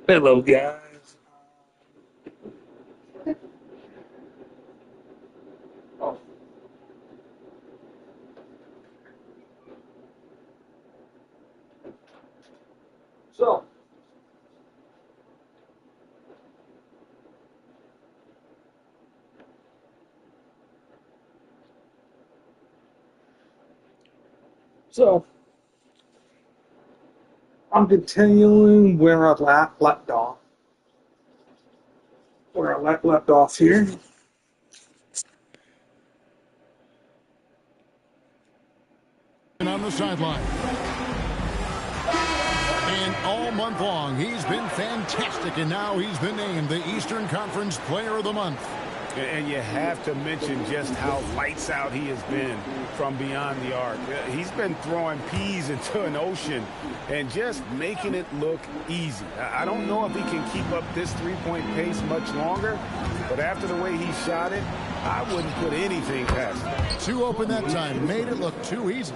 Hello, guys. So, I'm continuing where I left off. Where I left off here. On the sideline. And all month long, he's been fantastic, and now he's been named the Eastern Conference Player of the Month. And you have to mention just how lights out he has been from beyond the arc. He's been throwing peas into an ocean and just making it look easy. I don't know if he can keep up this three-point pace much longer, but after the way he shot it, I wouldn't put anything past him. Too open that time, made it look too easy.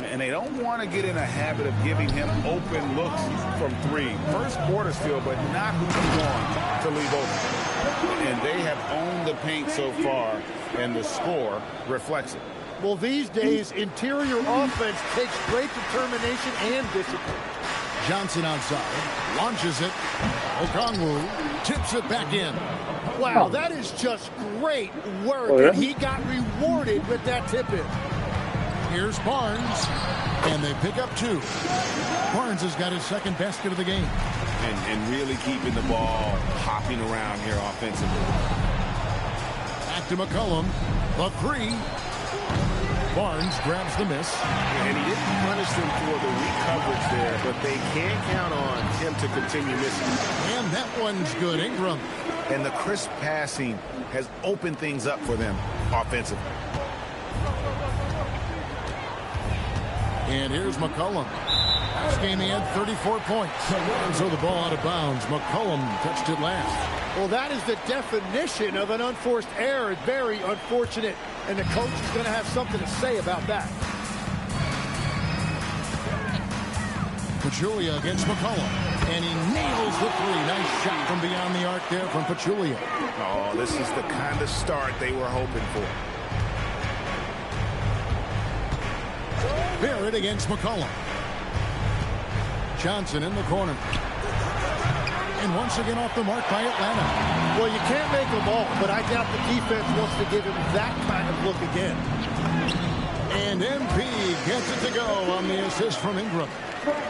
And they don't want to get in a habit of giving him open looks from three. First quarter still, but not who you want to leave open. And they have owned the paint so far, and the score reflects it. Well, these days, interior offense takes great determination and discipline. Johnson outside, launches it. Okongwu tips it back in. Wow, that is just great work, and he got rewarded with that tip-in. Here's Barnes, and they pick up two. Barnes has got his second basket of the game. And really keeping the ball hopping around here offensively. Back to McCollum. The three. Barnes grabs the miss. And he didn't punish them for the weak coverage there, but they can count on him to continue missing. And that one's good. Ingram. And the crisp passing has opened things up for them offensively. And here's McCollum. Last game he had 34 points. And so the ball out of bounds. McCollum touched it last. Well, that is the definition of an unforced error. Very unfortunate. And the coach is going to have something to say about that. Pachulia against McCollum. And he nails the three. Nice shot from beyond the arc there from Pachulia. Oh, this is the kind of start they were hoping for. Barrett against McCollum. Johnson in the corner. And once again off the mark by Atlanta. Well, you can't make them all, but I doubt the defense wants to give him that kind of look again. And MP gets it to go on the assist from Ingram.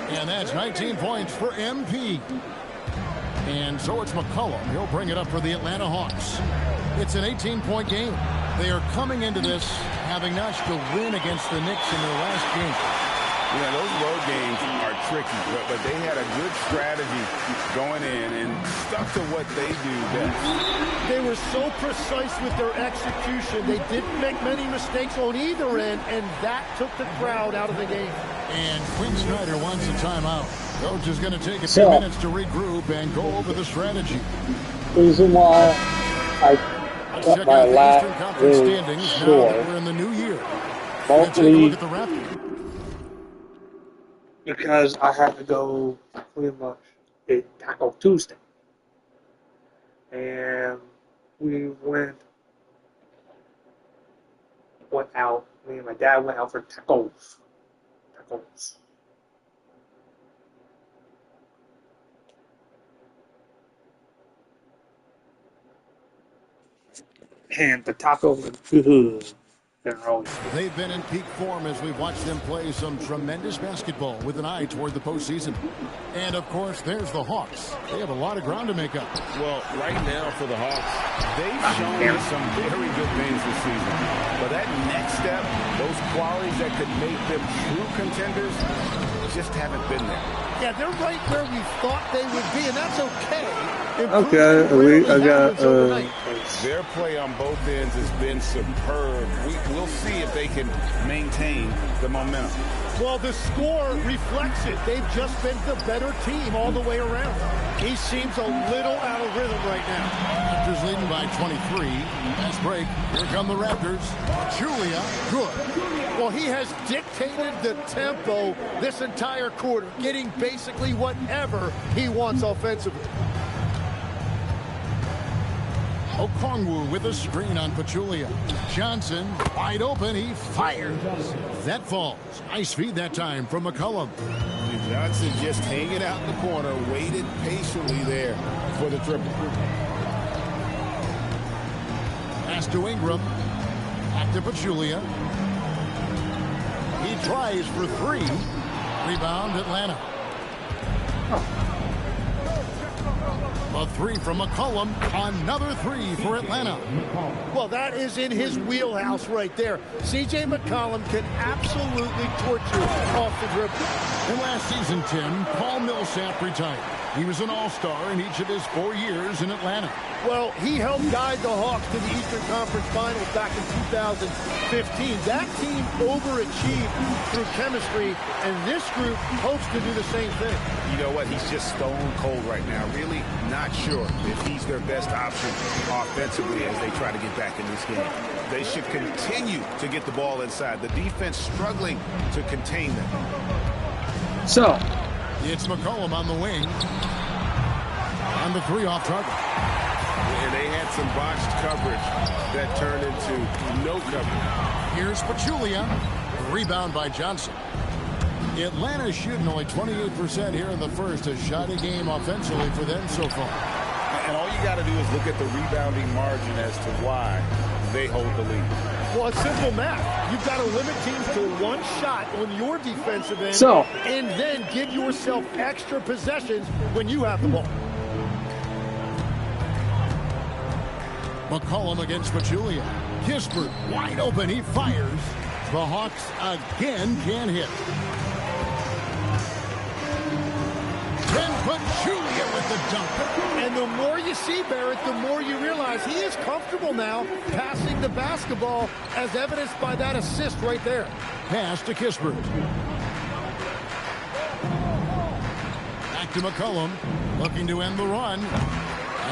And that's 19 points for MP. And so it's McCollum. He'll bring it up for the Atlanta Hawks. It's an 18-point game. They are coming into this having notched a win against the Knicks in their last game. Yeah, those road games are tricky, but they had a good strategy going in and stuck to what they do best. They were so precise with their execution. They didn't make many mistakes on either end, and that took the crowd out of the game. And Quinn Snyder wants a timeout. Coach is going to take a few minutes to regroup and go over the strategy. Reason why I got my last standings score. We're in the new year. Mostly look at the Raptors. Because I had to go pretty much a Taco Tuesday. And we went out. Me and my dad went out for tacos. And the tacos are good. They've been in peak form as we've watched them play some tremendous basketball with an eye toward the postseason. And, of course, there's the Hawks. They have a lot of ground to make up. Well, right now for the Hawks, they've shown some very good things this season. But that next step, those qualities that could make them true contenders, just haven't been there. Yeah, they're right where we thought they would be, and that's okay. Okay, I got their play on both ends has been superb. We'll see if they can maintain the momentum. Well, the score reflects it. They've just been the better team all the way around. He seems a little out of rhythm right now. After Raptors leading by 23. Fast break. Here come the Raptors. Julia, good. Well, he has dictated the tempo this entire quarter, getting basically whatever he wants offensively. Okongwu with a screen on Pachulia. Johnson wide open. He fires. That falls. Nice feed that time from McCollum. Johnson just hanging out in the corner, waited patiently there for the triple. Pass to Ingram. Back to Pachulia. He tries for three. Rebound Atlanta. A three from McCollum. Another three for Atlanta. Well, that is in his wheelhouse right there. C.J. McCollum can absolutely torch you off the dribble. And last season, Tim, Paul Millsap retired. He was an all-star in each of his 4 years in Atlanta. Well, he helped guide the Hawks to the Eastern Conference Finals back in 2015. That team overachieved through chemistry, and this group hopes to do the same thing. You know what? He's just stone cold right now. Really not sure if he's their best option offensively as they try to get back in this game. They should continue to get the ball inside. The defense struggling to contain them. So, it's McCollum on the wing. And the three off target. And they had some botched coverage that turned into no coverage. Here's Pachulia. Rebound by Johnson. Atlanta shooting only 28% here in the first. A shoddy game offensively for them so far. And all you got to do is look at the rebounding margin as to why they hold the lead. Well, it's simple math. You've got to limit teams to one shot on your defensive end and then give yourself extra possessions when you have the ball. McCollum against Pachulia. Kispert wide open. He fires. The Hawks again can't hit. Then Pachulia with the dunk. And the more you see Barrett, the more you realize he is comfortable now passing the basketball, as evidenced by that assist right there. Pass to Kispert. Back to McCollum. Looking to end the run.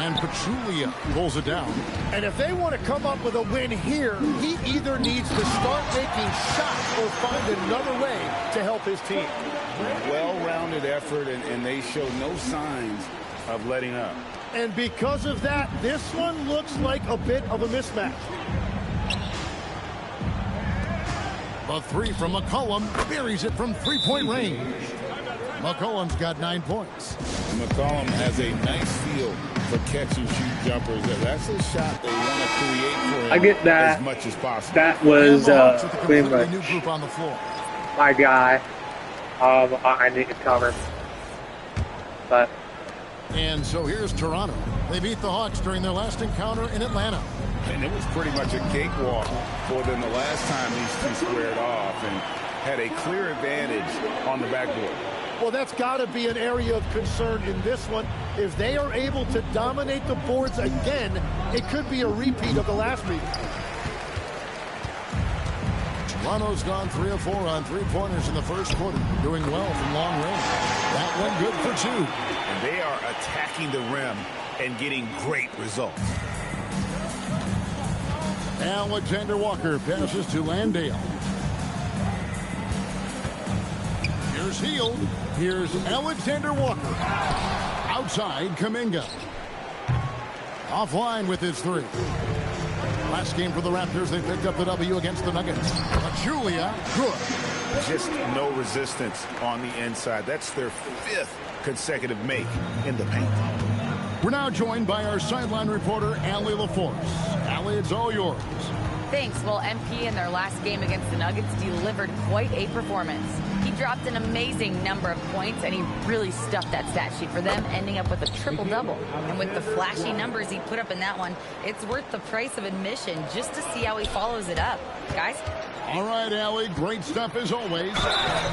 And Pachulia pulls it down. And if they want to come up with a win here, he either needs to start making shots or find another way to help his team. Well-rounded effort, and they show no signs of letting up. And because of that, this one looks like a bit of a mismatch. The three from McCollum buries it from three-point range. McCollum's got 9 points. McCollum has a nice feel for catch-and-shoot jumpers. That's a shot they want to create for him. I get that. As much as possible. That was pretty much new group on the floor. my guy. I need to cover. But And so here's Toronto. They beat the Hawks during their last encounter in Atlanta. And it was pretty much a cakewalk for them the last time these two squared off and had a clear advantage on the backboard. Well, that's got to be an area of concern in this one. If they are able to dominate the boards again, it could be a repeat of the last meeting. Toronto's gone 3 of 4 on three-pointers in the first quarter, doing well from long range. That one good for 2. And they are attacking the rim and getting great results. Alexander Walker passes to Landale. Here's Hield. Here's Alexander Walker. Outside, Kuminga. Offline with his 3. Last game for the Raptors, they picked up the W against the Nuggets. Julia, good. Just no resistance on the inside. That's their 5th consecutive make in the paint. We're now joined by our sideline reporter, Allie LaForce. Allie, it's all yours. Thanks. Well, MP in their last game against the Nuggets delivered quite a performance. He dropped an amazing number of points, and he really stuffed that stat sheet for them, ending up with a triple-double. And with the flashy numbers he put up in that one, it's worth the price of admission just to see how he follows it up. Guys? All right, Allie, great stuff as always.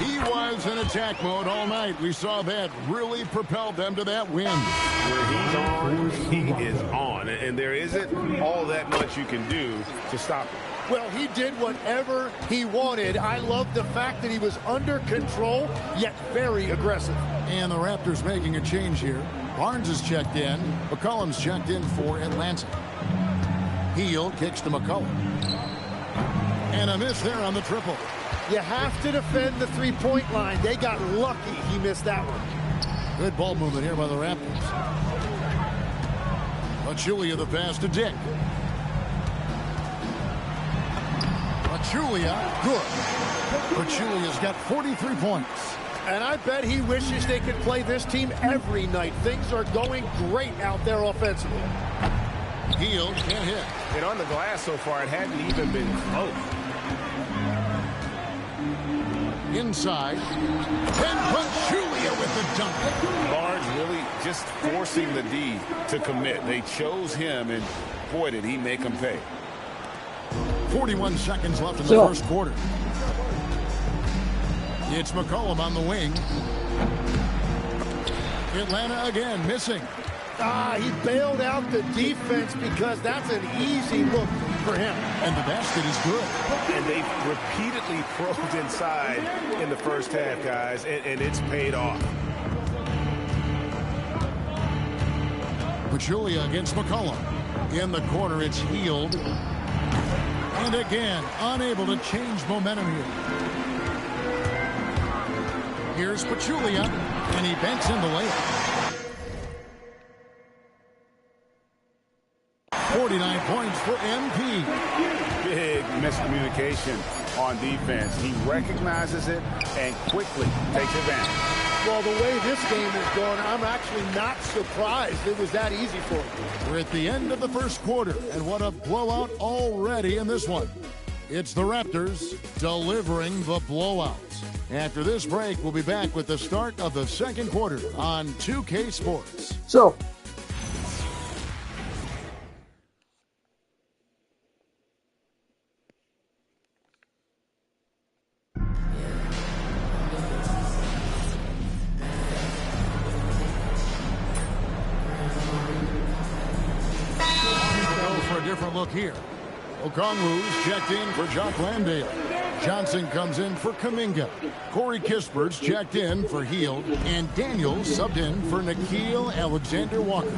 He was in attack mode all night. We saw that really propelled them to that win. When he's on, he is on. And there isn't all that much you can do to stop him. Well, he did whatever he wanted. I love the fact that he was under control, yet very aggressive. And the Raptors making a change here. Barnes is checked in. McCollum's checked in for Atlanta. Heel kicks to McCollum. And a miss there on the triple. You have to defend the three-point line. They got lucky he missed that one. Good ball movement here by the Raptors. Pachulia the pass to Dick. Pachulia, good. Pachulia's got 43 points. And I bet he wishes they could play this team every night. Things are going great out there offensively. Heel can't hit. And on the glass so far, it hadn't even been close. Inside. And Pachulia with the dunk. Barnes really just forcing the D to commit. They chose him, and boy, did he make them pay. 41 seconds left in the first quarter. It's McCollum on the wing. Atlanta again missing. He bailed out the defense because that's an easy look for him. And the basket is good. And they've repeatedly probed inside in the first half, guys, and it's paid off. Pachulia against McCollum. In the corner, it's Healed. And again, unable to change momentum here. Here's Pachulia, and he banks in the layup. 49 points for MP. Big miscommunication on defense. He recognizes it and quickly takes advantage. Well, the way this game is going, I'm actually not surprised it was that easy for him. We're at the end of the first quarter, and what a blowout already in this one. It's the Raptors delivering the blowout. After this break, we'll be back with the start of the second quarter on 2K Sports. So, for a different look here. Okongwu's checked in for Jock Landale. Johnson comes in for Kuminga. Corey Kispert's checked in for Heald. And Daniels subbed in for Nickeil Alexander-Walker.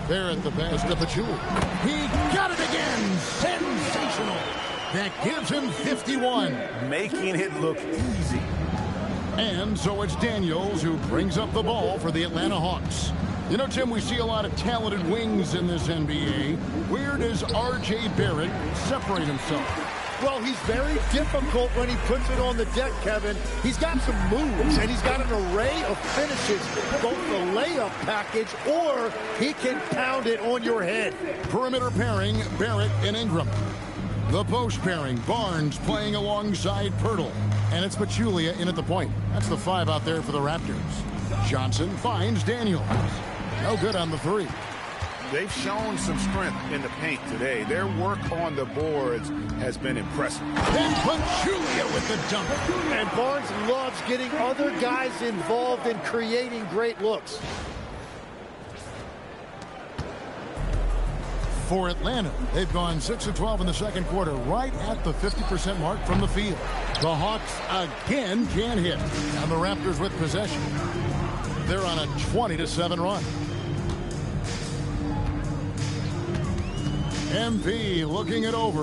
There at the pass to Pachulia. He got it again! Sensational! That gives him 51. Making it look easy. And so it's Daniels who brings up the ball for the Atlanta Hawks. You know, Tim, we see a lot of talented wings in this NBA. Where does R.J. Barrett separate himself? Well, he's very difficult when he puts it on the deck, Kevin. He's got some moves, and he's got an array of finishes, both the layup package, or he can pound it on your head. Perimeter pairing, Barrett and Ingram. The post pairing, Barnes playing alongside Pirtle. And it's Pachulia in at the point. That's the 5 out there for the Raptors. Johnson finds Daniels. No good on the 3. They've shown some strength in the paint today. Their work on the boards has been impressive. And Pachulia with the dunk. And Barnes loves getting other guys involved in creating great looks. For Atlanta, they've gone 6 of 12 in the second quarter, right at the 50% mark from the field. The Hawks again can't hit. And the Raptors with possession. They're on a 20-7 run. MP looking it over.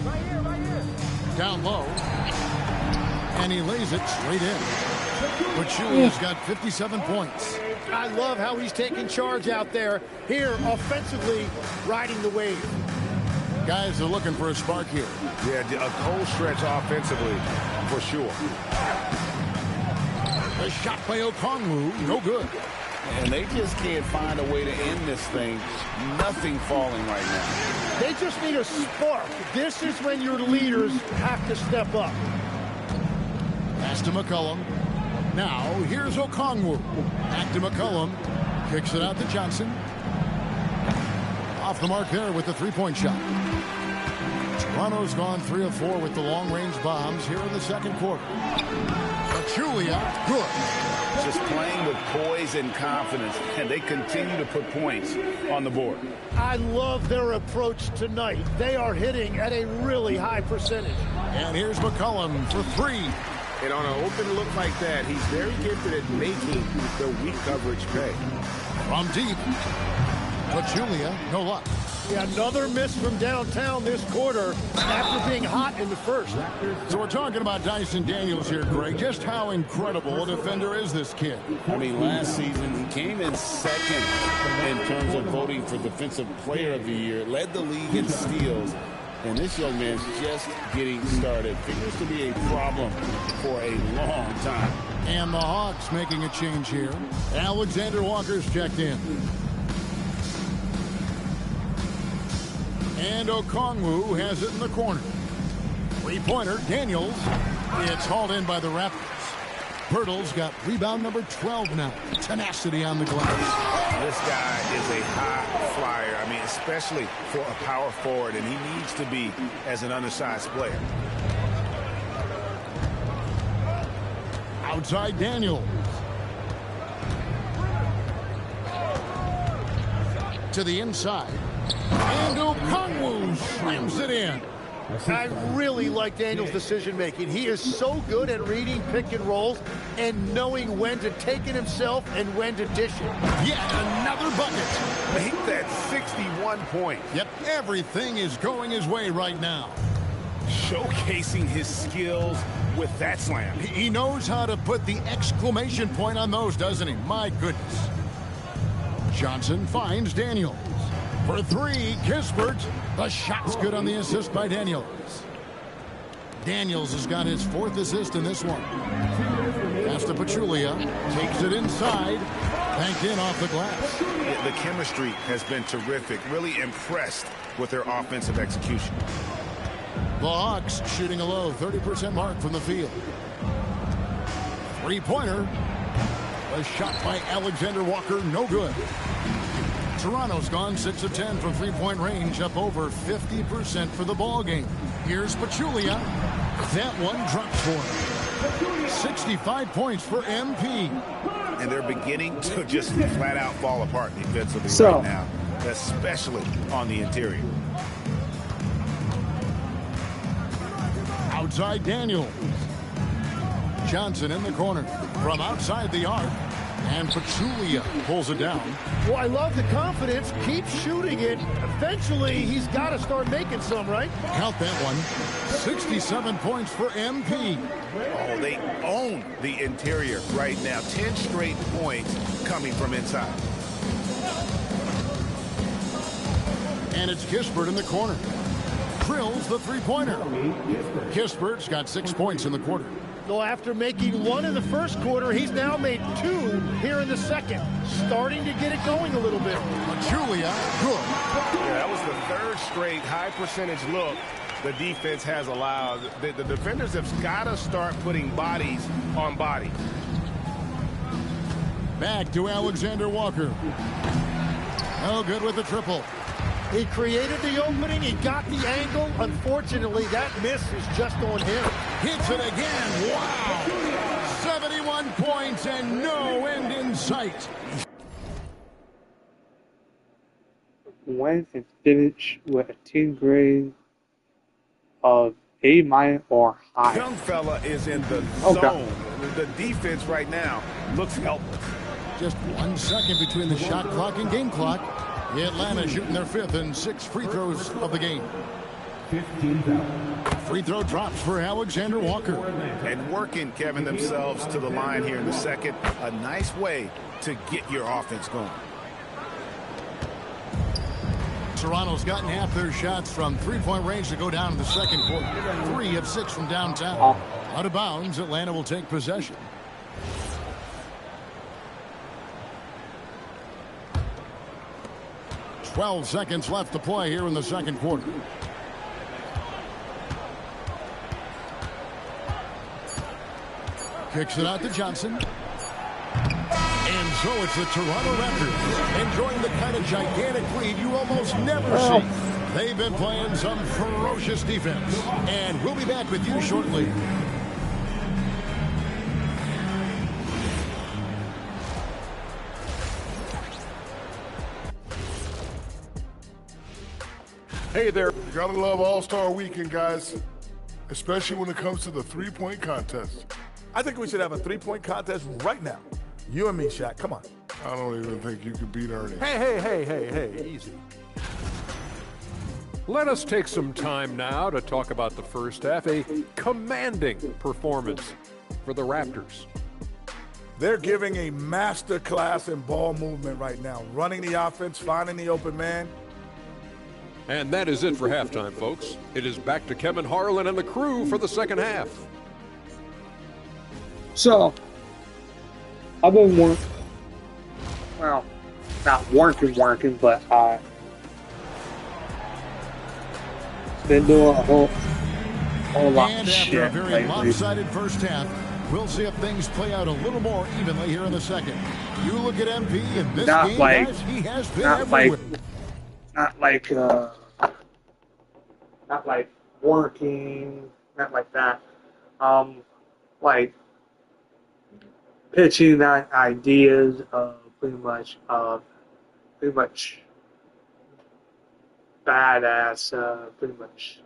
Right here. Down low. And he lays it straight in. Pachulia's got 57 points. I love how he's taking charge out there. Here, offensively, riding the wave. Guys are looking for a spark here. Yeah, a cold stretch offensively, for sure. A shot by Okongwu, no good. And they just can't find a way to end this thing. Nothing falling right now. They just need a spark. This is when your leaders have to step up. Pass to McCollum. Now, here's Okongwu. Back to McCollum. Kicks it out to Johnson. Off the mark there with the three-point shot. Toronto's gone 3 of 4 with the long-range bombs here in the second quarter. Pachulia, good. Just playing with poise and confidence, and they continue to put points on the board. I love their approach tonight. They are hitting at a really high percentage. And here's McCollum for 3. And on an open look like that, he's very gifted at making the weak coverage pay. From deep, Pachulia, no luck. Yeah, another miss from downtown this quarter after being hot in the first. So we're talking about Dyson Daniels here, Greg. Just how incredible a defender is this kid? I mean, last season, he came in second in terms of voting for Defensive Player of the Year, led the league in steals, and this young man's just getting started. Figures to be a problem for a long time. And the Hawks making a change here. Alexander Walker's checked in. And Okongwu has it in the corner. Three-pointer, Daniels. It's hauled in by the Raptors. Pirtle's got rebound number 12 now. Tenacity on the glass. This guy is a high flyer. I mean, especially for a power forward, and he needs to be as an undersized player. Outside Daniels. To the inside. And Okongwu slams it in. I really like Daniels' decision-making. He is so good at reading pick and rolls and knowing when to take it himself and when to dish it. Yet another bucket. Make that 61 points. Yep, everything is going his way right now. Showcasing his skills with that slam. He knows how to put the exclamation point on those, doesn't he? My goodness. Johnson finds Daniels. For three, Kispert. The shot's good on the assist by Daniels. Daniels has got his fourth assist in this one. Pass to Pachulia. Takes it inside. Banked in off the glass. The chemistry has been terrific. Really impressed with their offensive execution. The Hawks shooting a low 30% mark from the field. Three-pointer. A shot by Alexander Walker, no good. Toronto's gone 6 of 10 from three-point range, up over 50% for the ball game. Here's Pachulia. That one drops for him. 65 points for MP. And they're beginning to just flat out fall apart defensively right now, especially on the interior. Outside Daniels. Johnson in the corner from outside the arc. And Pachulia pulls it down. Well, I love the confidence. Keep shooting it. Eventually, he's got to start making some, right? Count that one. 67 points for MP. Oh, they own the interior right now. 10 straight points coming from inside. And it's Kispert in the corner. Drills the three-pointer. Kispert's got 6 points in the quarter. So after making one in the first quarter, he's now made 2 here in the second. Starting to get it going a little bit. Julia, good. Yeah, that was the third straight high percentage look the defense has allowed. The defenders have got to start putting bodies on bodies. Back to Alexander Walker. No good with the triple. He created the opening. He got the angle. Unfortunately, that miss is just on him. Hits it again. Wow. 71 points and no end in sight. Went and finished with a team grade of A- or high. Young fella is in the zone. The defense right now looks helpless. Just 1 second between the shot clock and game clock. Atlanta shooting their 5th and 6th free throws of the game. 15 Free throw drops for Alexander Walker. And working, Kevin, themselves to the line here in the second. A nice way to get your offense going. Toronto's gotten half their shots from three-point range to go down in the second quarter. 3 of 6 from downtown. Out of bounds, Atlanta will take possession. "12 seconds left to play here in the second quarter. Kicks it out to Johnson. And so it's the Toronto Raptors enjoying the kind of gigantic lead you almost never see. They've been playing some ferocious defense. And we'll be back with you shortly. Hey there. You gotta love All-Star Weekend, guys. Especially when it comes to the three-point contest. I think we should have a three-point contest right now. You and me, Shaq. Come on. I don't even think you could beat Ernie. Hey, easy. Let us take some time now to talk about the first half. A commanding performance for the Raptors. They're giving a master class in ball movement right now. Running the offense, finding the open man. And that is it for halftime, folks. It is back to Kevin Harlan and the crew for the second half. So, I've been not working, but been doing a whole lot And of after shit a very lately. lopsided first half, we'll see if things play out a little more evenly here in the second. You look at MP in this Not game, like- guys, he has been not like- everywhere. Not like working, not like that. Like pitching that ideas of pretty much badass, pretty much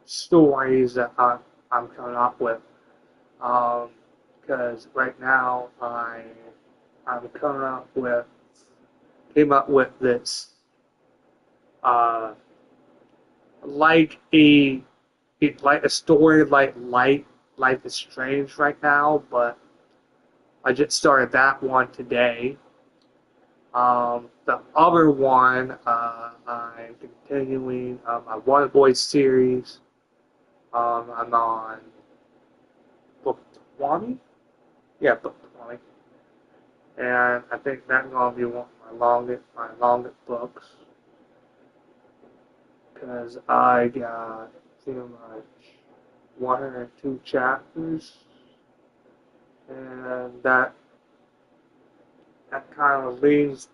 stories that I'm coming up with. Because right now I'm came up with this like a story like Life is Strange right now, but I just started that one today. The other one, I'm continuing my One Boy series. I'm on book 20. Yeah, book 20. And I think that's gonna be one of my longest books. Because I got pretty much 102 chapters. And that kind of leads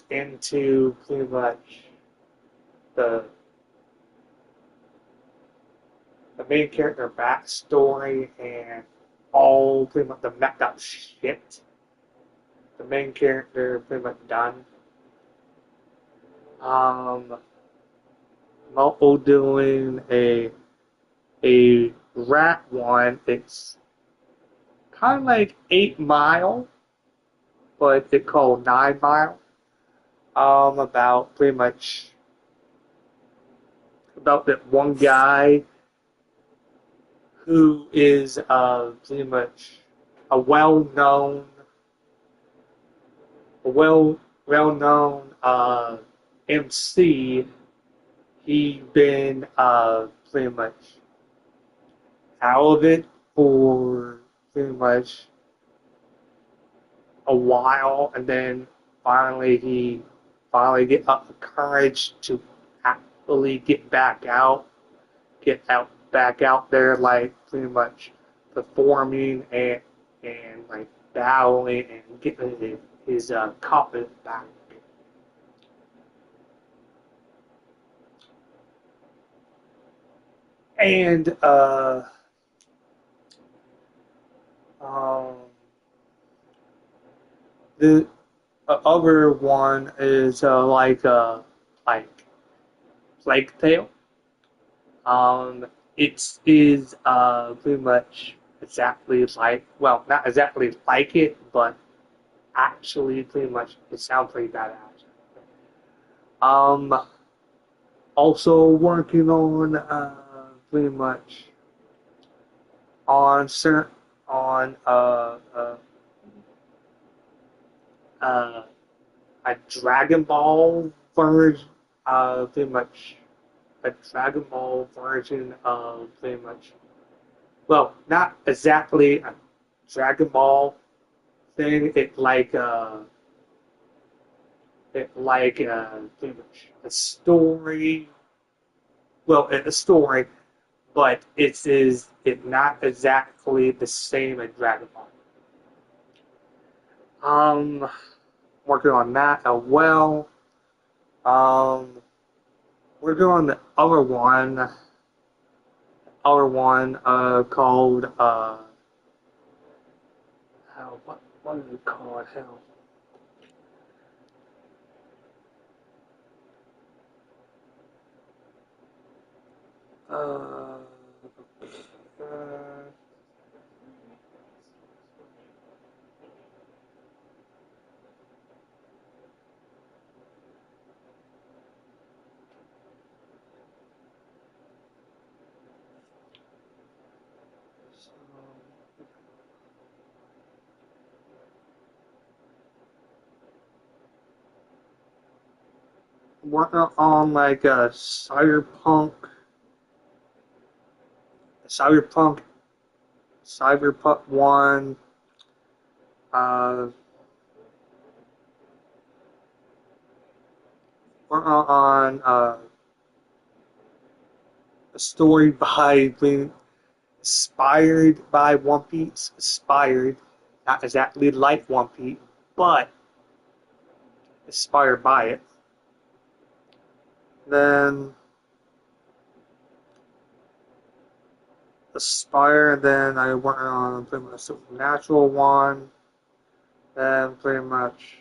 into pretty much the main character backstory and all pretty much the messed up shit the main character pretty much done. I'm also doing a rat one. It's kind of like 8 Mile, but it's called 9 Mile. About pretty much about that one guy who is pretty much a well-known MC. He been pretty much out of it for pretty much a while, and then finally he get up the courage to actually get back out there, like pretty much performing and like battling and getting his confidence back. And the other one is like Plague Tale. It is pretty much exactly like, well, not exactly like it, but actually pretty much it sounds pretty badass. Also working on pretty much on a Dragon Ball version, pretty much a Dragon Ball version of pretty much, well, not exactly a Dragon Ball thing. It's like pretty much a story. Well, it's a story, but it's not exactly the same as Dragon Ball. Working on that as well. We're doing the other one called what is it called? Hell. working on like a cyberpunk 1. Uh, working on a story by being inspired by One Piece. Inspired, not exactly like One Piece, but inspired by it. Then Aspire, then I went on pretty much a supernatural one, then pretty much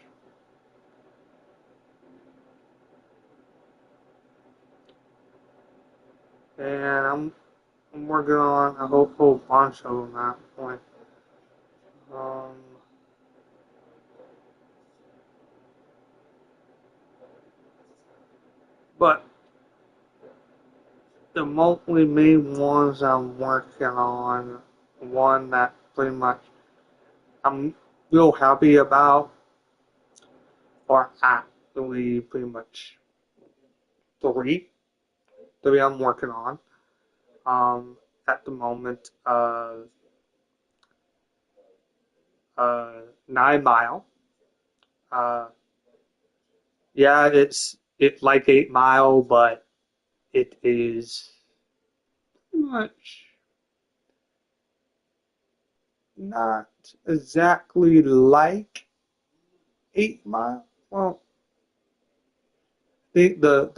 and I'm working on a whole bunch of them at that point. Um, but the mostly main ones I'm working on, one that pretty much I'm real happy about, are actually pretty much three. Three I'm working on. At the moment, 9 Mile. Uh, yeah, it's like 8 Mile, but it is pretty much not exactly like 8 Mile. Well, I think the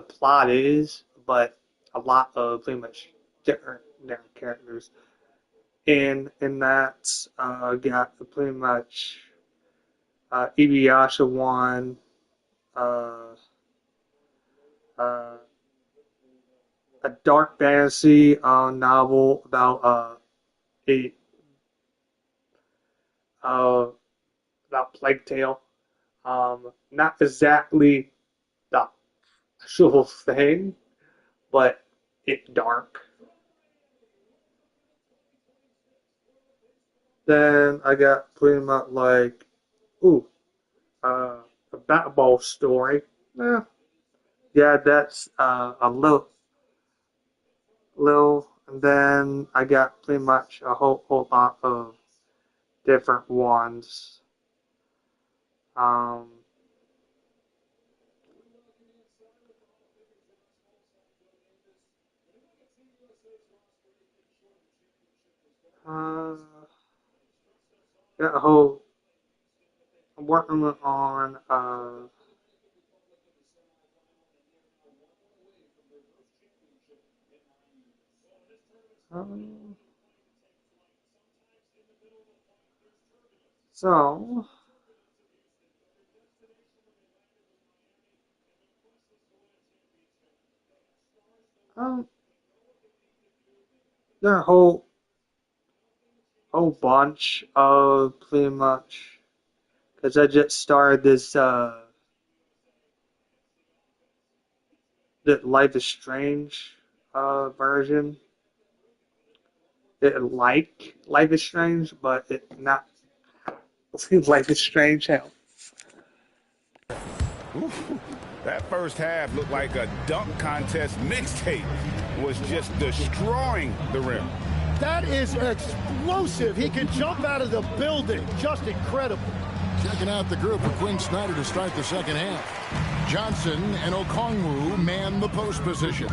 plot is, but a lot of pretty much different characters. And in that, got pretty much Inuyasha one, uh, uh, a dark fantasy novel a uh, about Plague Tale. Not exactly the actual thing, but it's dark. Then I got pretty much like, ooh, a Bat Ball story. Eh, yeah, that's a little, and then I got pretty much a whole lot of different ones. Um, uh, got a whole. I'm working on um, so um, got a whole bunch of pretty much because I just started this the Life is Strange version. It like Life is Strange, but it not Life is Strange. Hell, That first half looked like a dunk contest mixtape. Was just destroying the rim. That is explosive. He can jump out of the building. Just incredible. Checking out the group for Quinn Snyder to start the second half. Johnson and Okongwu man the post positions.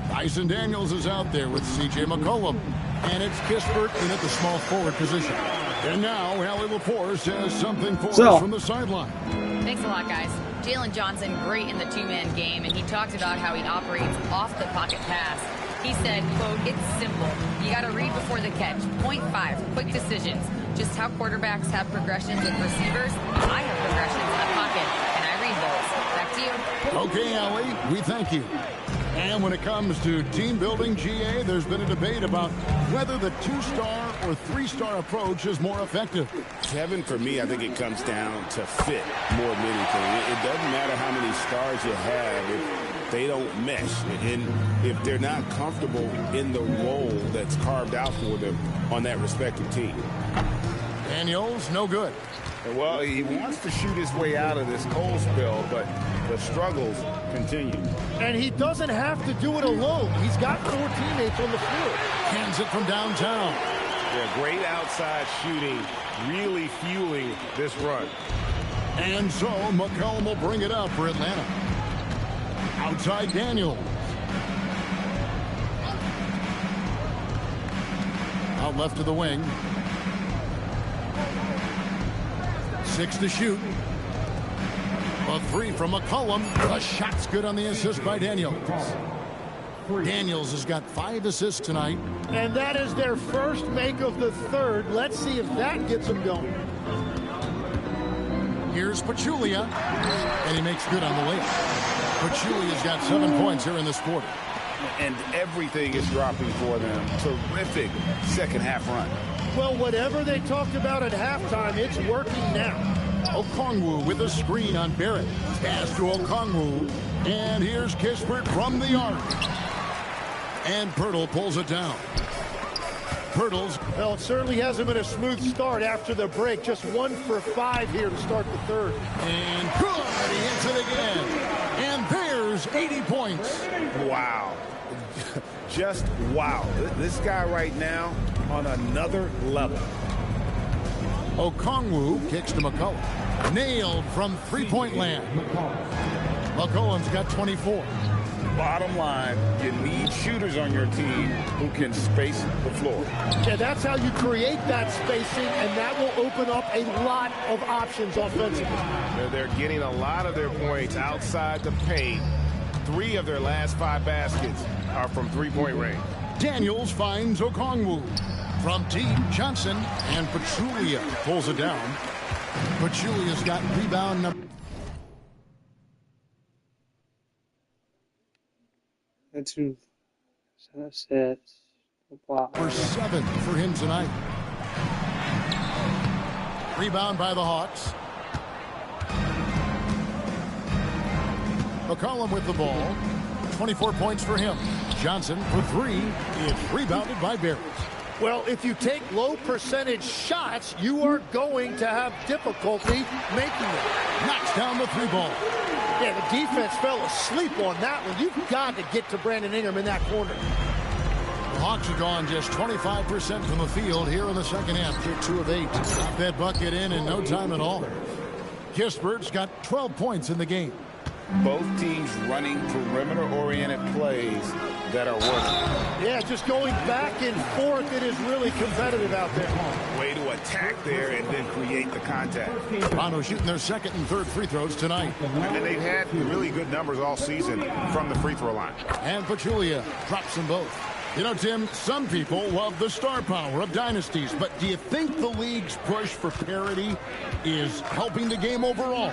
Dyson Daniels is out there with C.J. McCollum. And it's Kispert in at the small forward position. And now, Allie Laporte says something for us from the sideline. Thanks a lot, guys. Jalen Johnson, great in the two-man game, and he talked about how he operates off the pocket pass. He said, quote, "It's simple. You got to read before the catch. Point 5, quick decisions. Just how quarterbacks have progressions with receivers, I have progressions in the pocket, and I read those." Back to you. Okay, Allie, we thank you. And when it comes to team building, GA, there's been a debate about whether the 2-star or 3-star approach is more effective. Kevin, for me, I think it comes down to fit more than anything. It doesn't matter how many stars you have if they don't mesh and if they're not comfortable in the role that's carved out for them on that respective team. Daniels, no good. Well, he wants to shoot his way out of this cold spell, but the struggles continue. And he doesn't have to do it alone. He's got 4 teammates on the floor. Hands it from downtown. Yeah, great outside shooting, really fueling this run. And so McCollum will bring it up for Atlanta. Outside Daniels. Out left to the wing. 6 to shoot. A 3 from McCollum. The shot's good on the assist by Daniels. Daniels has got 5 assists tonight. And that is their first make of the third. Let's see if that gets them going. Here's Pachulia. And he makes good on the layup. Pachulia's got 7 points here in this quarter. And everything is dropping for them. Terrific second half run. Well, whatever they talked about at halftime, it's working now. Okongwu with a screen on Barrett. Pass to Okongwu. And here's Kispert from the arc. And Pirtle pulls it down. Pirtle's. Well, it certainly hasn't been a smooth start after the break. Just 1 for 5 here to start the third. And good. He hits it again. And there's 80 points. Wow. Just wow. This guy right now on another level. Okongwu kicks to McCollum. Nailed from three-point land. McCollum's got 24. Bottom line, you need shooters on your team who can space the floor. Yeah, that's how you create that spacing, and that will open up a lot of options offensively. They're getting a lot of their points outside the paint. 3 of their last 5 baskets are from three-point range. Daniels finds Okongwu. From deep, Johnson and Pachulia pulls it down. Pachulia's got rebound number. That's 2 assists. Wow. For 7 for him tonight. Rebound by the Hawks. McCollum with the ball. 24 points for him. Johnson for 3. It's rebounded by Barrett. Well, if you take low percentage shots, you are going to have difficulty making them. Knocks down the 3 ball. Yeah, the defense fell asleep on that one. You've got to get to Brandon Ingram in that corner. The Hawks are gone just 25% from the field here in the second half. They're 2 of 8. Got that bucket in no time at all. Kispert's got 12 points in the game. Both teams running perimeter-oriented plays that are working. Yeah, just going back and forth, it is really competitive out there. Way to attack there and then create the contact. Toronto shooting their second and third free throws tonight. And they've had really good numbers all season from the free throw line. And Pachulia drops them both. You know, Tim, some people love the star power of dynasties, but do you think the league's push for parity is helping the game overall?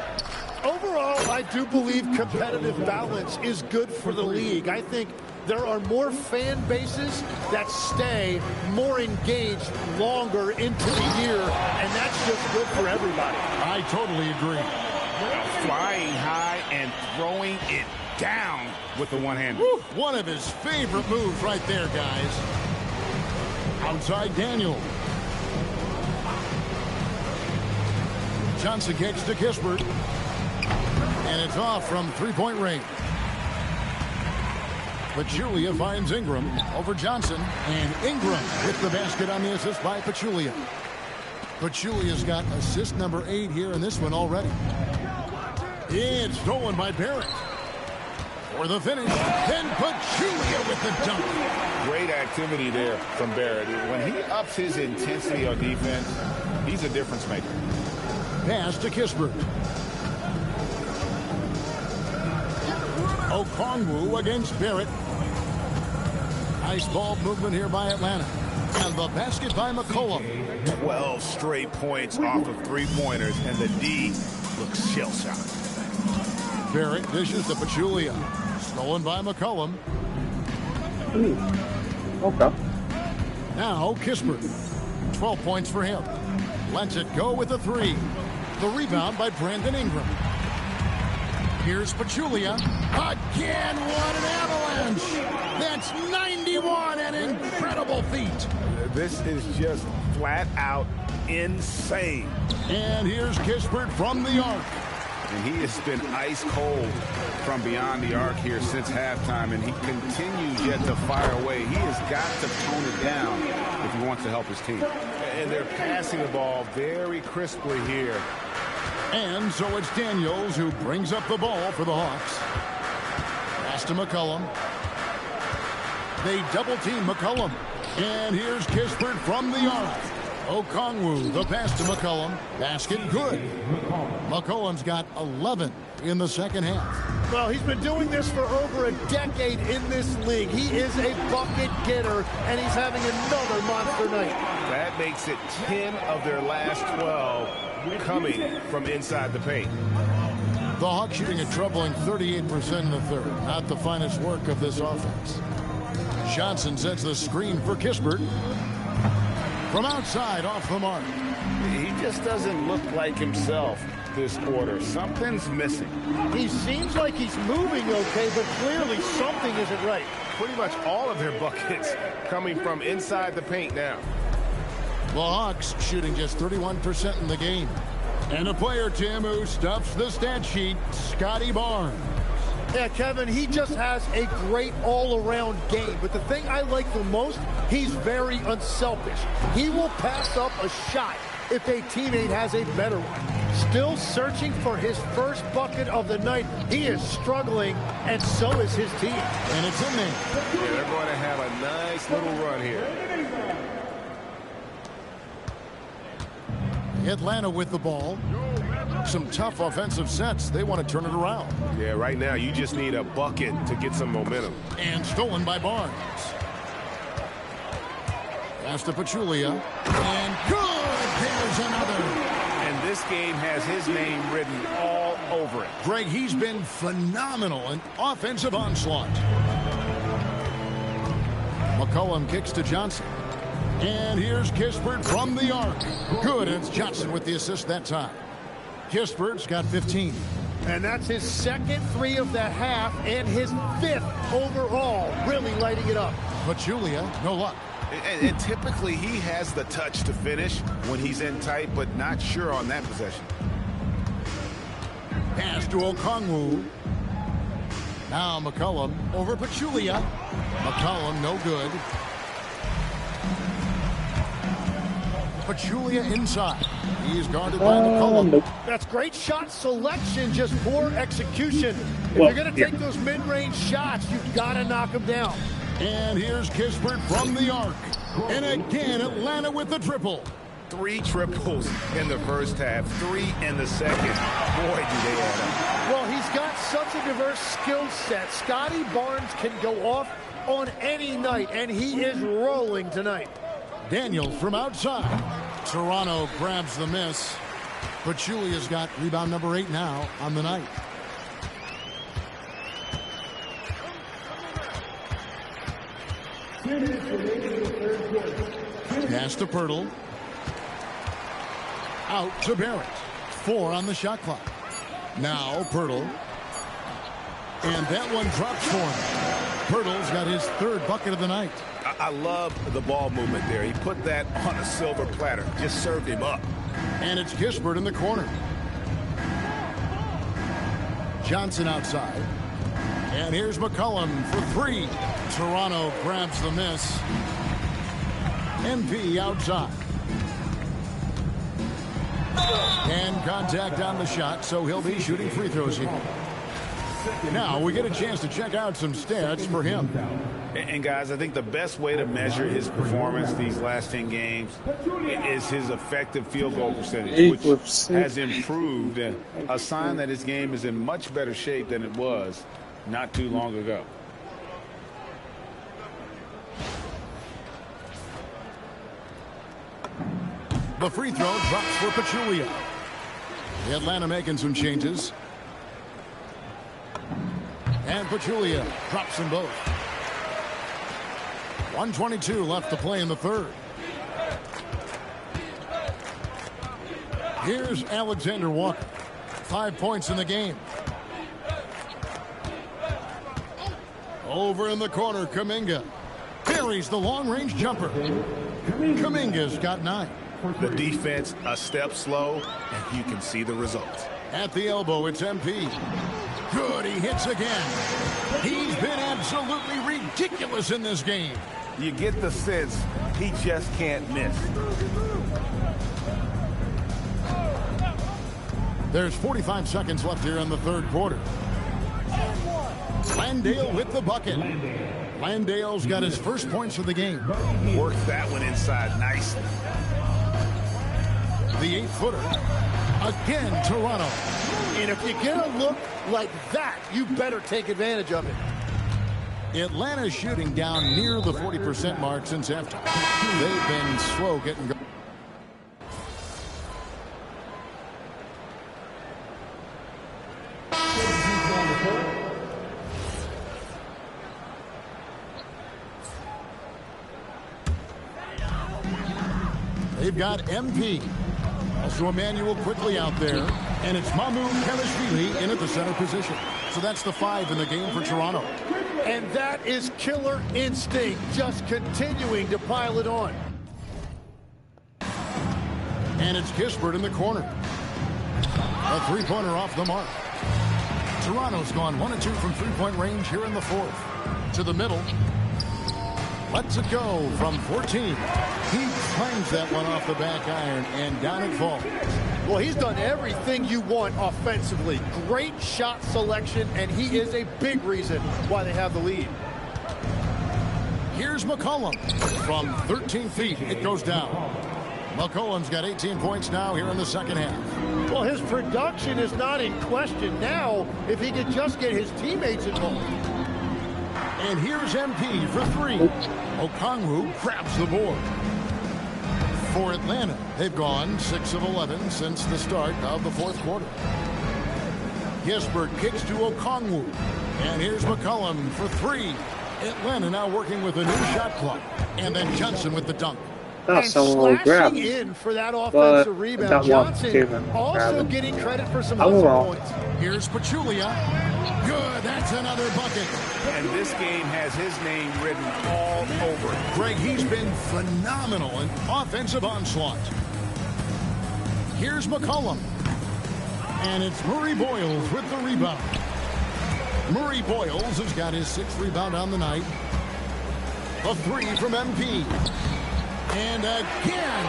Overall, I do believe competitive balance is good for the league. I think there are more fan bases that stay more engaged longer into the year, and that's just good for everybody. I totally agree. Flying high and throwing it down with the one-hand. One of his favorite moves right there, guys. Outside Daniel. Johnson kicks to Kispert. And it's off from three-point range. Pachulia finds Ingram over Johnson. And Ingram with the basket on the assist by Pachulia. Pachulia's got assist number 8 here in this one already. It's stolen by Barrett. For the finish. Then Pachulia with the dunk. Great activity there from Barrett. When he ups his intensity on defense, he's a difference maker. Pass to Kispert. Okongwu against Barrett. Nice ball movement here by Atlanta. And the basket by McCollum. 12 straight points off of three-pointers, and the D looks shell-shocked. Barrett dishes to Pachulia. Stolen by McCollum. Okay. Now Kispert. 12 points for him. Lets it go with a 3. The rebound by Brandon Ingram. Here's Pachulia. Again, what an avalanche! That's 91, an incredible feat. This is just flat out insane. And here's Kispert from the arc. And he has been ice cold from beyond the arc here since halftime, and he continues yet to fire away. He has got to tone it down if he wants to help his team. And they're passing the ball very crisply here. And so it's Daniels who brings up the ball for the Hawks. Pass to McCollum. They double-team McCollum. And here's Kispert from the arc. Okongwu, the pass to McCollum. Basket good. McCollum's got 11 in the second half. Well, he's been doing this for over a decade in this league. He is a bucket getter, and he's having another monster night. That makes it 10 of their last 12 coming from inside the paint. The Hawks shooting a troubling 38% in the third. Not the finest work of this offense. Johnson sets the screen for Kispert. From outside, off the mark. He just doesn't look like himself this quarter. Something's missing. He seems like he's moving okay, but clearly something isn't right. Pretty much all of their buckets coming from inside the paint now. The Hawks shooting just 31% in the game. And a player, Tim, who stuffs the stat sheet, Scotty Barnes. Yeah, Kevin, he just has a great all-around game. But the thing I like the most, he's very unselfish. He will pass up a shot if a teammate has a better one. Still searching for his first bucket of the night. He is struggling, and so is his team. And it's in there. Yeah, they're going to have a nice little run here. Atlanta with the ball. Some tough offensive sets. They want to turn it around. Yeah, right now you just need a bucket to get some momentum. And stolen by Barnes. Pass to Pachulia. And good! There's another. And this game has his name written all over it. Greg, he's been phenomenal in offensive onslaught. McCollum kicks to Johnson. And here's Kispert from the arc. Good, and it's Johnson with the assist that time. Kispert's got 15. And that's his second three of the half and his 5th overall, really lighting it up. Pachulia, no luck. And typically he has the touch to finish when he's in tight, but not sure on that possession. Pass to Okongwu. Now McCollum over Pachulia. McCollum, no good. Pachulia inside. He is guarded by McCollum. That's great shot selection, just poor execution. If you're going to take those mid-range shots, you've got to knock them down. And here's Kispert from the arc. And again, Atlanta with the triple. 3 triples in the first half, 3 in the second. Boy, do they add up. Well, he's got such a diverse skill set. Scotty Barnes can go off on any night, and he is rolling tonight. Daniels from outside. Toronto grabs the miss. Pachulia's got rebound number 8 now on the night. Pass to Pirtle. Out to Barrett. 4 on the shot clock. Now Pirtle. And that one drops for him. Pirtle's got his 3rd bucket of the night. I love the ball movement there. He put that on a silver platter. Just served him up. And it's Kispert in the corner. Johnson outside. And here's McCollum for 3. Toronto grabs the miss. MP outside. And contact on the shot, so he'll be shooting free throws here. Now we get a chance to check out some stats for him. And guys, I think the best way to measure his performance these last 10 games is his effective field goal percentage, which has improved, a sign that his game is in much better shape than it was not too long ago. The free throw drops for Pachulia. Atlanta making some changes. And Pachulia drops them both. 1:22 left to play in the third. Here's Alexander Walker. 5 points in the game. Over in the corner, Kuminga buries the long-range jumper. Kuminga's got 9. The defense a step slow, and you can see the results. At the elbow, it's MP. Good, he hits again. He's been absolutely ridiculous in this game. You get the sense he just can't miss. There's 45 seconds left here in the third quarter. Landale with the bucket. Landale's got his first points of the game. Worked that one inside nicely. The 8-footer. Again, Toronto. And if you get a look like that, you better take advantage of it. Atlanta shooting down near the 40% mark since halftime. They've been slow getting going. They've got MP. Also Emmanuel quickly out there. And it's Mamu Kelishvili in at the center position. So that's the 5 in the game for Toronto. And that is killer instinct, just continuing to pile it on. And it's Kispert in the corner. A three-pointer off the mark. Toronto's gone 1 of 2 from three-point range here in the fourth. To the middle. Lets it go from 14. He clangs that one off the back iron, and down it falls. Well, he's done everything you want offensively. Great shot selection, and he is a big reason why they have the lead. Here's McCollum. From 13 feet, it goes down. McCollum's got 18 points now here in the second half. Well, his production is not in question now if he could just get his teammates involved. And here's MP for 3. Okongwu grabs the board. For Atlanta, they've gone 6 of 11 since the start of the fourth quarter. Kispert kicks to Okongwu. And here's McCollum for 3. Atlanta now working with a new shot clock. And then Johnson with the dunk. Thought someone will grab in for that offensive rebound. Johnson also getting credit for some other points. Here's Pachulia. Good, that's another bucket. And this game has his name written all over it. Greg, he's been phenomenal in offensive onslaught. Here's McCollum. And it's Murray Boyles with the rebound. Murray Boyles has got his 6th rebound on the night. A 3 from MP. And again,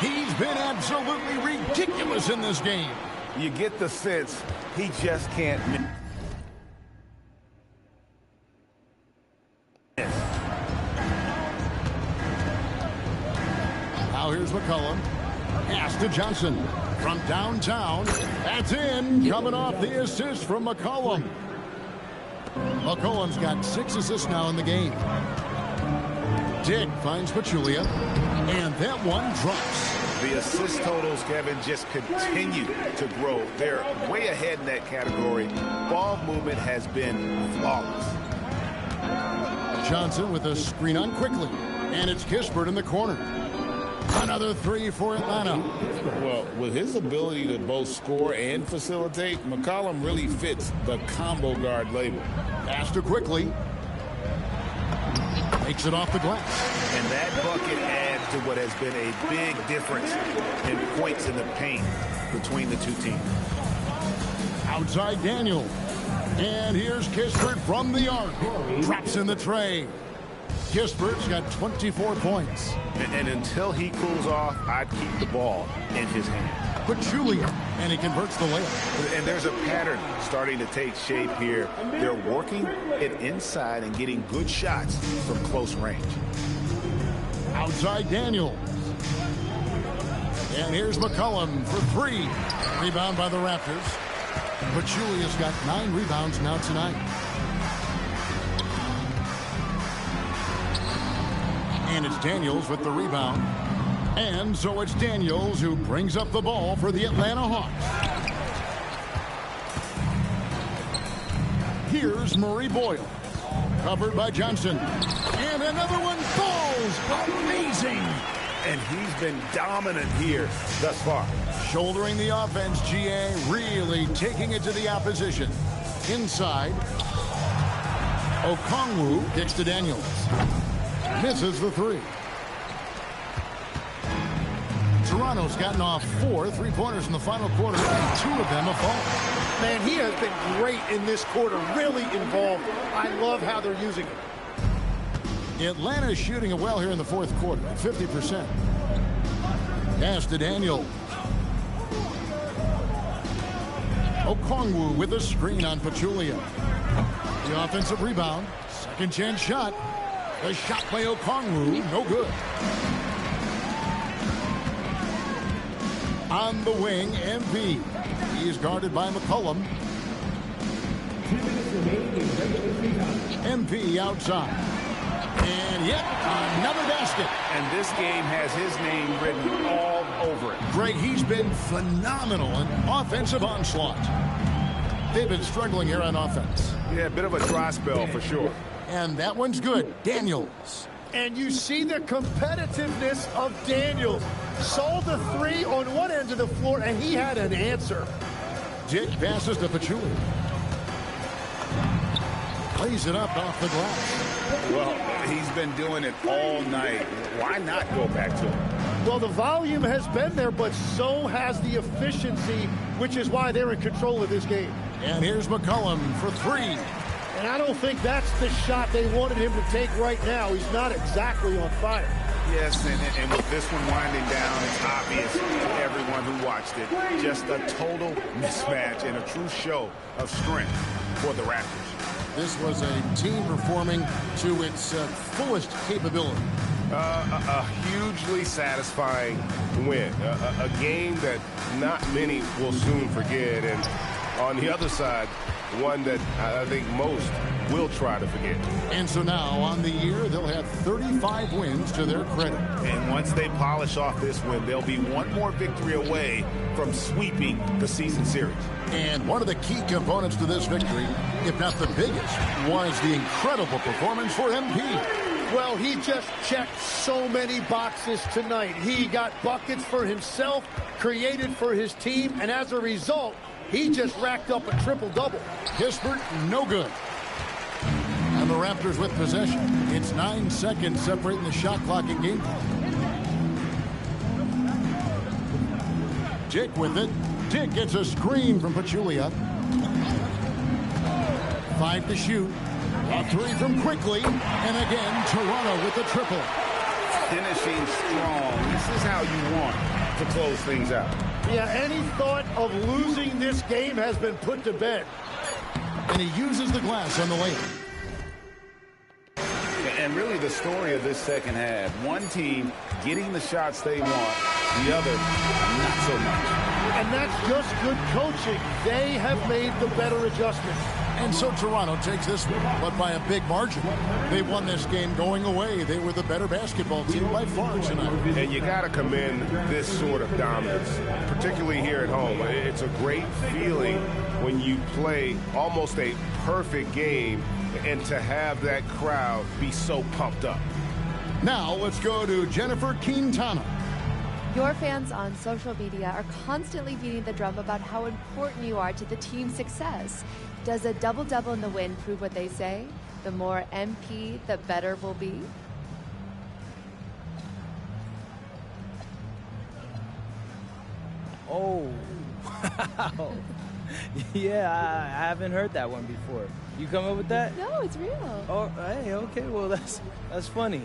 he's been absolutely ridiculous in this game. You get the sense he just can't miss. Now here's McCollum. Pass to Johnson. From downtown. That's in. Coming off the assist from McCollum. McCollum's got 6 assists now in the game. Dick finds Pachulia. And that one drops. The assist totals, Kevin, just continue to grow. They're way ahead in that category. Ball movement has been flawless. Johnson with a screen on quickly. And it's Kispert in the corner. Another 3 for Atlanta. Well, with his ability to both score and facilitate, McCollum really fits the combo guard label. Pass to quickly. Makes it off the glass. And that bucket adds to what has been a big difference in points in the paint between the two teams. Outside Daniel. And here's Kispert from the arc. Drops in the tray. Kispert's got 24 points. And until he cools off, I'd keep the ball in his hand. Pachulia, and he converts the layup. And there's a pattern starting to take shape here. They're working it inside and getting good shots from close range. Outside Daniel. And here's McCollum for 3. Rebound by the Raptors. Pachulia's got 9 rebounds now tonight. And it's Daniels with the rebound. And so it's Daniels who brings up the ball for the Atlanta Hawks. Here's Murray Boyle. Covered by Johnson. And another one falls. Amazing. And he's been dominant here thus far. Shouldering the offense, GA really taking it to the opposition. Inside. Okongwu kicks to Daniels. Misses the three. Toronto's gotten off 4 3-pointers in the final quarter, and 2 of them have fallen. Man, he has been great in this quarter, really involved. I love how they're using him. Atlanta's shooting it well here in the fourth quarter at 50%. Pass to Daniels. Okongwu with a screen on Pachulia. The offensive rebound. Second chance shot. The shot by Okongwu, no good. On the wing, MP. He is guarded by McCollum. MP outside. And yet another basket. And this game has his name written all over it. Greg, he's been phenomenal in offensive onslaught. They've been struggling here on offense. Yeah, a bit of a dry spell for sure. And that one's good. Daniels. And you see the competitiveness of Daniels. Sold the 3 on one end of the floor, and he had an answer. Dick passes to Pachulia. Plays it up off the glass. Well, he's been doing it all night. Why not go back to him? Well, the volume has been there, but so has the efficiency, which is why they're in control of this game. And here's McCollum for 3. And I don't think that's the shot they wanted him to take right now. He's not exactly on fire. Yes, and with this one winding down, it's obvious to everyone who watched it. Just a total mismatch and a true show of strength for the Raptors. This was a team performing to its fullest capability. A hugely satisfying win. A game that not many will soon forget. And on the other side, one that I think most will try to forget. And so now on the year, they'll have 35 wins to their credit. And once they polish off this win, they'll be one more victory away from sweeping the season series. And one of the key components to this victory, if not the biggest, was the incredible performance for MP. Well, he just checked so many boxes tonight. He got buckets for himself, created for his team, and as a result, he just racked up a triple-double. Kispert, no good. And the Raptors with possession. It's 9 seconds separating the shot clock and game clock. Dick with it. Dick gets a screen from Pachulia. 5 to shoot. A 3 from Quickly. And again, Toronto with the triple. Finishing strong. This is how you want to close things out. Yeah, any thought of losing this game has been put to bed. And he uses the glass on the lane. And really the story of this second half, one team getting the shots they want, the other not so much. And that's just good coaching. They have made the better adjustments. And so Toronto takes this one, but by a big margin. They won this game going away. They were the better basketball team by far tonight. And you got to commend this sort of dominance, particularly here at home. It's a great feeling when you play almost a perfect game and to have that crowd be so pumped up. Now let's go to Jennifer Quintana. Your fans on social media are constantly beating the drum about how important you are to the team's success. Does a double-double in the win prove what they say? The more MP, the better we'll be? Oh, wow. Yeah, I haven't heard that one before. You come up with that? No, it's real. Oh, hey, okay, well, that's funny.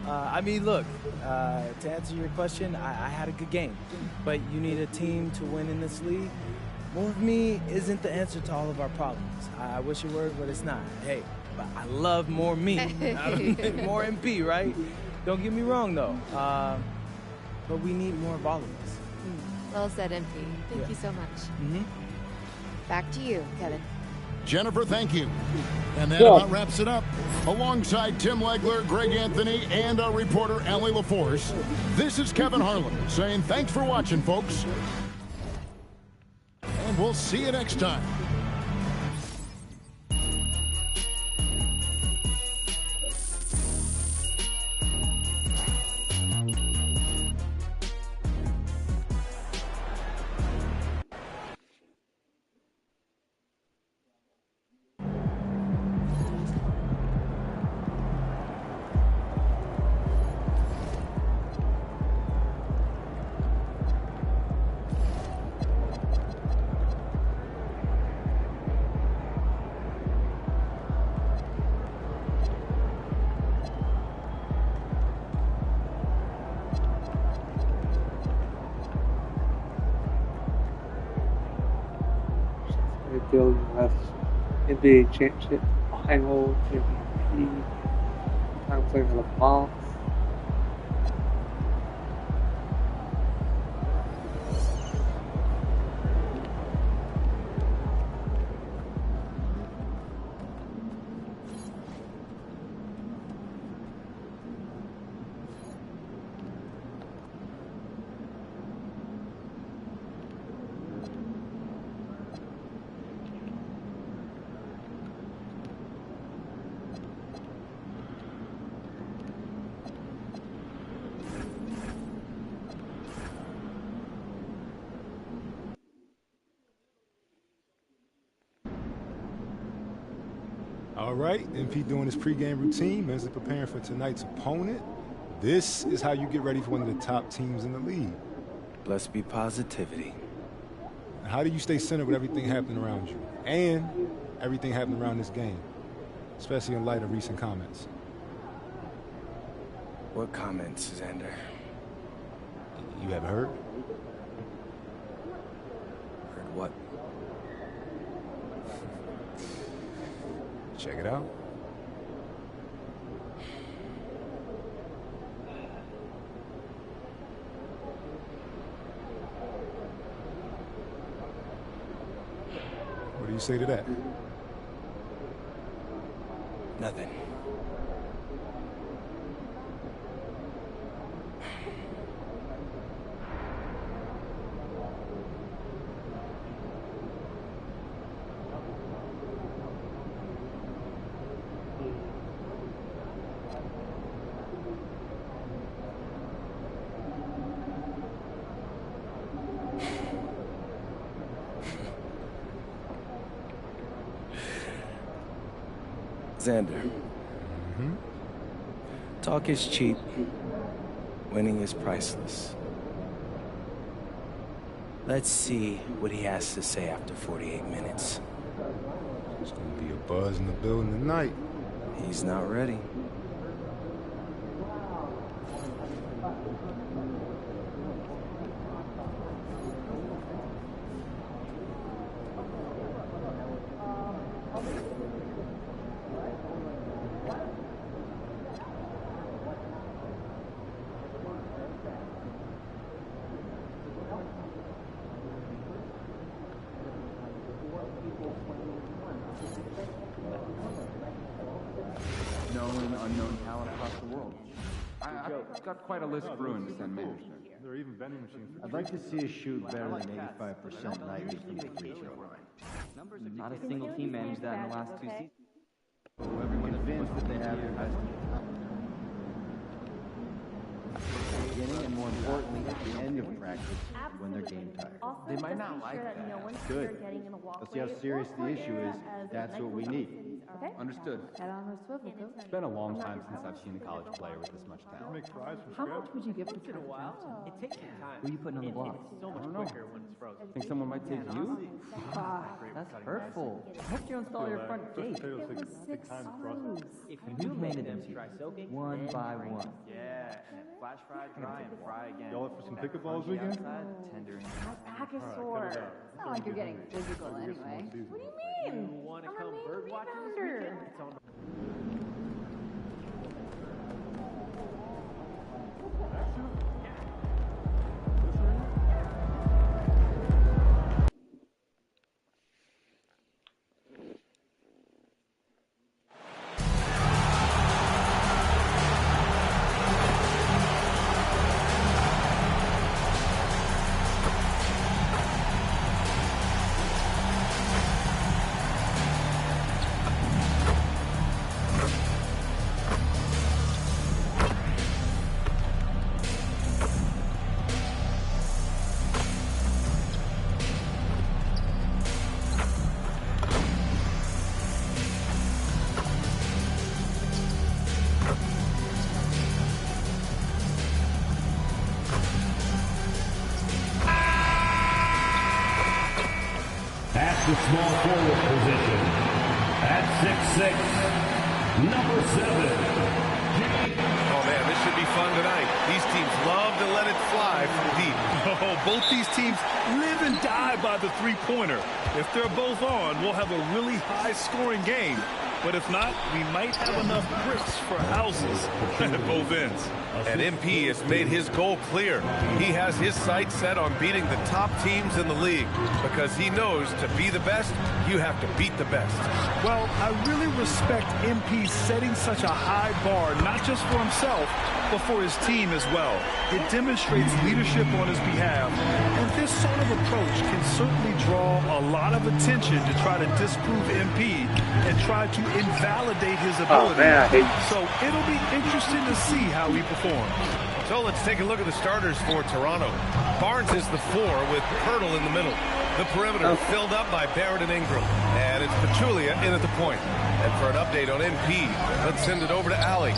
I mean, look, to answer your question, I had a good game. But you need a team to win in this league. More of me isn't the answer to all of our problems. I wish it were, but it's not. Hey, but I love more me. More MP, right? Don't get me wrong, though. But we need more of all of us. Well said, MP. Thank you so much. Back to you, Kevin. Jennifer, thank you. And that about wraps it up. Alongside Tim Legler, Greg Anthony, and our reporter, Allie LaForce, this is Kevin Harlan saying thanks for watching, folks. And we'll see you next time. Field U.S. NBA Championship Final MVP, Time Player of the Month. All right, MP doing his pregame routine, mentally preparing for tonight's opponent. This is how you get ready for one of the top teams in the league. Blessed be positivity. How do you stay centered with everything happening around you and everything happening around this game, especially in light of recent comments? What comments, Xander? You haven't heard? Heard what? Check it out. What do you say to that? Nothing. Xander. Talk is cheap. Winning is priceless. Let's see what he has to say after 48 minutes. There's going to be a buzz in the building tonight. He's not ready. Known and unknown talent across the world. I've got quite a list brewing to send managers. There are even vending machines. I'd like to see us shoot better than 85% nightly from the free throw. Not a single team managed that in the last 2 seasons. I'm convinced that they have the best beginning and more importantly at the end of practice when they're game tired. They might not like that. Good. Let's see how serious the issue is. That's what we need. Understood. It's been a long time since I've seen a college player with this much talent. How much would you give for It takes some time. Who are you putting on the block? So much quicker when it's frozen. Think someone might take you? That's hurtful. I hope you install your front gate. It was 6 hours. If And you handed them to you, one by one. Yeah, and flash fry, dry, and fry again. Y'all up for some pickleball this weekend? Tender. My back is sore. It's not like you're getting physical anyway. What do you mean? Want to I'm a come main bird watching this rebounder. weekend? It's on. At the small forward position, at 6'6", number 7, Jake Oh, man, this should be fun tonight. These teams love to let it fly from deep. Oh, both these teams live and die by the three-pointer. If they're both on, we'll have a really high-scoring game. But if not, we might have enough bricks for houses at both ends. And MP has made his goal clear. He has his sights set on beating the top teams in the league because he knows to be the best, you have to beat the best. Well, I really respect MP setting such a high bar, not just for himself, but for his team as well. It demonstrates leadership on his behalf. And this sort of approach can certainly draw a lot of attention to try to disprove MP and try to invalidate his ability. So it'll be interesting to see how he performs. So let's take a look at the starters for Toronto. Barnes is the 4 with Pirtle in the middle. The perimeter filled up by Barrett and Ingram. And it's Pachulia in at the point. And for an update on MP, let's send it over to Allie.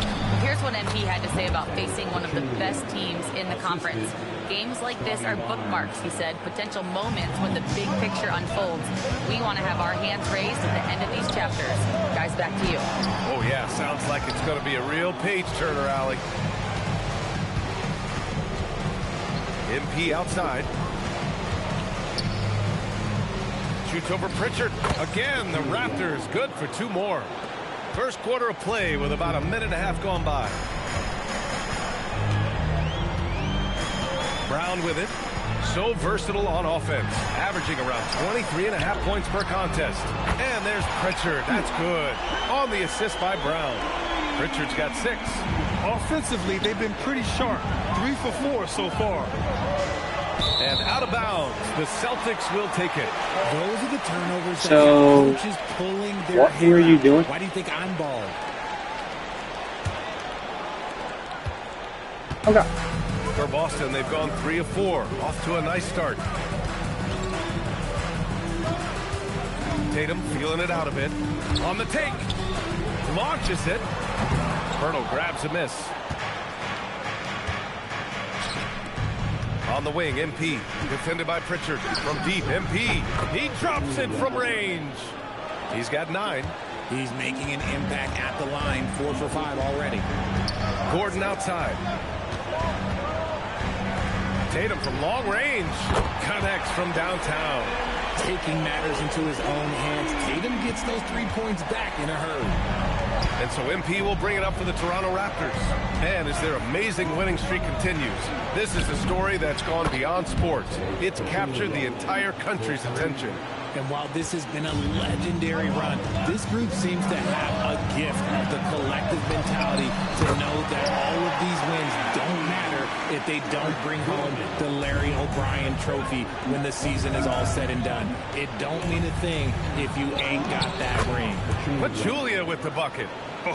Here's what MP had to say about facing one of the best teams in the conference. Games like this are bookmarks, he said, potential moments when the big picture unfolds. We want to have our hands raised at the end of these chapters. Guys, back to you. Oh, yeah, sounds like it's going to be a real page-turner, Allie. MP outside. Shoots over Pritchard. Again, the Raptors good for 2 more. First quarter of play with about a minute and a half gone by. Brown with it. So versatile on offense. Averaging around 23.5 points per contest. And there's Pritchard. That's good. On the assist by Brown. Pritchard's got 6. Offensively, they've been pretty sharp. 3 for 4 so far. And out of bounds, the Celtics will take it. Those are the turnovers that So, have coaches pulling their what are you doing? Why do you think I'm bald? Okay. For Boston, they've gone 3 of 4. Off to a nice start. Tatum feeling it out a bit. On the take. Launches it. Pirtle grabs a miss. On the wing, MP. Defended by Pritchard. From deep, MP. He drops it from range. He's got 9. He's making an impact at the line. 4 for 5 already. Gordon outside. Tatum from long range. Connects from downtown. Taking matters into his own hands. Tatum gets those 3 points back in a hurry. And so MP will bring it up for the Toronto Raptors. And as their amazing winning streak continues, this is a story that's gone beyond sports. It's captured the entire country's attention. And while this has been a legendary run, this group seems to have a gift of the collective mentality to know that all of these wins don't matter if they don't bring home the Larry O'Brien trophy when the season is all said and done. It don't mean a thing if you ain't got that ring. Pachulia with the bucket.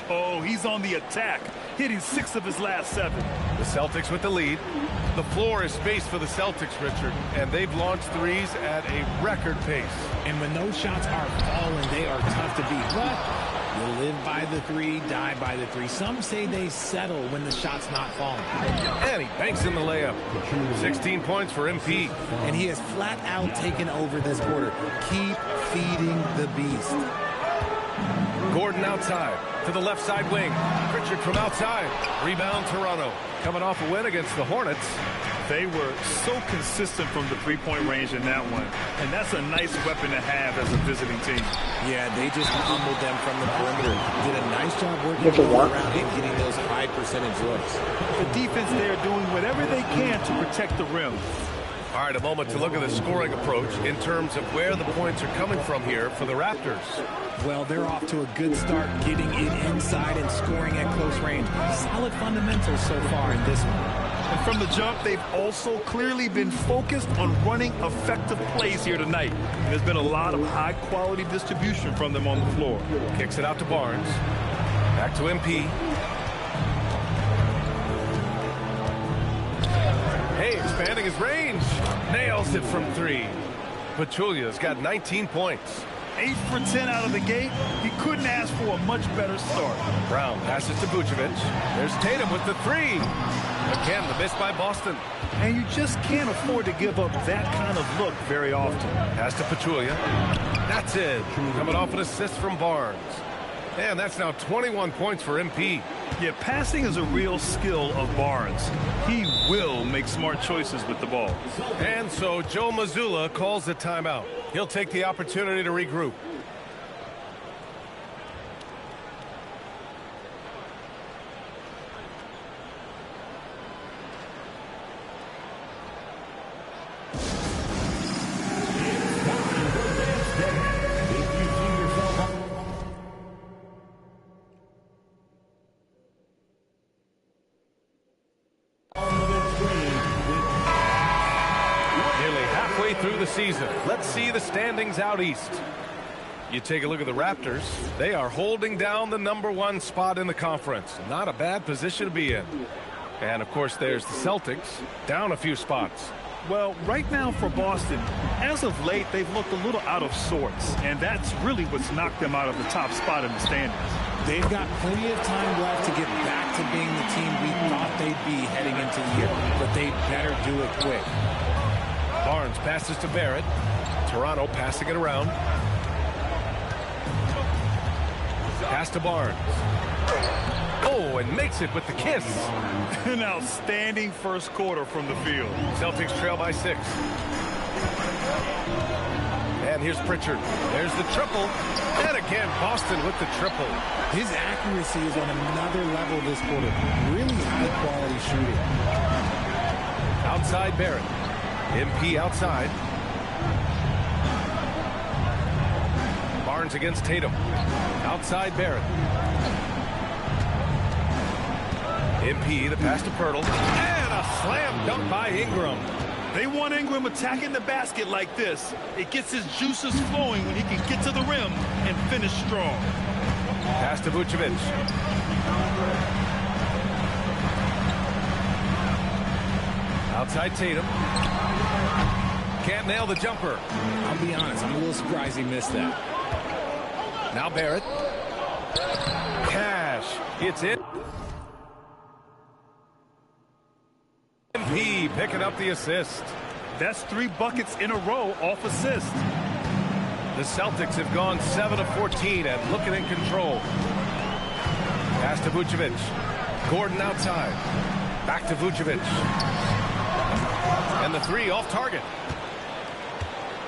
Oh, he's on the attack, hitting 6 of his last 7. The Celtics with the lead. The floor is space for the Celtics, Richard, and they've launched threes at a record pace. And when those shots are falling, they are tough to beat. But you live by the 3, die by the 3. Some say they settle when the shot's not falling. And he banks in the layup. 16 points for MP. And he has flat out taken over this quarter. Keep feeding the beast. Gordon outside to the left side wing. Pritchard from outside. Rebound Toronto. Coming off a win against the Hornets. They were so consistent from the 3-point range in that one. And that's a nice weapon to have as a visiting team. Yeah, they just humbled them from the perimeter. Did a nice job working around and getting those high percentage looks. The defense there doing whatever they can to protect the rim. All right, a moment to look at the scoring approach in terms of where the points are coming from here for the Raptors. Well, they're off to a good start getting it inside and scoring at close range. Solid fundamentals so far in this one. And from the jump, they've also clearly been focused on running effective plays here tonight. And there's been a lot of high-quality distribution from them on the floor. Kicks it out to Barnes. Back to MP. Hey, expanding his range. Nails it from 3. Pachulia's got 19 points. 8 for 10 out of the gate. He couldn't ask for a much better start. Brown passes to Vucevic. There's Tatum with the 3. Again, the miss by Boston. And you just can't afford to give up that kind of look very often. Pass to Pachulia. That's it. Coming off an assist from Barnes. And that's now 21 points for MP. Yeah, passing is a real skill of Barnes. He will make smart choices with the ball. And so Joe Mazzulla calls a timeout. He'll take the opportunity to regroup. Through the season. Let's see the standings out east. You take a look at the Raptors. They are holding down the #1 spot in the conference. Not a bad position to be in. And of course there's the Celtics, down a few spots. Well, right now for Boston, as of late, they've looked a little out of sorts, and that's really what's knocked them out of the top spot in the standings. They've got plenty of time left to get back to being the team we thought they'd be heading into the year, but they better do it quick. Barnes passes to Barrett. Toronto passing it around. Pass to Barnes. Oh, and makes it with the kiss. An outstanding first quarter from the field. Celtics trail by 6. And here's Pritchard. There's the triple. And again, Boston with the triple. His accuracy is on another level this quarter. Really high-quality shooting. Outside Barrett. MP outside. Barnes against Tatum. Outside Barrett. MP, the pass to Pirtle. And a slam dunk by Ingram. They want Ingram attacking the basket like this. It gets his juices flowing when he can get to the rim and finish strong. Pass to Vucevic. Outside Tatum. Can't nail the jumper. I'll be honest, I'm a little surprised he missed that. Now Barrett. Cash. It's it. MP picking up the assist. That's 3 buckets in a row off assist. The Celtics have gone 7 of 14 and looking in control. Pass to Vucevic. Gordon outside. Back to Vucevic. And the 3 off target.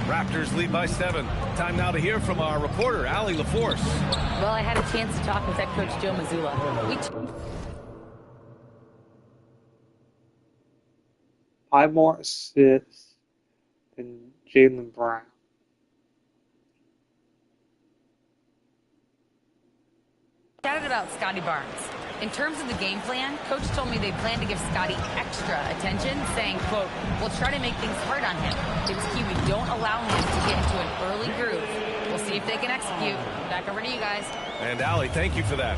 Raptors lead by 7. Time now to hear from our reporter, Allie LaForce. Well, I had a chance to talk with head coach Joe Mazzulla. 5 more assists than Jaylen Brown. Chatted about Scotty Barnes. In terms of the game plan, coach told me they plan to give Scotty extra attention, saying, quote, we'll try to make things hard on him. It's key we don't allow him to get into an early groove. We'll see if they can execute. Back over to you guys. And Allie, thank you for that.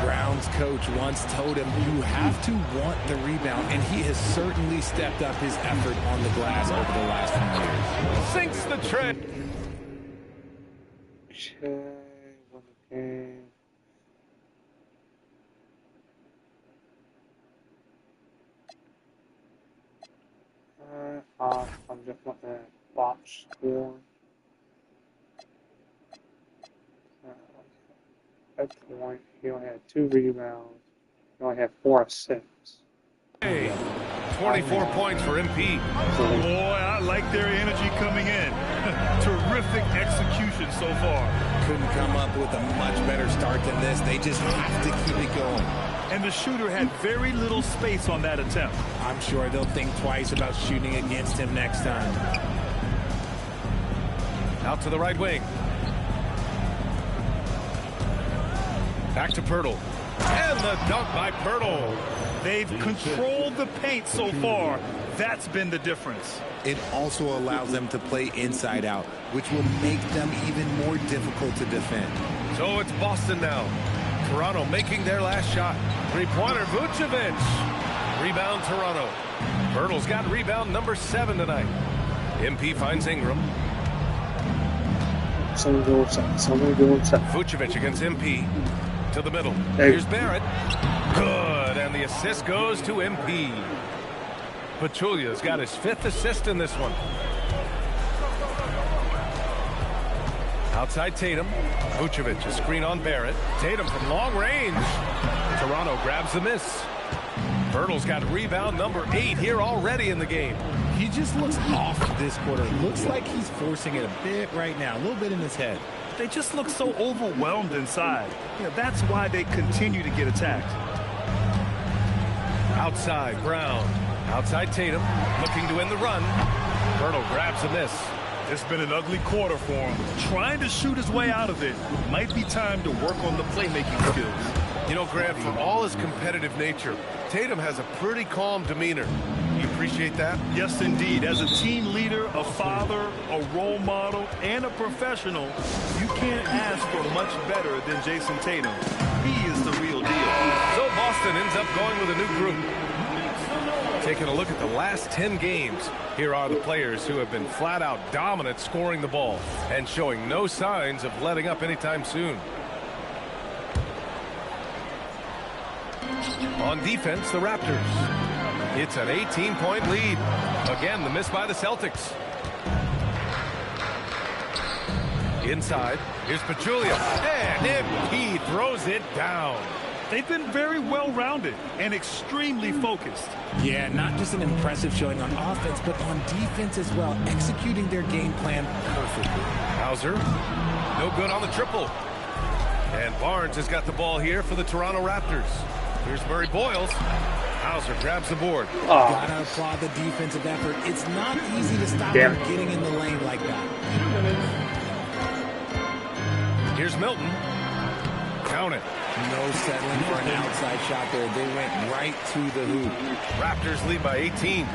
Brown's coach once told him you have to want the rebound, and he has certainly stepped up his effort on the glass over the last few years. Sinks the trend. Won the game. I'm just looking at box score. At point, he only had 2 rebounds. He only had 4 assists. Hey, 24 points for MP. Boy, I like their energy coming in. Terrific execution so far. Couldn't come up with a much better start than this. They just have to keep it going. And the shooter had very little space on that attempt. I'm sure they'll think twice about shooting against him next time. Out to the right wing. Back to Pirtle. And the dunk by Pirtle. They've controlled the paint so far. That's been the difference. It also allows them to play inside out, which will make them even more difficult to defend. So it's Boston now. Toronto making their last shot. Three-pointer, Vucevic. Rebound, Toronto. Pirtle's got rebound number 7 tonight. MP finds Ingram. Somebody go inside. Vucevic against MP. To the middle. Hey. Here's Barrett. Good, and the assist goes to MP. Pachulia's got his 5th assist in this one. Outside Tatum. Vucevic, a screen on Barrett. Tatum from long range. Toronto grabs the miss. Birtle's got rebound number 8 here already in the game. He just looks off this quarter. Looks like he's forcing it a bit right now, a little bit in his head. They just look so overwhelmed inside. That's why they continue to get attacked. Outside Brown. Outside Tatum. Looking to win the run. Birtle grabs a miss. It's been an ugly quarter for him. Trying to shoot his way out of it. Might be time to work on the playmaking skills. You know, Grant, for all his competitive nature, Tatum has a pretty calm demeanor. You appreciate that? Yes, indeed. As a team leader, a father, a role model, and a professional, you can't ask for much better than Jason Tatum. He is the real deal. So Boston ends up going with a new group. Taking a look at the last 10 games, here are the players who have been flat-out dominant scoring the ball and showing no signs of letting up anytime soon. On defense, the Raptors. It's an 18-point lead. Again, the miss by the Celtics. Inside, here's Pachulia, and he throws it down. They've been very well-rounded and extremely focused. Yeah, not just an impressive showing on offense, but on defense as well, executing their game plan perfectly. Hauser, no good on the triple. And Barnes has got the ball here for the Toronto Raptors. Here's Murray Boyles. Hauser grabs the board. Gotta applaud the defensive effort. It's not easy to stop him getting in the lane like that. Here's Milton. Count it. No settling for an outside shot there. They went right to the hoop. Raptors lead by 18.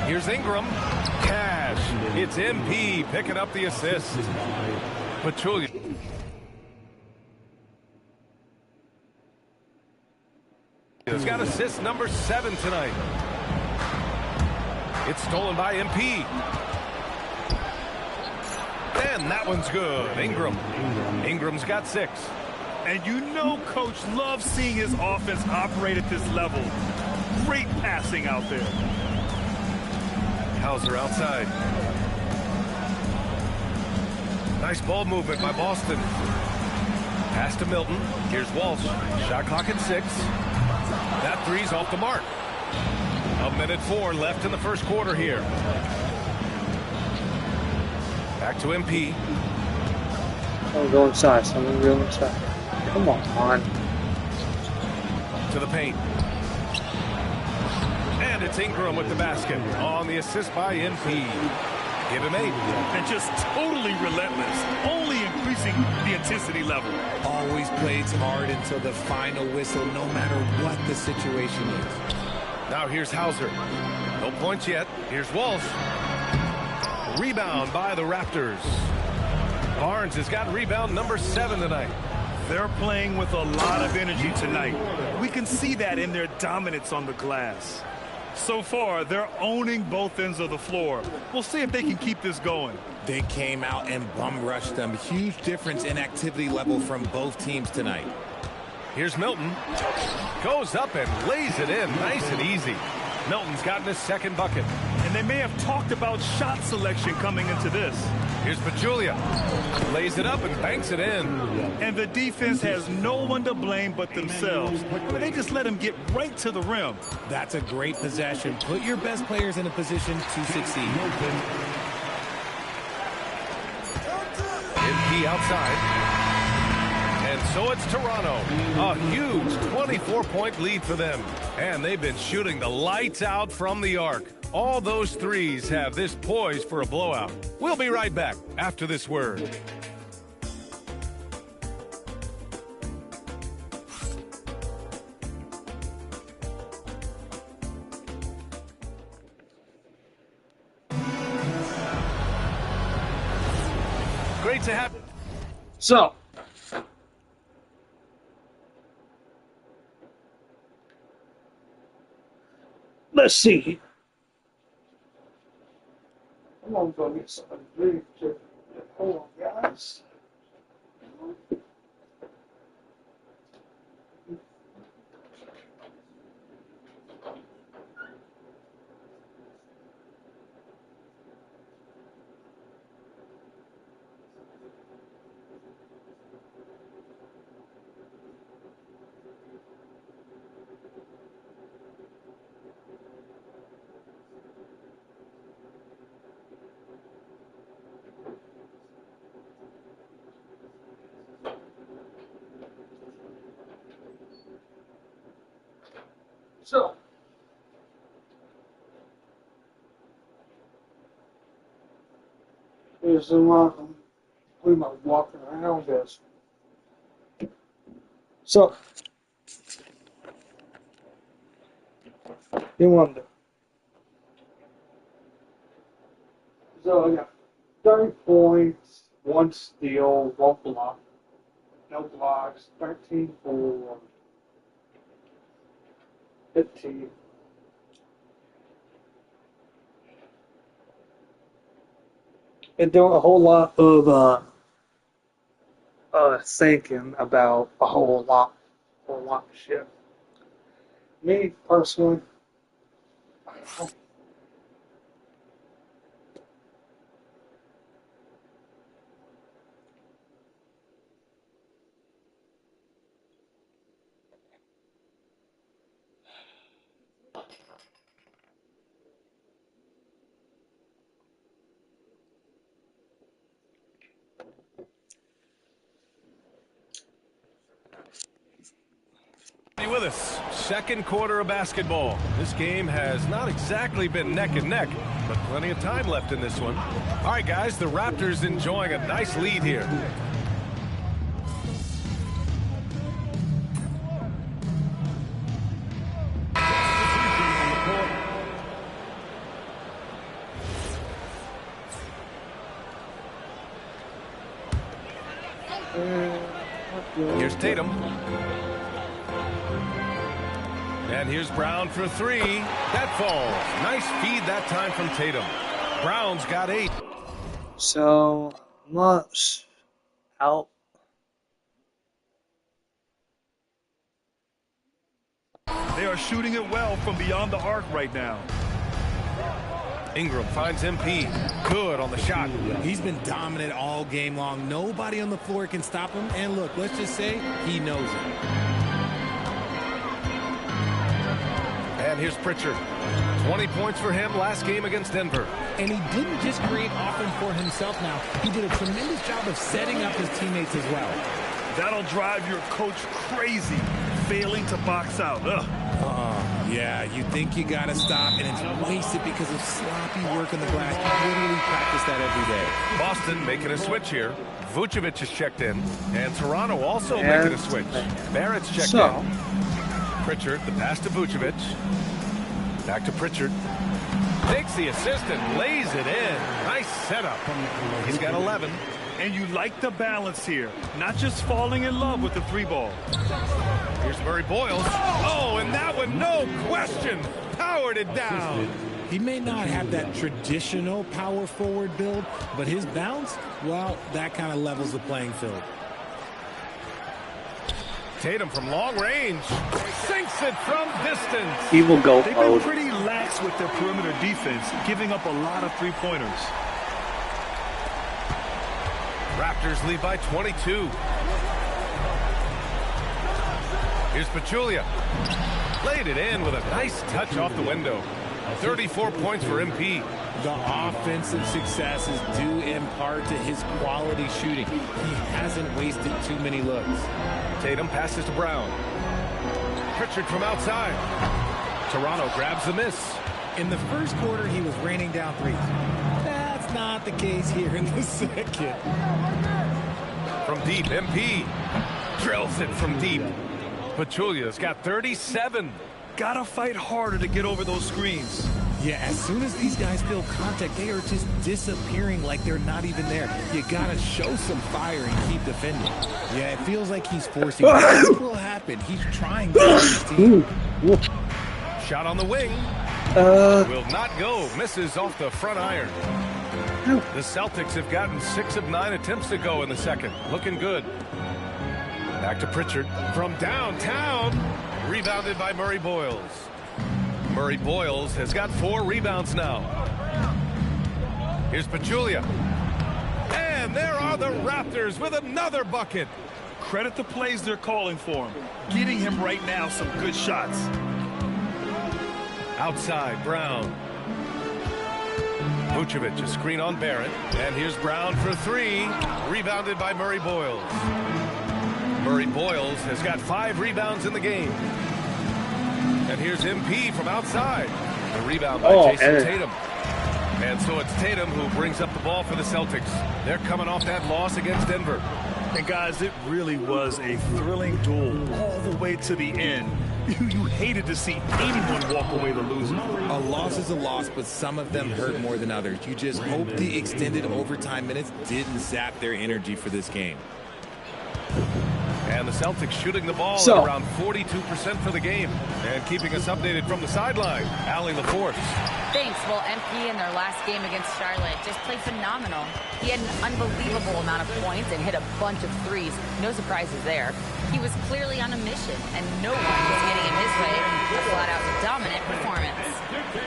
Here's Ingram. Cash. It's MP picking up the assist. Pachulia. He's got assist number 7 tonight. It's stolen by MP. And that one's good. Ingram. Ingram's got 6. And you know Coach loves seeing his offense operate at this level. Great passing out there. Hauser outside. Nice ball movement by Boston. Pass to Milton. Here's Walsh. Shot clock at 6. That three's off the mark. 1:04 left in the first quarter here. Back to MP. Oh, go inside. Someone go inside. Come on. To the paint. And it's Ingram with the basket on the assist by MP. Give him 8. And just totally relentless, only increasing the intensity level. Always plays hard until the final whistle, no matter what the situation is. Now here's Hauser. No points yet. Here's Walsh. Rebound by the Raptors. Barnes has got rebound number 7 tonight. They're playing with a lot of energy tonight. We can see that in their dominance on the glass. So far, they're owning both ends of the floor. We'll see if they can keep this going. They came out and bum rushed them. Huge difference in activity level from both teams tonight. Here's Milton. Goes up and lays it in. Nice and easy. Milton's gotten his second bucket. And they may have talked about shot selection coming into this. Here's Pachulia. Lays it up and banks it in. And the defense has no one to blame but themselves. But they just let him get right to the rim. That's a great possession. Put your best players in a position to succeed. MP outside. And so it's Toronto. A huge 24-point lead for them. And they've been shooting the lights out from the arc. All those threes have this poised for a blowout. We'll be right back after this word. Great to have. So, let's see. I'm gonna go get something to drink. Hold on, guys. So, here's the one. What am I walking around this? So, you wonder. So, I got 30 points, 1 steal, 1 block, no blocks, 13 for 15. And doing a whole lot of thinking about a whole lot of shit. Me personally, With us, second quarter of basketball. This game has not exactly been neck and neck, but plenty of time left in this one. All right, guys, the Raptors enjoying a nice lead here. Here's Tatum. And here's Brown for 3. That falls. Nice feed that time from Tatum. Brown's got 8. so much help. They are shooting it well from beyond the arc right now. Ingram finds MP. Good on the shot. He's been dominant all game long. Nobody on the floor can stop him. And look, let's just say he knows it. And here's Pritchard. 20 points for him last game against Denver. And he didn't just create offense for himself now. He did a tremendous job of setting up his teammates as well. That'll drive your coach crazy, failing to box out. Yeah, you think you got to stop, and it's wasted because of sloppy work on the glass. You literally practice that every day. Boston making a switch here. Vucevic is checked in. And Toronto also making a switch. Barrett's checked in. Pritchard, the pass to Vucevic. Back to Pritchard. Takes the assist and lays it in. Nice setup. He's got 11. And you like the balance here. Not just falling in love with the 3-ball. Here's Murray Boyles. Oh, and that one, no question, powered it down. He may not have that traditional power forward build, but his bounce, well, that kind of levels the playing field. Tatum from long range sinks it from distance. He will go. They've been pretty lax with their perimeter defense, giving up a lot of 3-pointers. Raptors lead by 22. Here's Pachulia. Laid it in with a nice touch off the window. 34 points for MP. The offensive success is due in part to his quality shooting. He hasn't wasted too many looks. Tatum passes to Brown. Pritchard from outside. Toronto grabs the miss. In the first quarter, he was raining down threes. That's not the case here in the second. From deep, MP drills it from deep. Pachulia's got 37. Gotta fight harder to get over those screens. Yeah, as soon as these guys feel contact, they are just disappearing like they're not even there. You gotta show some fire and keep defending. Yeah, it feels like he's forcing it. What will happen? He's trying to help his team. Shot on the wing. Will not go. Misses off the front iron. The Celtics have gotten 6 of 9 attempts to go in the second. Looking good. Back to Pritchard from downtown. Rebounded by Murray Boyles. Murray Boyles has got 4 rebounds now. Here's Pachulia. And there are the Raptors with another bucket. Credit the plays they're calling for him. Getting him right now some good shots. Outside, Brown. Vucevic, a screen on Barrett. And here's Brown for 3. Rebounded by Murray Boyles. Murray Boyles has got 5 rebounds in the game. And here's MP from outside. The rebound by Jason Tatum. And so it's Tatum who brings up the ball for the Celtics. They're coming off that loss against Denver. And guys, it really was a thrilling duel all the way to the end. You hated to see anyone walk away the loser. A loss is a loss, but some of them hurt more than others. You just hope the extended overtime minutes didn't zap their energy for this game. And the Celtics shooting the ball at around 42% for the game. And keeping us updated from the sideline, Allie LaForce. Thanks. Well, MP in their last game against Charlotte just played phenomenal. He had an unbelievable amount of points and hit a bunch of threes. No surprises there. He was clearly on a mission, and no one was getting in his way. A flat-out dominant performance.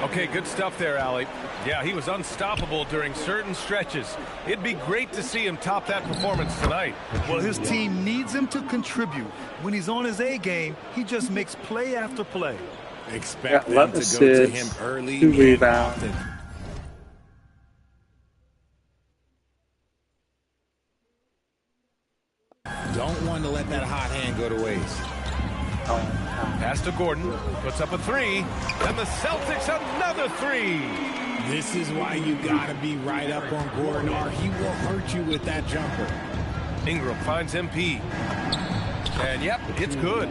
Okay, good stuff there, Allie. Yeah, he was unstoppable during certain stretches. It'd be great to see him top that performance tonight. Well, his team needs him to contribute. When he's on his A game, he just makes play after play. Expect them to go to him early and often. Don't want to let that hot hand go to waste. Pass to Gordon, puts up a three, and the Celtics another three. This is why you gotta be right up on Gordon, or he will hurt you with that jumper. Ingram finds MP. And yep, it's good.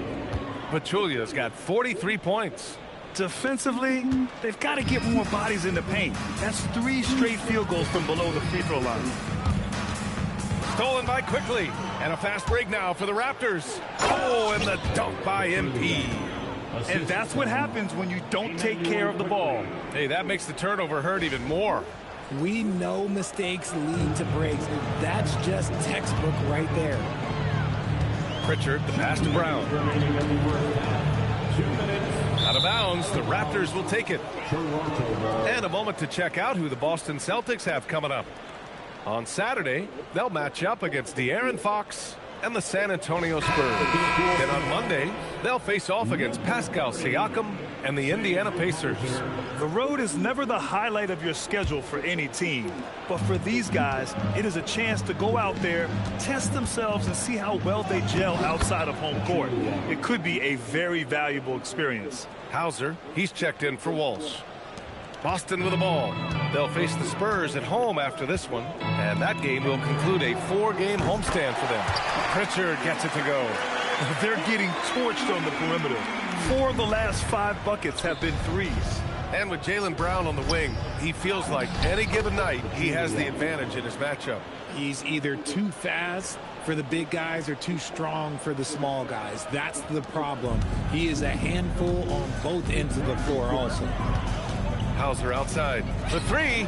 Pachulia's got 43 points. Defensively, they've got to get more bodies in the paint. That's 3 straight field goals from below the free throw line. Stolen by Quickly. And a fast break now for the Raptors. Oh, and the dunk by MP. And that's what happens when you don't take care of the ball. Hey, that makes the turnover hurt even more. We know mistakes lead to breaks. That's just textbook right there. Pritchard, the pass to Brown. Out of bounds, the Raptors will take it. And a moment to check out who the Boston Celtics have coming up. On Saturday, they'll match up against De'Aaron Fox and the San Antonio Spurs. Then on Monday, they'll face off against Pascal Siakam and the Indiana Pacers. The road is never the highlight of your schedule for any team. But for these guys, it is a chance to go out there, test themselves, and see how well they gel outside of home court. It could be a very valuable experience. Hauser, he's checked in for Walsh. Boston with the ball. They'll face the Spurs at home after this one, and that game will conclude a 4-game homestand for them. Pritchard gets it to go. They're getting torched on the perimeter. 4 of the last 5 buckets have been threes. And with Jaylen Brown on the wing, he feels like any given night he has the advantage in his matchup. He's either too fast for the big guys or too strong for the small guys. That's the problem. He is a handful on both ends of the floor also. Hauser outside. The three.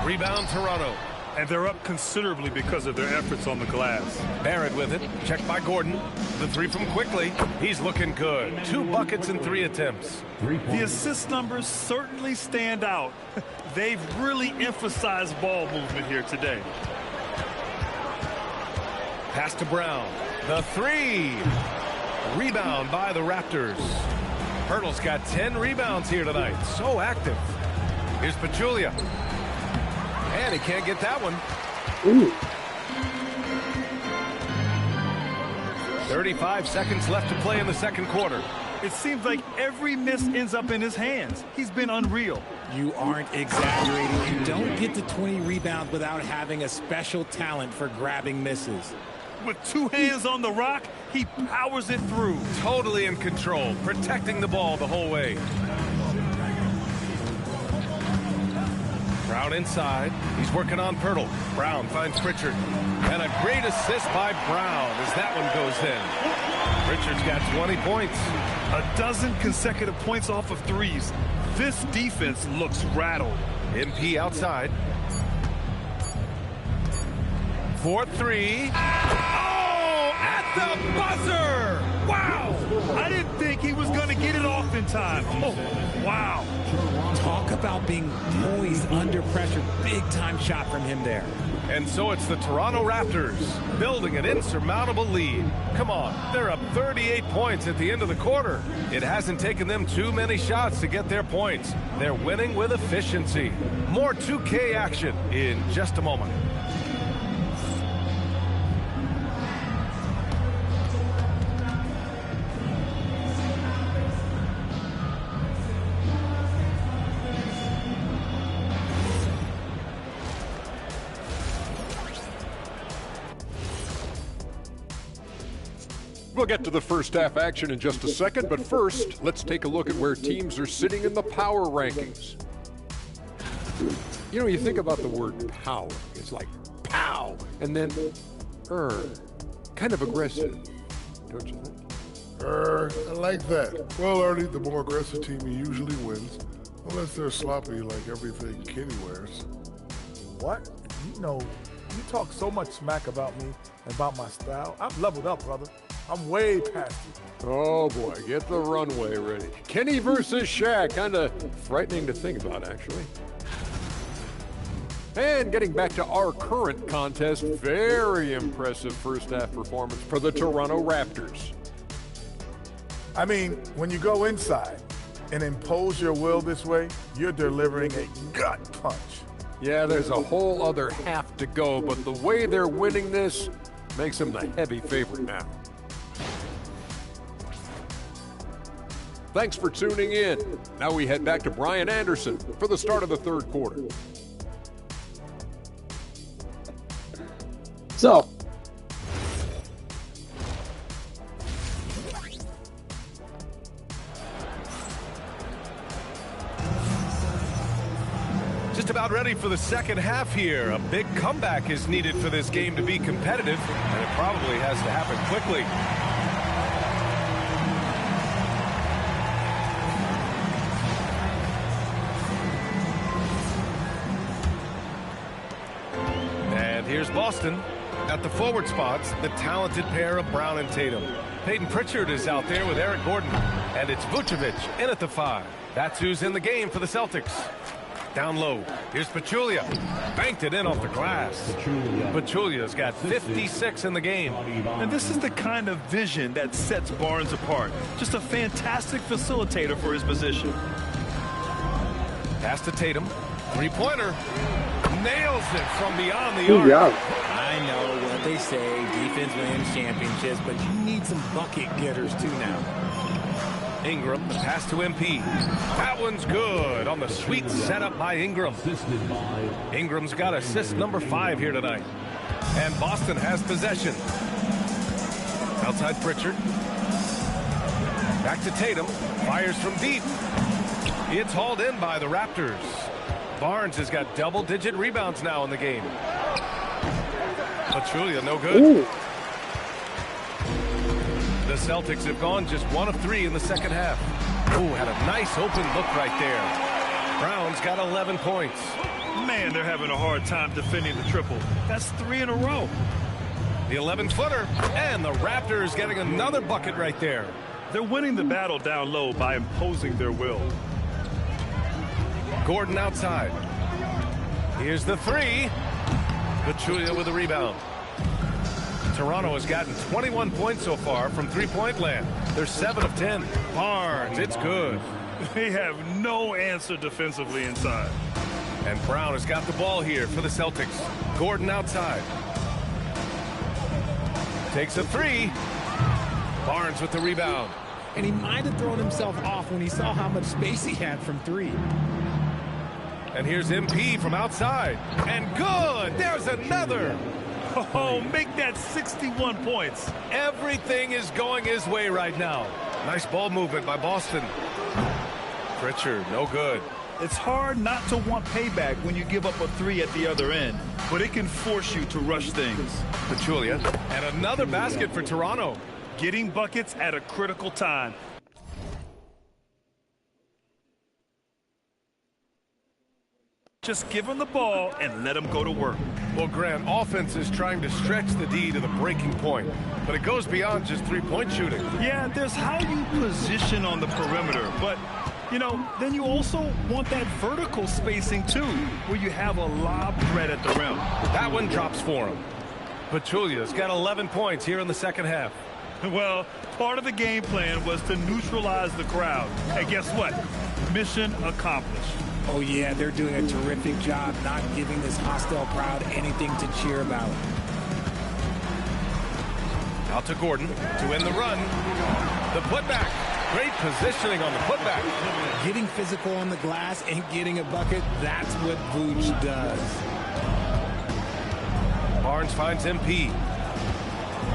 Rebound Toronto. And they're up considerably because of their efforts on the glass. Barrett with it. Checked by Gordon. The three from Quickly. He's looking good. 2 buckets and 3 attempts. The assist numbers certainly stand out. They've really emphasized ball movement here today. Pass to Brown. The three. Rebound by the Raptors. Hurdle's got 10 rebounds here tonight. So active. Here's Pachulia. And he can't get that one. Ooh. 35 seconds left to play in the second quarter. It seems like every miss ends up in his hands. He's been unreal. You aren't exaggerating. You don't get to 20 rebounds without having a special talent for grabbing misses. With 2 hands on the rock, he powers it through. Totally in control, protecting the ball the whole way. Brown inside. He's working on Pirtle. Brown finds Pritchard. And a great assist by Brown as that one goes in. Pritchard's got 20 points. A dozen consecutive points off of threes. This defense looks rattled. MP outside. 4-3. Oh, at the buzzer! Wow! I didn't think he was going to get it off in time. Oh, wow. Talk about being poised under pressure. Big time shot from him there. And so it's the Toronto Raptors building an insurmountable lead. Come on, they're up 38 points at the end of the quarter. It hasn't taken them too many shots to get their points. They're winning with efficiency. More 2K action in just a moment. We'll get to the first half action in just a second, but first, let's take a look at where teams are sitting in the power rankings. You know, you think about the word power. It's like pow, and then kind of aggressive, don't you think? I like that. Well, Ernie, the more aggressive team usually wins, unless they're sloppy like everything Kenny wears. What? You know, you talk so much smack about me and about my style. I've leveled up, brother. I'm way past you. Oh boy, get the runway ready. Kenny versus Shaq, kind of frightening to think about, actually. And getting back to our current contest, very impressive first half performance for the Toronto Raptors. I mean, when you go inside and impose your will this way, you're delivering a gut punch. Yeah, there's a whole other half to go, but the way they're winning this makes them the heavy favorite now. Thanks for tuning in. Now we head back to Brian Anderson for the start of the third quarter. So, just about ready for the second half here. A big comeback is needed for this game to be competitive, and it probably has to happen quickly. And here's Boston. At the forward spots, the talented pair of Brown and Tatum. Peyton Pritchard is out there with Eric Gordon. And it's Vucevic in at the 5. That's who's in the game for the Celtics. Down low, here's Pachulia. Banked it in off the glass. Pachulia's got 56 in the game. And this is the kind of vision that sets Barnes apart. Just a fantastic facilitator for his position. Pass to Tatum. Three-pointer. Nails it from beyond the arc. Yeah. I know what they say, defense wins championships, but you need some bucket getters too now. Ingram, the pass to MP. That one's good on the sweet setup by Ingram. Ingram's got assist number 5 here tonight. And Boston has possession. Outside Pritchard. Back to Tatum. Fires from deep. It's hauled in by the Raptors. Barnes has got double-digit rebounds now in the game. Pachulia, no good. Ooh. The Celtics have gone just 1 of 3 in the second half. Ooh, had a nice open look right there. Brown's got 11 points. Man, they're having a hard time defending the triple. That's 3 in a row. The 11-footer, and the Raptors getting another bucket right there. They're winning the battle down low by imposing their will. Gordon outside. Here's the 3. Pachulia with the rebound. Toronto has gotten 21 points so far from three-point land. They're 7 of 10. Barnes, it's good. They have no answer defensively inside. And Brown has got the ball here for the Celtics. Gordon outside. Takes a 3. Barnes with the rebound. And he might have thrown himself off when he saw how much space he had from 3. And here's MP from outside. And good! There's another! Oh, make that 61 points. Everything is going his way right now. Nice ball movement by Boston. Pritchard, no good. It's hard not to want payback when you give up a 3 at the other end, but it can force you to rush things. Pachulia, and another basket for Toronto. Getting buckets at a critical time. Just give him the ball and let him go to work. Well, Grant, offense is trying to stretch the D to the breaking point, but it goes beyond just three-point shooting. Yeah, there's how you position on the perimeter, but, you know, then you also want that vertical spacing, too, where you have a lob threat at the rim. That one drops for him. Pachulia's got 11 points here in the second half. Well, part of the game plan was to neutralize the crowd. And guess what? Mission accomplished. Oh, yeah, they're doing a terrific job not giving this hostile crowd anything to cheer about. Out to Gordon to end the run. The putback. Great positioning on the putback. Getting physical on the glass and getting a bucket, that's what Vooch does. Barnes finds MP.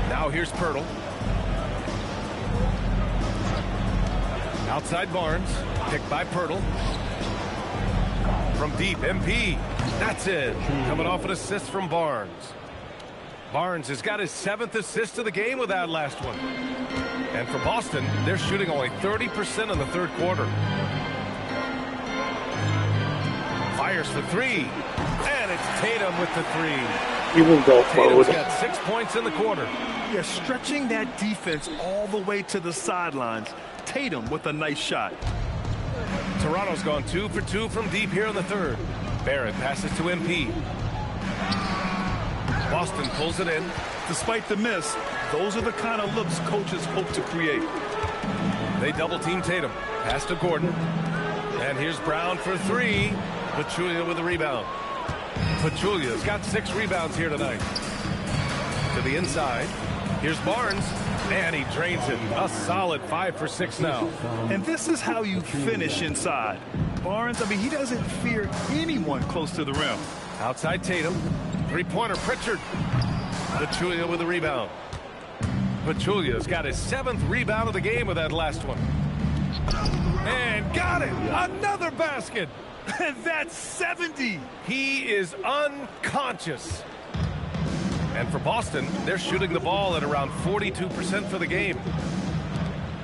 Now here's Pirtle. Outside Barnes, picked by Pirtle. From deep, MP. That's it. Coming off an assist from Barnes. Barnes has got his 7th assist of the game with that last one. And for Boston, they're shooting only 30% in the third quarter. Fires for 3. And it's Tatum with the 3. He will go Tatum's forward. got 6 points in the quarter. Yeah, stretching that defense all the way to the sidelines. Tatum with a nice shot. Toronto's gone 2 for 2 from deep here in the third. Barrett passes to MP. Boston pulls it in. Despite the miss, those are the kind of looks coaches hope to create. They double team Tatum. Pass to Gordon. And here's Brown for 3. Pachulia with the rebound. Pachulia's got 6 rebounds here tonight. To the inside. Here's Barnes. And he drains it. A solid 5 for 6 now. And this is how you finish inside. Barnes, I mean, he doesn't fear anyone close to the rim. Outside Tatum. Three-pointer Pritchard. Pachulia with the rebound. Pachulia's got his 7th rebound of the game with that last one. And got it! Another basket! And that's 70! He is unconscious. And for Boston, they're shooting the ball at around 42% for the game.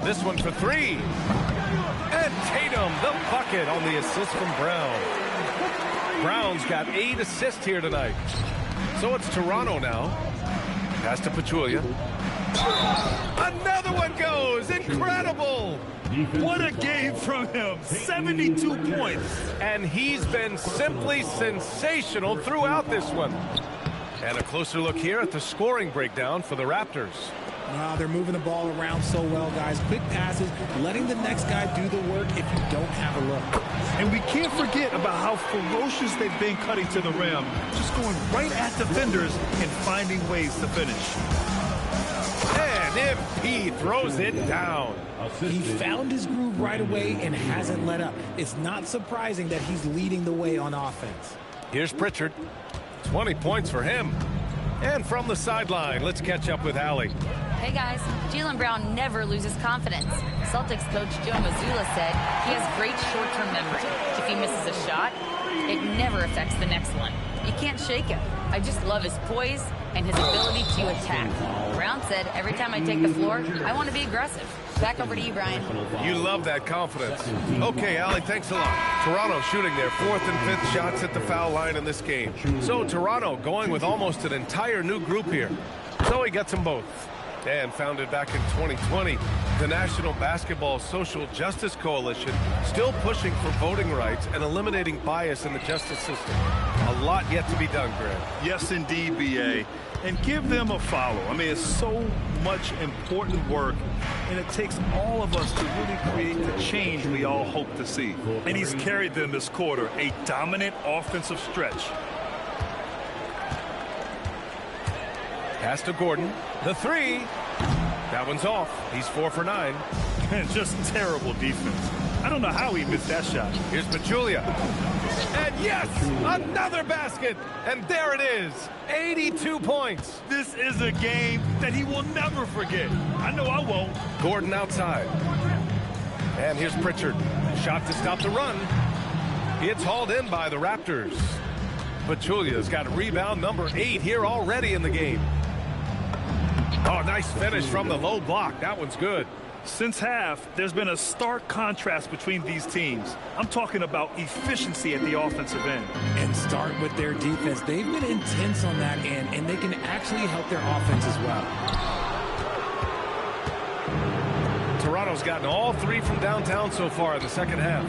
This one for 3. And Tatum, the bucket on the assist from Brown. Brown's got 8 assists here tonight. So it's Toronto now. Pass to Pachulia. Another one goes! Incredible! What a game from him. 72 points. And he's been simply sensational throughout this one. And a closer look here at the scoring breakdown for the Raptors. Wow, they're moving the ball around so well, guys. Quick passes, letting the next guy do the work if you don't have a look. And we can't forget about how ferocious they've been cutting to the rim. Just going right at defenders and finding ways to finish. And MP throws it down. He found his groove right away and hasn't let up. It's not surprising that he's leading the way on offense. Here's Pritchard. 20 points for him. And from the sideline, let's catch up with Allie. Hey guys, Jaylen Brown never loses confidence. Celtics coach Joe Mazzulla said he has great short-term memory. If he misses a shot, it never affects the next one. You can't shake him. I just love his poise and his ability to attack. Brown said, every time I take the floor, I want to be aggressive. Back over to you, Brian. You love that confidence. Okay, Allie, thanks a lot. Toronto shooting their 4th and 5th shots at the foul line in this game. So Toronto going with almost an entire new group here. So he gets them both. And founded back in 2020, the National Basketball Social Justice Coalition still pushing for voting rights and eliminating bias in the justice system. A lot yet to be done, Greg. Yes, indeed, B.A. And give them a follow. I mean, it's so much important work, and it takes all of us to really create the change we all hope to see. And he's carried them this quarter, a dominant offensive stretch. Pass to Gordon. The 3. That one's off. He's 4 for 9. And just terrible defense. I don't know how he missed that shot. Here's Pachulia. And yes, another basket. And there it is. 82 points. This is a game that he will never forget. I know I won't. Gordon outside. And here's Pritchard. Shot to stop the run. It's hauled in by the Raptors. Pachulia's got rebound number 8 here already in the game. Oh, nice finish from the low block. That one's good. Since half, there's been a stark contrast between these teams. I'm talking about efficiency at the offensive end. And start with their defense. They've been intense on that end, and they can actually help their offense as well. Toronto's gotten all 3 from downtown so far in the second half.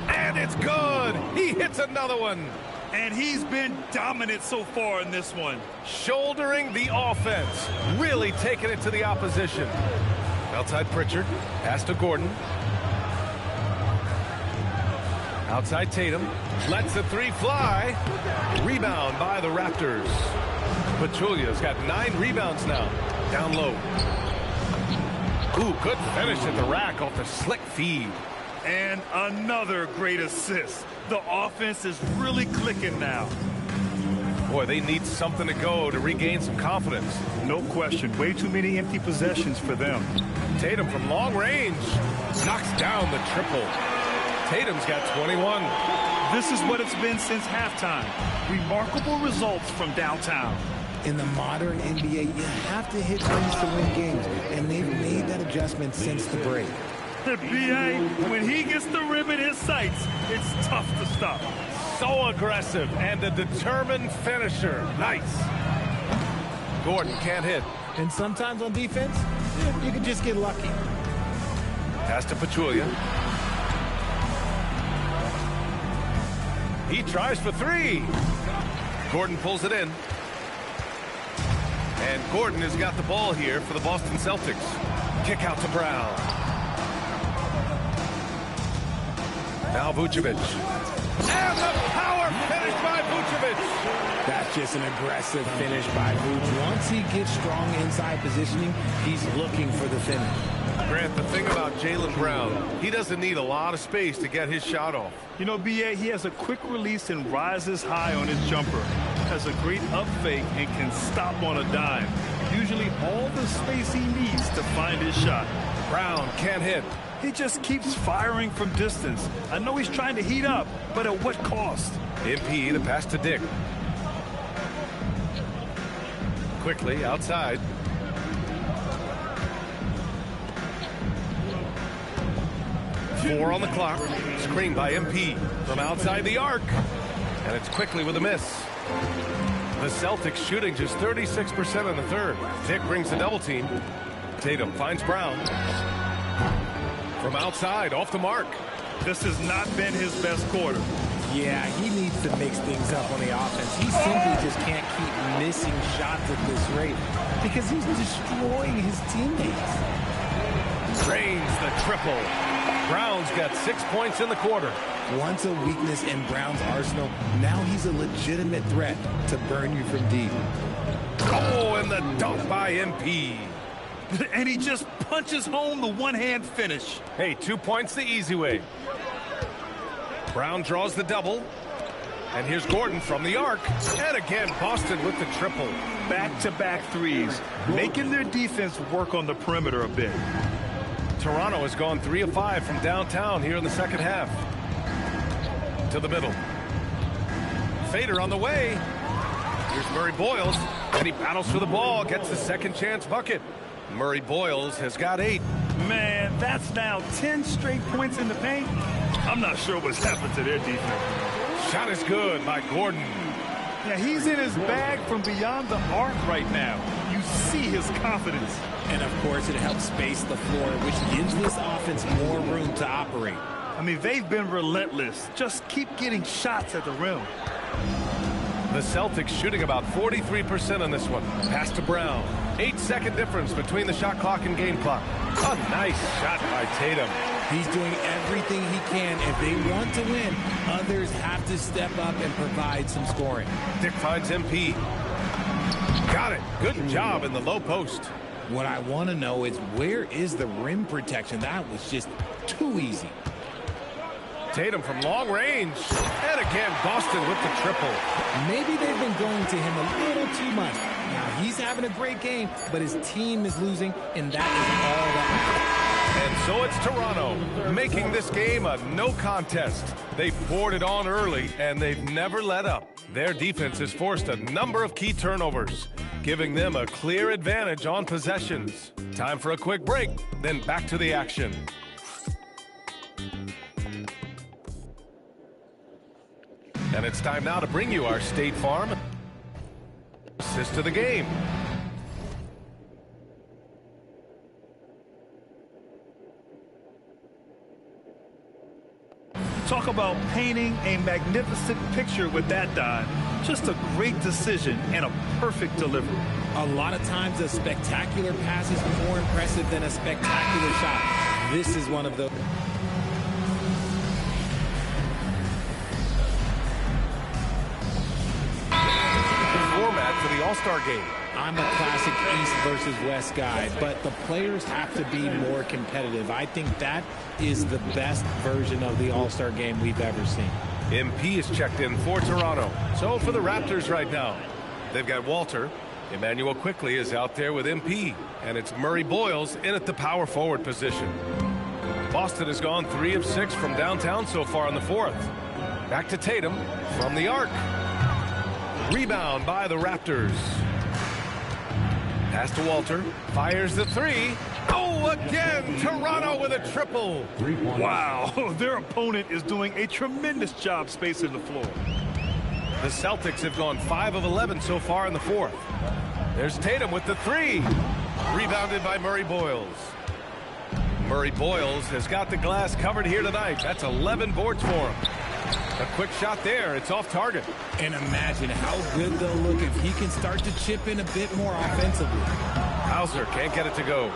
And it's good. He hits another one. And he's been dominant so far in this one. Shouldering the offense. Really taking it to the opposition. Outside Pritchard. Pass to Gordon. Outside Tatum. Lets the 3 fly. Rebound by the Raptors. Pachulia's got 9 rebounds now. Down low. Ooh, good finish at the rack off the slick feed. And another great assist. The offense is really clicking now. Boy, they need something to go to regain some confidence. No question. Way too many empty possessions for them. Tatum from long range knocks down the triple. Tatum's got 21. This is what it's been since halftime. Remarkable results from downtown. In the modern NBA, you have to hit threes to win games, and they've made that adjustment since the break. B.A., when he gets the rim in his sights, it's tough to stop. So aggressive and a determined finisher. Nice. Gordon can't hit. And sometimes on defense, you can just get lucky. Pass to Pachulia. He tries for three. Gordon pulls it in. And Gordon has got the ball here for the Boston Celtics. Kick out to Brown. Now Vucevic. And the power finish by Vucevic. That's just an aggressive finish by Vuce. Once he gets strong inside positioning, he's looking for the finish. Grant, the thing about Jaylen Brown, he doesn't need a lot of space to get his shot off. You know, B.A., he has a quick release and rises high on his jumper. Has a great up fake and can stop on a dime. Usually all the space he needs to find his shot. Brown can't hit. He just keeps firing from distance. I know he's trying to heat up, but at what cost? MP, the pass to Dick. Quickly outside. Four on the clock. Screen by MP from outside the arc. And it's quickly with a miss. The Celtics shooting just 36% in the third. Dick brings the double team. Tatum finds Brown. From outside, off the mark. This has not been his best quarter. Yeah, he needs to mix things up on the offense. He simply just can't keep missing shots at this rate because he's destroying his teammates. Drains the triple. Brown's got 6 points in the quarter. Once a weakness in Brown's arsenal, now he's a legitimate threat to burn you from deep. Oh, and the dunk by MP. And he just punches home the one-hand finish. Hey, 2 points the easy way. Brown draws the double. And here's Gordon from the arc. And again, Boston with the triple. Back-to-back threes, making their defense work on the perimeter a bit. Toronto has gone 3 of 5 from downtown here in the second half. To the middle. Fader on the way. Here's Murray Boyles. And he battles for the ball, gets the second chance bucket. Murray Boyles has got 8. Man, that's now 10 straight points in the paint. I'm not sure what's happened to their defense. Shot is good by Gordon. Yeah, he's in his bag from beyond the arc right now. You see his confidence. And, of course, it helps space the floor, which gives this offense more room to operate. I mean, they've been relentless. Just keep getting shots at the rim. The Celtics shooting about 43% on this one. Pass to Brown. 8-second difference between the shot clock and game clock. A nice shot by Tatum. He's doing everything he can. If they want to win, others have to step up and provide some scoring. Dick finds MP. Got it. Good job in the low post. What I want to know is where is the rim protection? That was just too easy. Tatum from long range. And again, Boston with the triple. Maybe they've been going to him a little too much. Now, he's having a great game, but his team is losing, and that is all that matters. And so it's Toronto making this game a no contest. They poured it on early, and they've never let up. Their defense has forced a number of key turnovers, giving them a clear advantage on possessions. Time for a quick break, then back to the action. And it's time now to bring you our State Farm assist to the game. Talk about painting a magnificent picture with that dive. Just a great decision and a perfect delivery. A lot of times a spectacular pass is more impressive than a spectacular shot. This is one of those. Format for the All-Star game. I'm a classic East versus West guy, but the players have to be more competitive. I think that is the best version of the All-Star game we've ever seen. MP is checked in for Toronto. So for the Raptors right now, they've got Walter. Emmanuel quickly is out there with MP. And it's Murray Boyles in at the power forward position. Boston has gone 3 of 6 from downtown so far in the fourth. Back to Tatum from the arc. Rebound by the Raptors. Pass to Walter. Fires the three. Oh, again, Toronto with a triple. Wow, their opponent is doing a tremendous job spacing the floor. The Celtics have gone 5 of 11 so far in the fourth. There's Tatum with the three. Rebounded by Murray Boyles. Murray Boyles has got the glass covered here tonight. That's 11 boards for him. A quick shot there. It's off target. And imagine how good they'll look if he can start to chip in a bit more offensively. Hauser can't get it to go.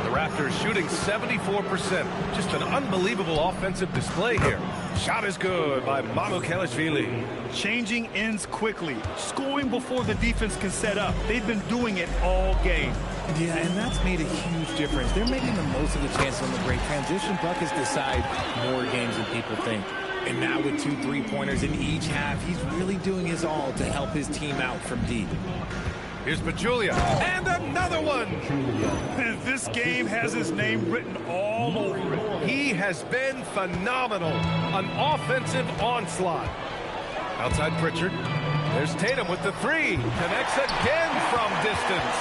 The Raptors shooting 74%. Just an unbelievable offensive display here. Shot is good by Mamukelashvili. Changing ends quickly, scoring before the defense can set up. They've been doing it all game. Yeah, and that's made a huge difference. They're making the most of the chances on the break. Transition buckets decide more games than people think. And now with 2 3-pointers in each half, he's really doing his all to help his team out from deep. Here's Pachulia. And another one. And this game has his name written all over it. He has been phenomenal. An offensive onslaught. Outside Pritchard. There's Tatum with the three. Connects again from distance.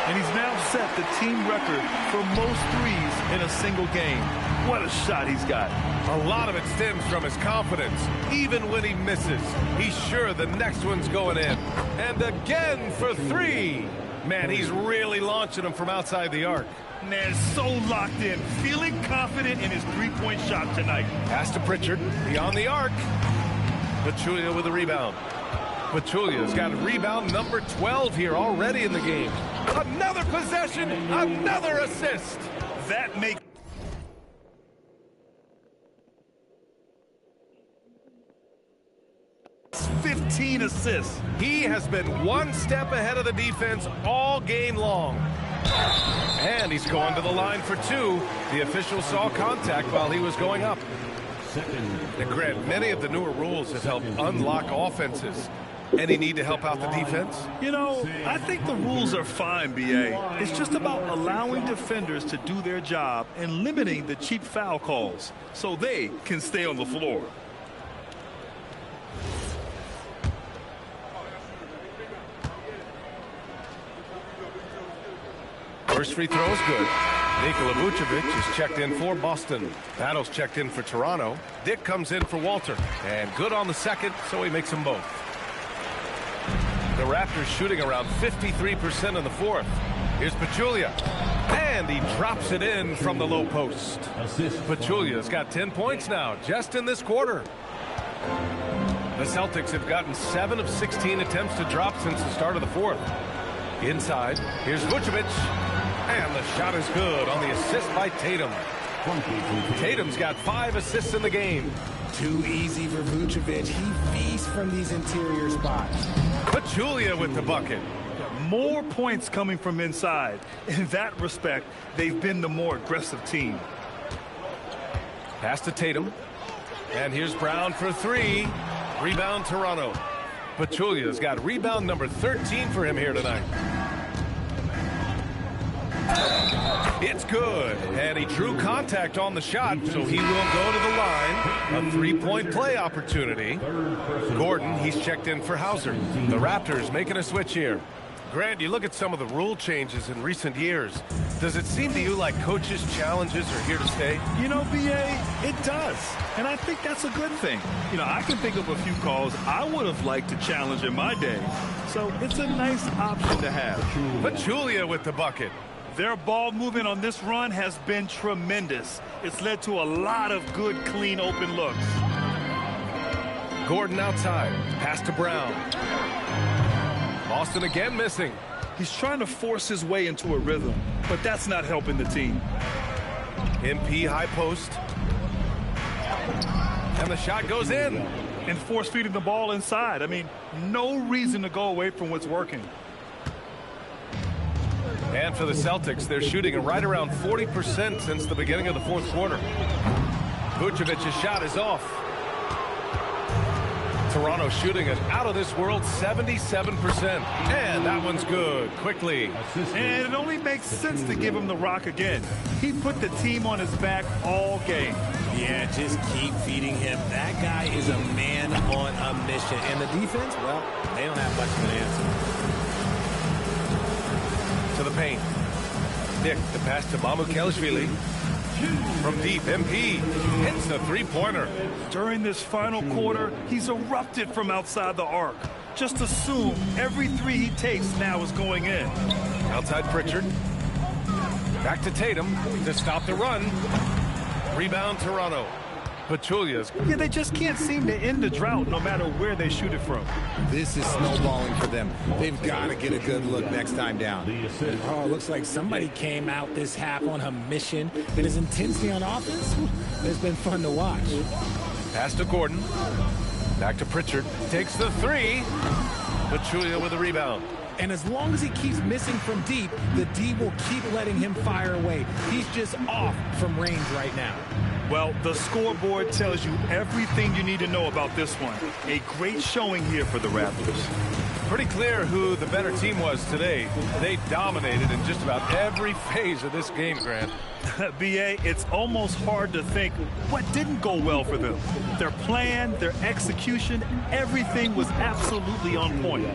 And he's now set the team record for most threes in a single game. What a shot he's got. A lot of it stems from his confidence. Even when he misses, he's sure the next one's going in. And again for three. Man, he's really launching them from outside the arc. Man, so locked in, feeling confident in his three-point shot tonight. Pass to Pritchard, beyond the arc. Pachulia with a rebound. Pachulia's got rebound number 12 here already in the game. Another possession, another assist. That makes 15 assists. He has been one step ahead of the defense all game long. And he's going to the line for two. The official saw contact while he was going up. And Grant, many of the newer rules have helped unlock offenses. Any need to help out the defense? You know, I think the rules are fine, B.A. It's just about allowing defenders to do their job and limiting the cheap foul calls so they can stay on the floor. First free throw is good. Nikola Vucevic is checked in for Boston. Battle's checked in for Toronto. Dick comes in for Walter. And good on the second, so he makes them both. The Raptors shooting around 53% in the fourth. Here's Pachulia. And he drops it in from the low post. Pachulia's got 10 points now, just in this quarter. The Celtics have gotten 7 of 16 attempts to drop since the start of the fourth. Inside, here's Vucevic. And the shot is good on the assist by Tatum. Tatum's got 5 assists in the game. Too easy for Vucevic. He feasts from these interior spots. Pachulia with the bucket. More points coming from inside. In that respect, they've been the more aggressive team. Pass to Tatum. And here's Brown for three. Rebound Toronto. Pachulia's got rebound number 13 for him here tonight. It's good. And he drew contact on the shot, so he will go to the line. A three-point play opportunity. Gordon, he's checked in for Hauser. The Raptors making a switch here. Grant, you look at some of the rule changes in recent years. Does it seem to you like coaches' challenges are here to stay? You know, B.A., it does. And I think that's a good thing. You know, I can think of a few calls I would have liked to challenge in my day. So it's a nice option to have. Pachulia with the bucket. Their ball movement on this run has been tremendous. It's led to a lot of good, clean, open looks. Gordon outside. Pass to Brown. Boston again missing. He's trying to force his way into a rhythm, but that's not helping the team. MP high post. And the shot goes in. And force feeding the ball inside. I mean, no reason to go away from what's working. And for the Celtics, they're shooting right around 40% since the beginning of the fourth quarter. Vucevic's shot is off. Toronto shooting an out-of-this-world 77%. And that one's good, quickly. And it only makes sense to give him the rock again. He put the team on his back all game. Yeah, just keep feeding him. That guy is a man on a mission. And the defense, well, they don't have much of an answer. To the paint. Nick, the pass to Mamukelashvili. From deep, MP hits the three-pointer. During this final quarter, he's erupted from outside the arc. Just assume every three he takes now is going in. Outside Pritchard. Back to Tatum to stop the run. Rebound Toronto. Pachulia's. Yeah, they just can't seem to end the drought no matter where they shoot it from. This is snowballing for them. They've got to get a good look next time down. Oh, looks like somebody came out this half on a mission. And his intensity on offense has been fun to watch. Pass to Gordon. Back to Pritchard. Takes the three. Pachulia with a rebound. And as long as he keeps missing from deep, the D will keep letting him fire away. He's just off from range right now. Well, the scoreboard tells you everything you need to know about this one. A great showing here for the Raptors. Pretty clear who the better team was today. They dominated in just about every phase of this game, Grant. B.A., it's almost hard to think what didn't go well for them. Their plan, their execution, everything was absolutely on point.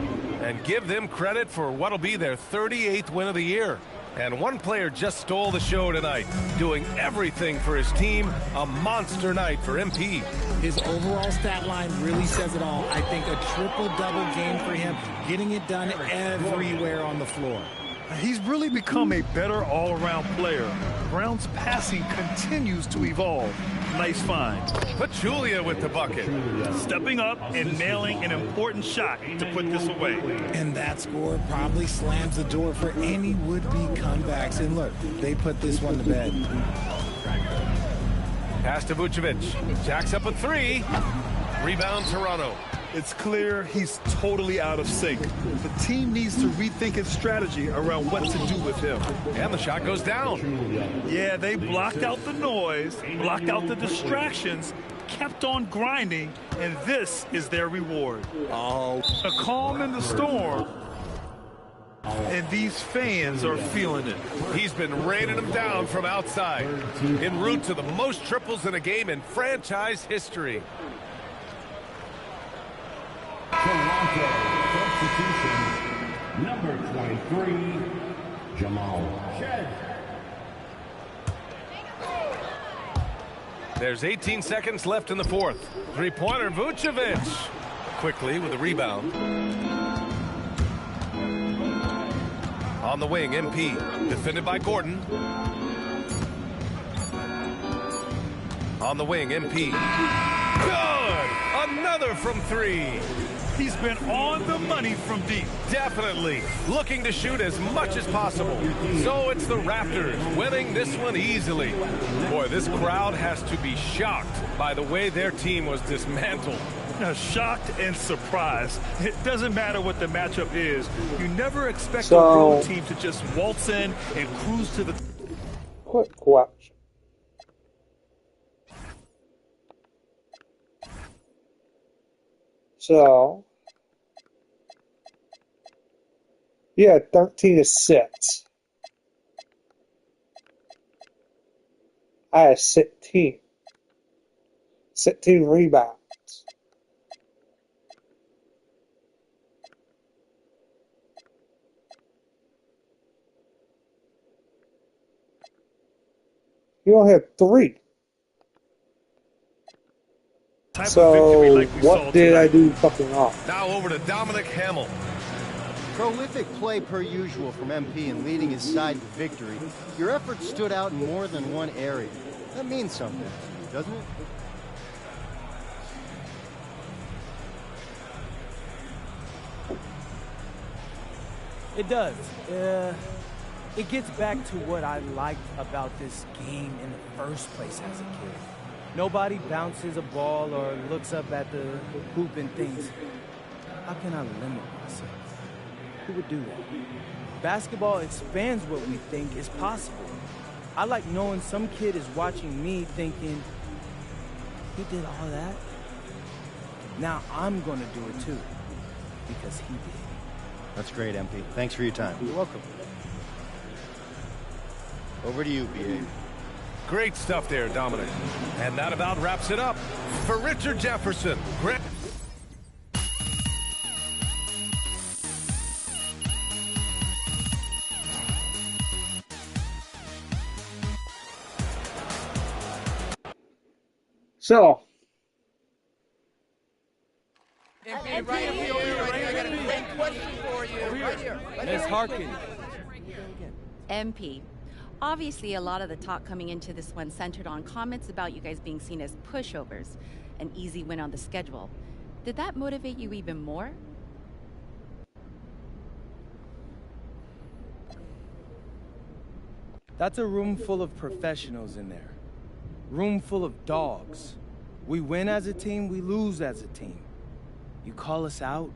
And give them credit for what'll be their 38th win of the year. And one player just stole the show tonight, doing everything for his team. A monster night for MP. His overall stat line really says it all. I think a triple-double game for him, getting it done everywhere on the floor. He's really become a better all-around player. Brown's passing continues to evolve. Nice find. Pachulia with the bucket. Stepping up and nailing an important shot to put this away. And that score probably slams the door for any would-be comebacks. And look, they put this one to bed. Pass to Vucevic. Jacks up a three. Rebound Toronto. It's clear he's totally out of sync. The team needs to rethink its strategy around what to do with him. And the shot goes down. Yeah, they blocked out the noise, blocked out the distractions, kept on grinding, and this is their reward. Oh, a calm in the storm. And these fans are feeling it. He's been raining them down from outside. En route to the most triples in a game in franchise history. Toronto substitution number 23, Jamal Shed. There's 18 seconds left in the fourth. Three-pointer Vucevic. Quickly with a rebound. On the wing, MP. Defended by Gordon. On the wing, MP. Good! Another from three. He's been on the money from deep. Definitely. Looking to shoot as much as possible. So it's the Raptors winning this one easily. Boy, this crowd has to be shocked by the way their team was dismantled. Shocked and surprised. It doesn't matter what the matchup is. You never expect a road team to just waltz in and cruise to the... Quick question. So, yeah, 13 assists. I had 16. 16 rebounds. You only had 3. So, what did I do fucking off? Now over to Dominic Hamill. Prolific play per usual from MP in leading his side to victory. Your effort stood out in more than one area. That means something, doesn't it? It does. It gets back to what I liked about this game in the first place as a kid. Nobody bounces a ball or looks up at the hoop and thinks, how can I limit myself? Who would do that? Basketball expands what we think is possible. I like knowing some kid is watching me thinking, he did all that? Now I'm gonna do it too, because he did. That's great, MP. Thanks for your time. You're welcome. Over to you, BA. Great stuff there, Dominic. And that about wraps it up. For Richard Jefferson, Grant. So, Miss Harkin. MP. Obviously, a lot of the talk coming into this one centered on comments about you guys being seen as pushovers, an easy win on the schedule. Did that motivate you even more? That's a room full of professionals in there. Room full of dogs. We win as a team, we lose as a team. You call us out,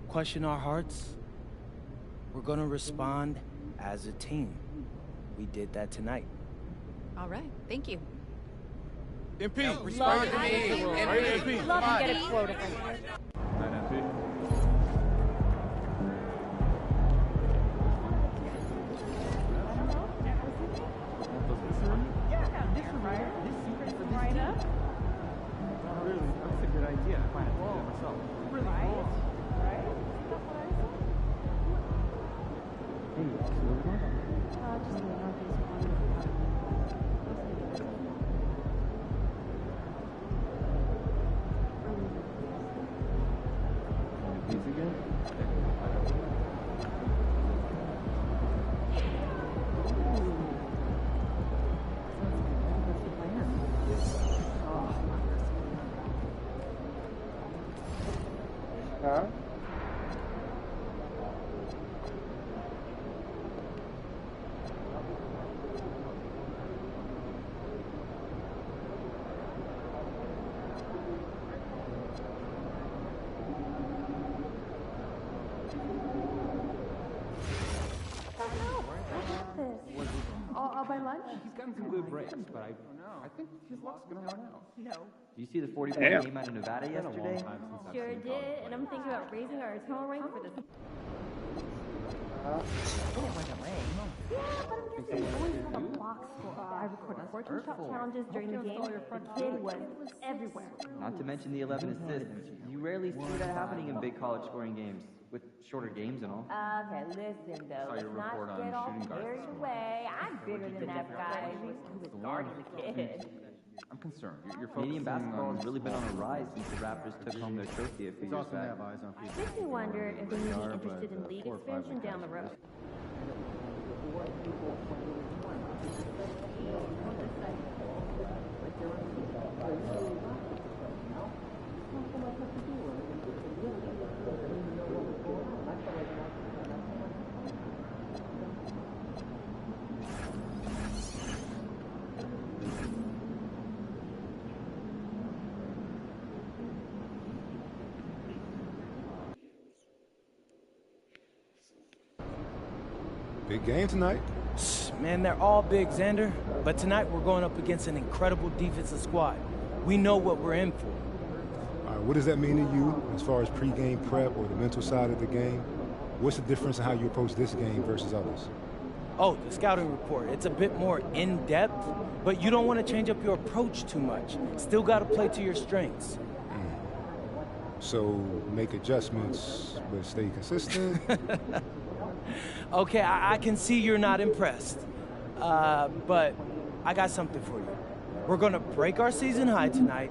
question our hearts, we're gonna respond as a team. We did that tonight. All right, thank you. MP, respond to me. MP, love to get a quote from you. huh? I'll buy lunch. He's gotten some good breaks, but I think his luck's gonna run out. No. Do you see the 40-point game out of Nevada yesterday? Sure did, and I'm thinking about raising our internal rank for this. Uh, Yeah, but I'm just saying, I always had a box score. I recorded 14 shot challenges during the game. The kid was everywhere. Not to mention the 11 assists. You rarely see that happening in big college scoring games, with shorter games and all. Okay, listen though, Saw your let's report not on get all shooting guards carried this morning. away. I'm bigger than that guy who was guarding the kid. I'm concerned. Canadian basketball has really been on a rise since the Raptors took home their trophy a few years back. Makes me wonder if they may be interested in league expansion down the road. Big game tonight. Man, they're all big, Xander. But tonight we're going up against an incredible defensive squad. We know what we're in for. All right, what does that mean to you as far as pregame prep or the mental side of the game? What's the difference in how you approach this game versus others? Oh, the scouting report. It's a bit more in-depth, but you don't want to change up your approach too much. Still got to play to your strengths. So make adjustments, but stay consistent? Okay, I can see you're not impressed. But I got something for you. We're going to break our season high tonight.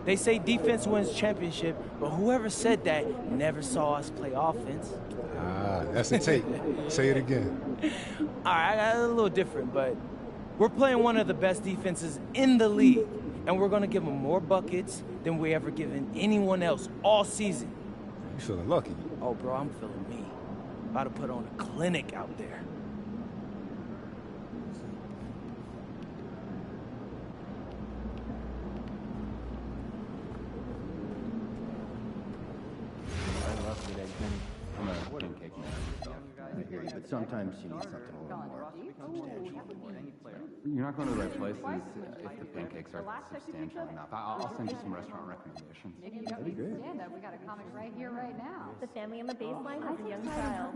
They say defense wins championship, but whoever said that never saw us play offense. Ah, that's a tape. Say it again. All right, a little different, but we're playing one of the best defenses in the league, and we're going to give them more buckets than we ever given anyone else all season. You feeling lucky? Oh, bro, I'm feeling me. About to put on a clinic out there. I love TheGreatDman. I'm a pancake man. I hear you. but sometimes you need something a little more substantial. You're not going to the right places if the pancakes are substantial enough. I'll send you some restaurant recommendations. Maybe you don't need to stand up. We got a comic right here, right now. The family on the baseline has a young child.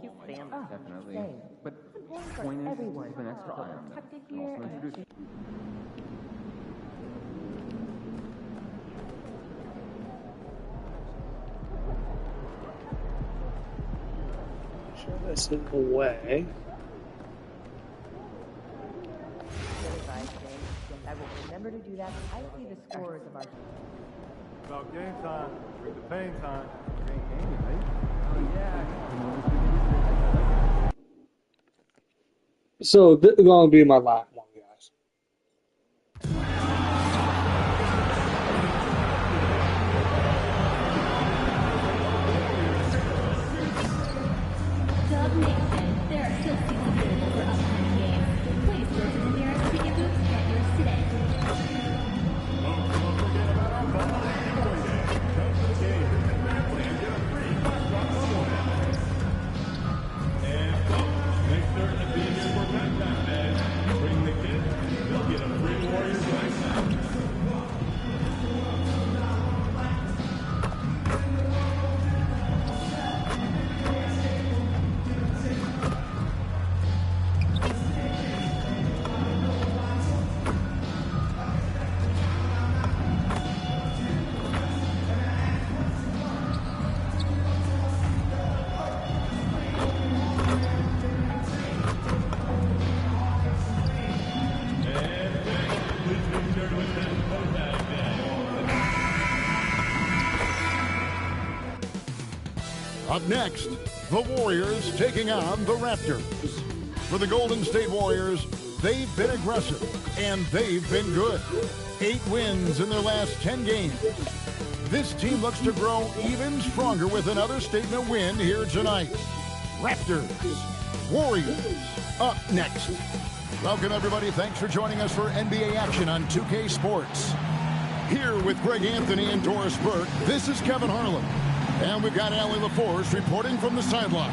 Cute family. Definitely. But the point is, it's been extra time on that. Also introduce. Sure, this is the way. I will remember to do that. I see the scores of our. About game time. Bring the pain time. So this is gonna be my last one, guys. Doug Mason, there are still seats available for upcoming games. Please go to the nearest ticket booth to get yours today. Make certain to be here for backpack bags. Bring the kids. They'll get a free Warriors backpack. Up next, the Warriors taking on the Raptors. For the Golden State Warriors, they've been aggressive, and they've been good. 8 wins in their last 10 games. This team looks to grow even stronger with another statement win here tonight. Raptors, Warriors, up next. Welcome, everybody. Thanks for joining us for NBA action on 2K Sports. Here with Greg Anthony and Doris Burke, this is Kevin Harlan. And we've got Allie LaForce reporting from the sideline.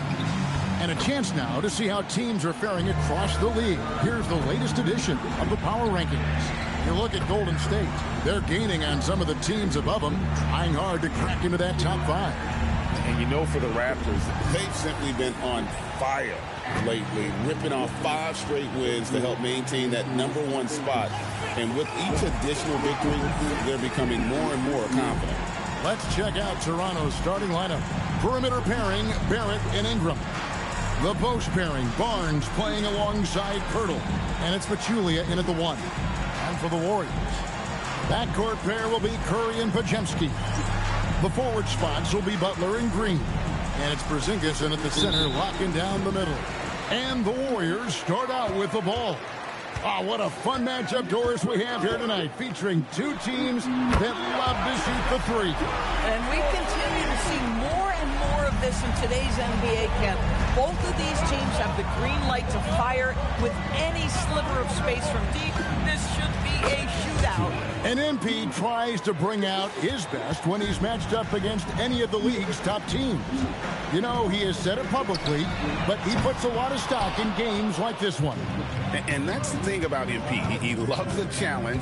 And a chance now to see how teams are faring across the league. Here's the latest edition of the Power Rankings. You look at Golden State, they're gaining on some of the teams above them, trying hard to crack into that top 5. And you know, for the Raptors, they've simply been on fire lately, ripping off 5 straight wins to help maintain that #1 spot. And with each additional victory, they're becoming more and more confident. Let's check out Toronto's starting lineup. Perimeter pairing, Barrett and Ingram. The post pairing, Barnes playing alongside Pirtle. And it's Pachulia in at the 1. And for the Warriors, backcourt pair will be Curry and Podziemski. The forward spots will be Butler and Green. And it's Porzingis in at the center, locking down the middle. And the Warriors start out with the ball. Oh, what a fun matchup, Doris, we have here tonight, featuring 2 teams that love to shoot the 3. And we continue to see more and more of this in today's NBA camp. Both of these teams have the green light to fire with any sliver of space from deep. This should be a shootout. And MP tries to bring out his best when he's matched up against any of the league's top teams. You know, he has said it publicly, but he puts a lot of stock in games like this one. And that's the thing about MP. He loves the challenge.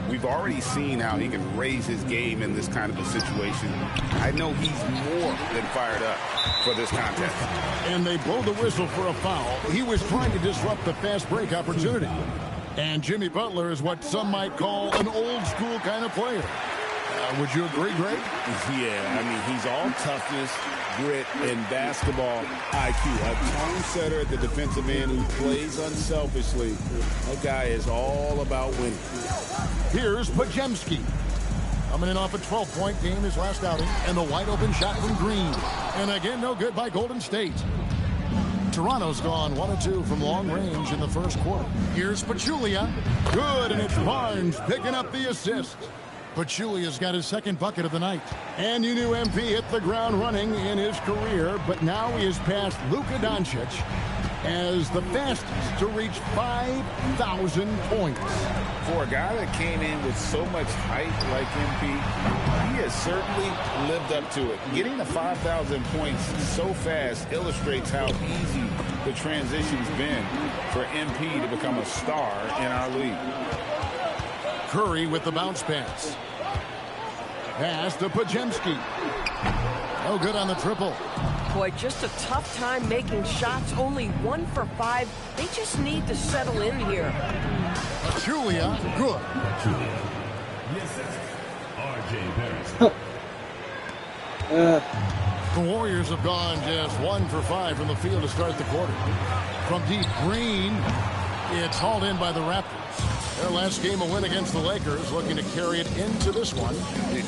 We've already seen how he can raise his game in this kind of a situation. I know he's more than fired up for this contest. And they blow the whistle for a foul. He was trying to disrupt the fast break opportunity. And Jimmy Butler is what some might call an old school kind of player. Would you agree, Greg? Yeah, I mean, he's all toughness, grit, and basketball IQ. A tone setter at the defensive end who plays unselfishly. That guy is all about winning. Here's Podziemski. Coming in off a 12-point game his last outing, and the wide-open shot from Green. And again, no good by Golden State. Toronto's gone 1 of 2 from long range in the first quarter. Here's Pachulia. Good, and it's Barnes picking up the assist. Pachulia's got his second bucket of the night. And you knew MP hit the ground running in his career, but now he has passed Luka Doncic as the fastest to reach 5,000 points. For a guy that came in with so much hype like MP, he has certainly lived up to it. Getting to 5,000 points so fast illustrates how easy the transition's been for MP to become a star in our league. Curry with the bounce pass. Pass to Pajemski. No good on the triple. Boy, just a tough time making shots. Only 1 for 5. They just need to settle in here. Julia, good. The Warriors have gone just 1 for 5 from the field to start the quarter. From deep, Green. It's hauled in by the Raptors. Their last game, a win against the Lakers, looking to carry it into this one.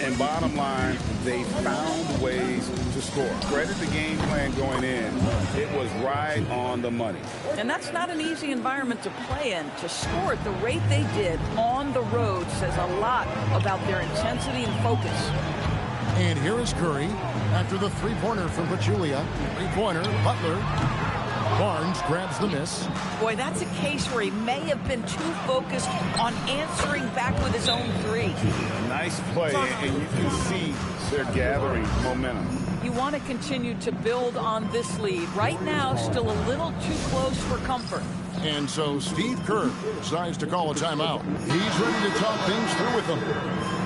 And bottom line, they found ways to score. Credit the game plan going in. It was right on the money. And that's not an easy environment to play in. To score at the rate they did on the road says a lot about their intensity and focus. And here is Curry after the three-pointer from Pachulia. Three-pointer, Butler. Barnes grabs the miss. Boy, that's a case where he may have been too focused on answering back with his own three. Nice play, and you can see they're gathering momentum. You want to continue to build on this lead. Right now, still a little too close for comfort. And so Steve Kerr decides to call a timeout. He's ready to talk things through with them.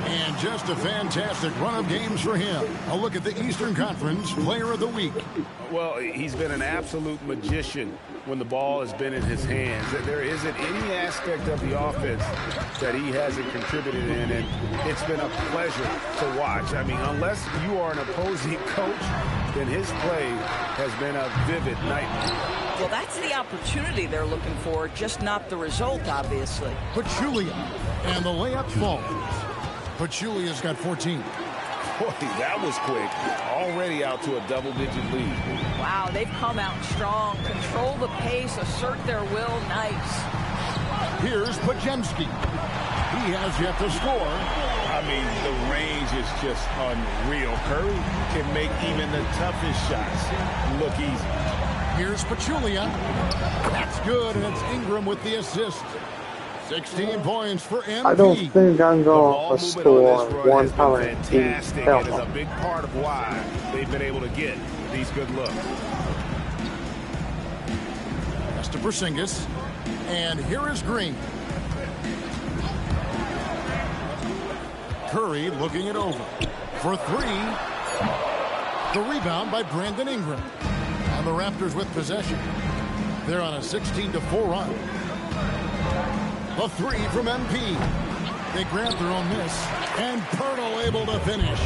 And just a fantastic run of games for him. A look at the Eastern Conference Player of the Week. Well, he's been an absolute magician when the ball has been in his hands. There isn't any aspect of the offense that he hasn't contributed in, and it's been a pleasure to watch. I mean, unless you are an opposing coach, then his play has been a vivid nightmare. Well, that's the opportunity they're looking for, just not the result, obviously. Pachulia, and the layup falls. Pachulia's got 14. Boy, that was quick. Already out to a double-digit lead. Wow, they've come out strong. Control the pace, assert their will. Nice. Here's Pajemski. He has yet to score. I mean, the range is just unreal. Curry can make even the toughest shots look easy. Here's Pachulia. That's good, and it's Ingram with the assist. 16 points for MP. I don't think I'm going to score 108. Fantastic. It is a big part of why they've been able to get these good looks. That's to Porzingis. And here is Green. Curry looking it over. For three. The rebound by Brandon Ingram. And the Raptors with possession. They're on a 16-4 run. The three from MP. They grab their own miss. And Pirtle able to finish.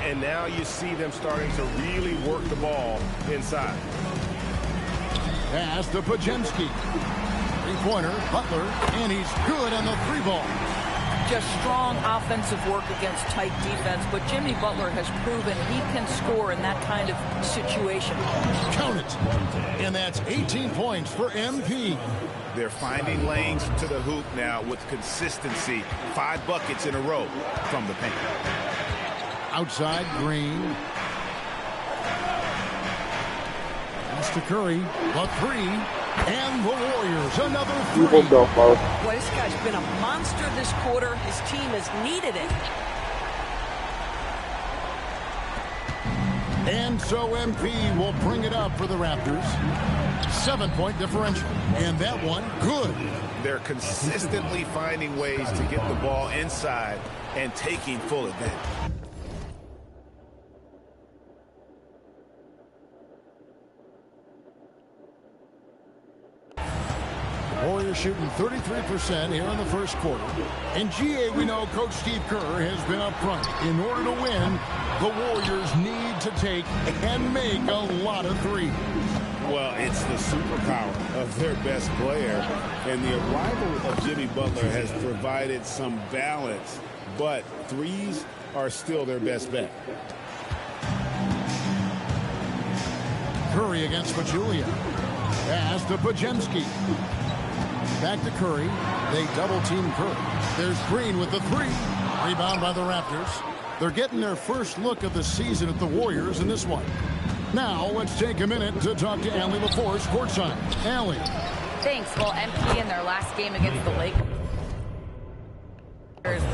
And now you see them starting to really work the ball inside. Pass to Pajemski. Three-pointer, Butler, and he's good on the three ball. Just strong offensive work against tight defense, but Jimmy Butler has proven he can score in that kind of situation. Count it. And that's 18 points for MP. They're finding lanes to the hoop now with consistency. 5 buckets in a row from the paint. Outside, Green. Pass to Curry. The three. And the Warriors, another three. Boy, this guy's been a monster this quarter. His team has needed it. And so MP will bring it up for the Raptors. 7-point differential. And that one, good. They're consistently finding ways to get the ball inside and taking full advantage. Warriors shooting 33% here in the first quarter. In GA, we know Coach Steve Kerr has been up front. In order to win, the Warriors need to take and make a lot of threes. Well, it's the superpower of their best player. And the arrival of Jimmy Butler has provided some balance. But threes are still their best bet. Curry against Pachulia. Pass to Pajemski. Back to Curry. They double-team Curry. There's Green with the three. Rebound by the Raptors. They're getting their first look of the season at the Warriors in this one. Now, let's take a minute to talk to Allie LaForce courtside. Allie. Thanks. Well, MP in their last game against the Lakers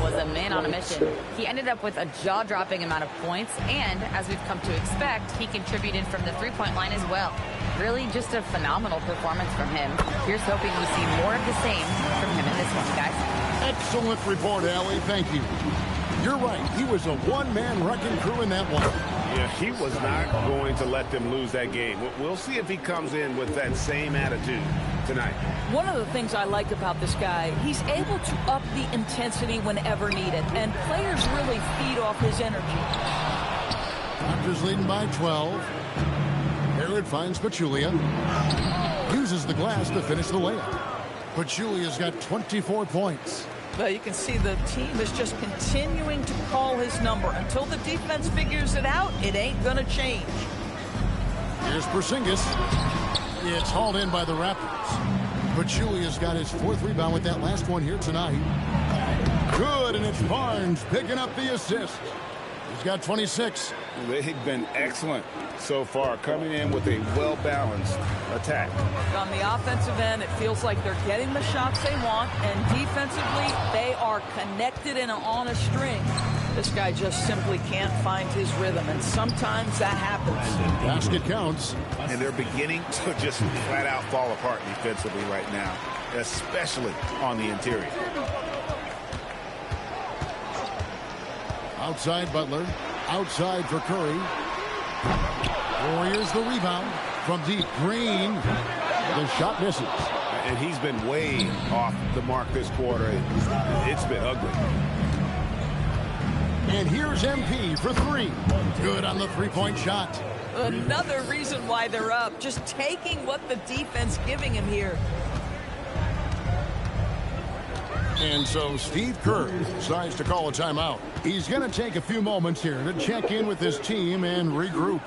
was a man on a mission. He ended up with a jaw-dropping amount of points, and as we've come to expect, he contributed from the three-point line as well. Really just a phenomenal performance from him. Here's hoping we see more of the same from him in this one, guys. Excellent report, Allie. Thank you. You're right. He was a one-man wrecking crew in that one. Yeah, he was not going to let them lose that game. We'll see if he comes in with that same attitude tonight. One of the things I like about this guy, he's able to up the intensity whenever needed, and players really feed off his energy. Raptors leading by 12. Herod finds Pachulia. Uses the glass to finish the layup. Pachulia's got 24 points. Well, you can see the team is just continuing to call his number. Until the defense figures it out, it ain't going to change. Here's Porzingis. It's hauled in by the Raptors. Pachulia's got his 4th rebound with that last one here tonight. Good, and it's Barnes picking up the assist. He's got 26. They've been excellent so far, coming in with a well-balanced attack. On the offensive end, it feels like they're getting the shots they want, and defensively, they are connected and on a string. This guy just simply can't find his rhythm, and sometimes that happens. Basket counts. And they're beginning to just flat-out fall apart defensively right now, especially on the interior. Outside Butler. Outside for Curry. Warriors the rebound from deep. Green. The shot misses. And he's been way off the mark this quarter. It's been ugly. And here's MP for 3. Good on the three-point shot. Another reason why they're up. Just taking what the defense giving him here. And so Steve Kerr decides to call a timeout. He's going to take a few moments here to check in with his team and regroup.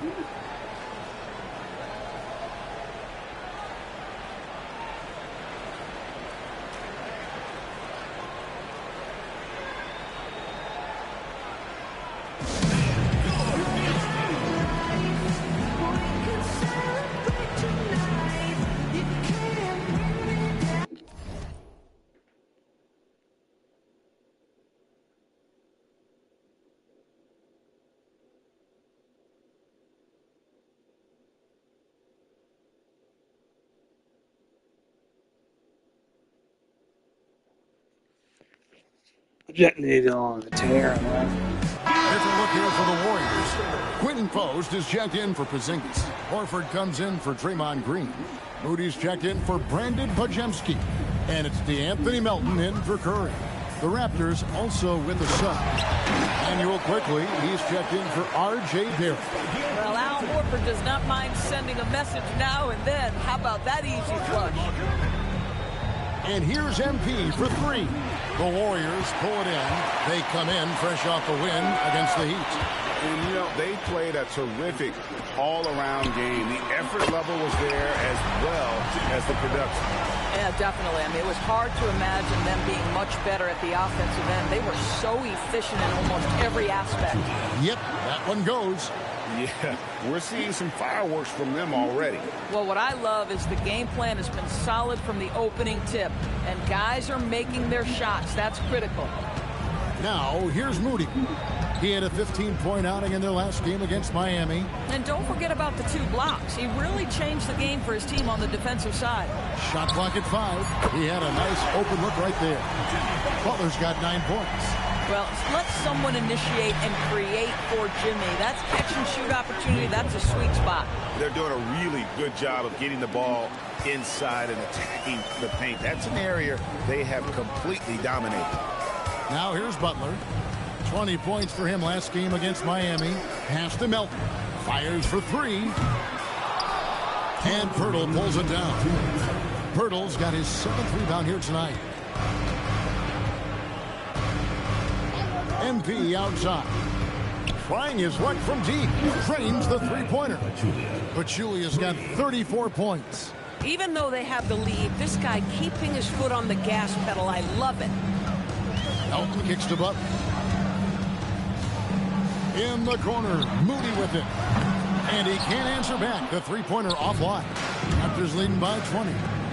Detonated on the tear, man. Different look here for the Warriors. Quentin Post is checked in for Porzingis. Horford comes in for Draymond Green. Moody's checked in for Brandon Pajemski. And it's DeAnthony Melton in for Curry. The Raptors also with a sub. Manuel quickly, he's checked in for R.J. Barrett. Well, Al Horford does not mind sending a message now and then. How about that easy flush? And here's MP for 3. The Warriors pull it in. They come in fresh off the win against the Heat. And, you know, they played a terrific all-around game. The effort level was there as well as the production. Yeah, definitely. I mean, it was hard to imagine them being much better at the offensive end. They were so efficient in almost every aspect. Yep, that one goes. Yeah, we're seeing some fireworks from them already. Well, what I love is the game plan has been solid from the opening tip, and guys are making their shots. That's critical. Now, here's Moody. He had a 15-point outing in their last game against Miami. And don't forget about the 2 blocks. He really changed the game for his team on the defensive side. Shot clock at 5. He had a nice open look right there. Butler's got 9 points. Well, let someone initiate and create for Jimmy. That's catch-and-shoot opportunity. That's a sweet spot. They're doing a really good job of getting the ball inside and attacking the paint. That's an area they have completely dominated. Now here's Butler. 20 points for him last game against Miami. Pass to Melton. Fires for 3. And Pirtle pulls it down. Pirtle's got his 7th rebound here tonight. MP outside. Trying his luck from deep. Drains the three-pointer. Pachulia's got 34 points. Even though they have the lead, this guy keeping his foot on the gas pedal, I love it. Melton kicks to Butler. In the corner, Moody with it. And he can't answer back. The three-pointer offline. Raptors leading by 20.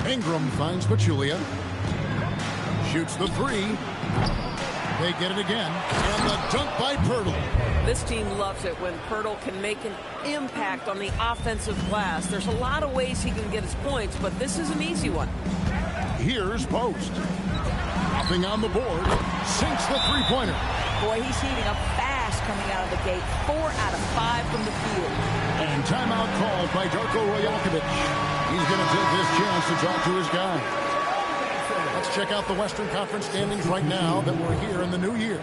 Ingram finds Pachulia. Shoots the 3. They get it again. And the dunk by Pirtle. This team loves it when Pirtle can make an impact on the offensive glass. There's a lot of ways he can get his points, but this is an easy one. Here's Post. Nothing on the board. Sinks the three-pointer. Boy, he's heating up fast coming out of the gate. 4 out of 5 from the field. And timeout called by Darko Rajakovic. He's going to take this chance to talk to his guy. Let's check out the Western Conference standings right now that we're here in the new year.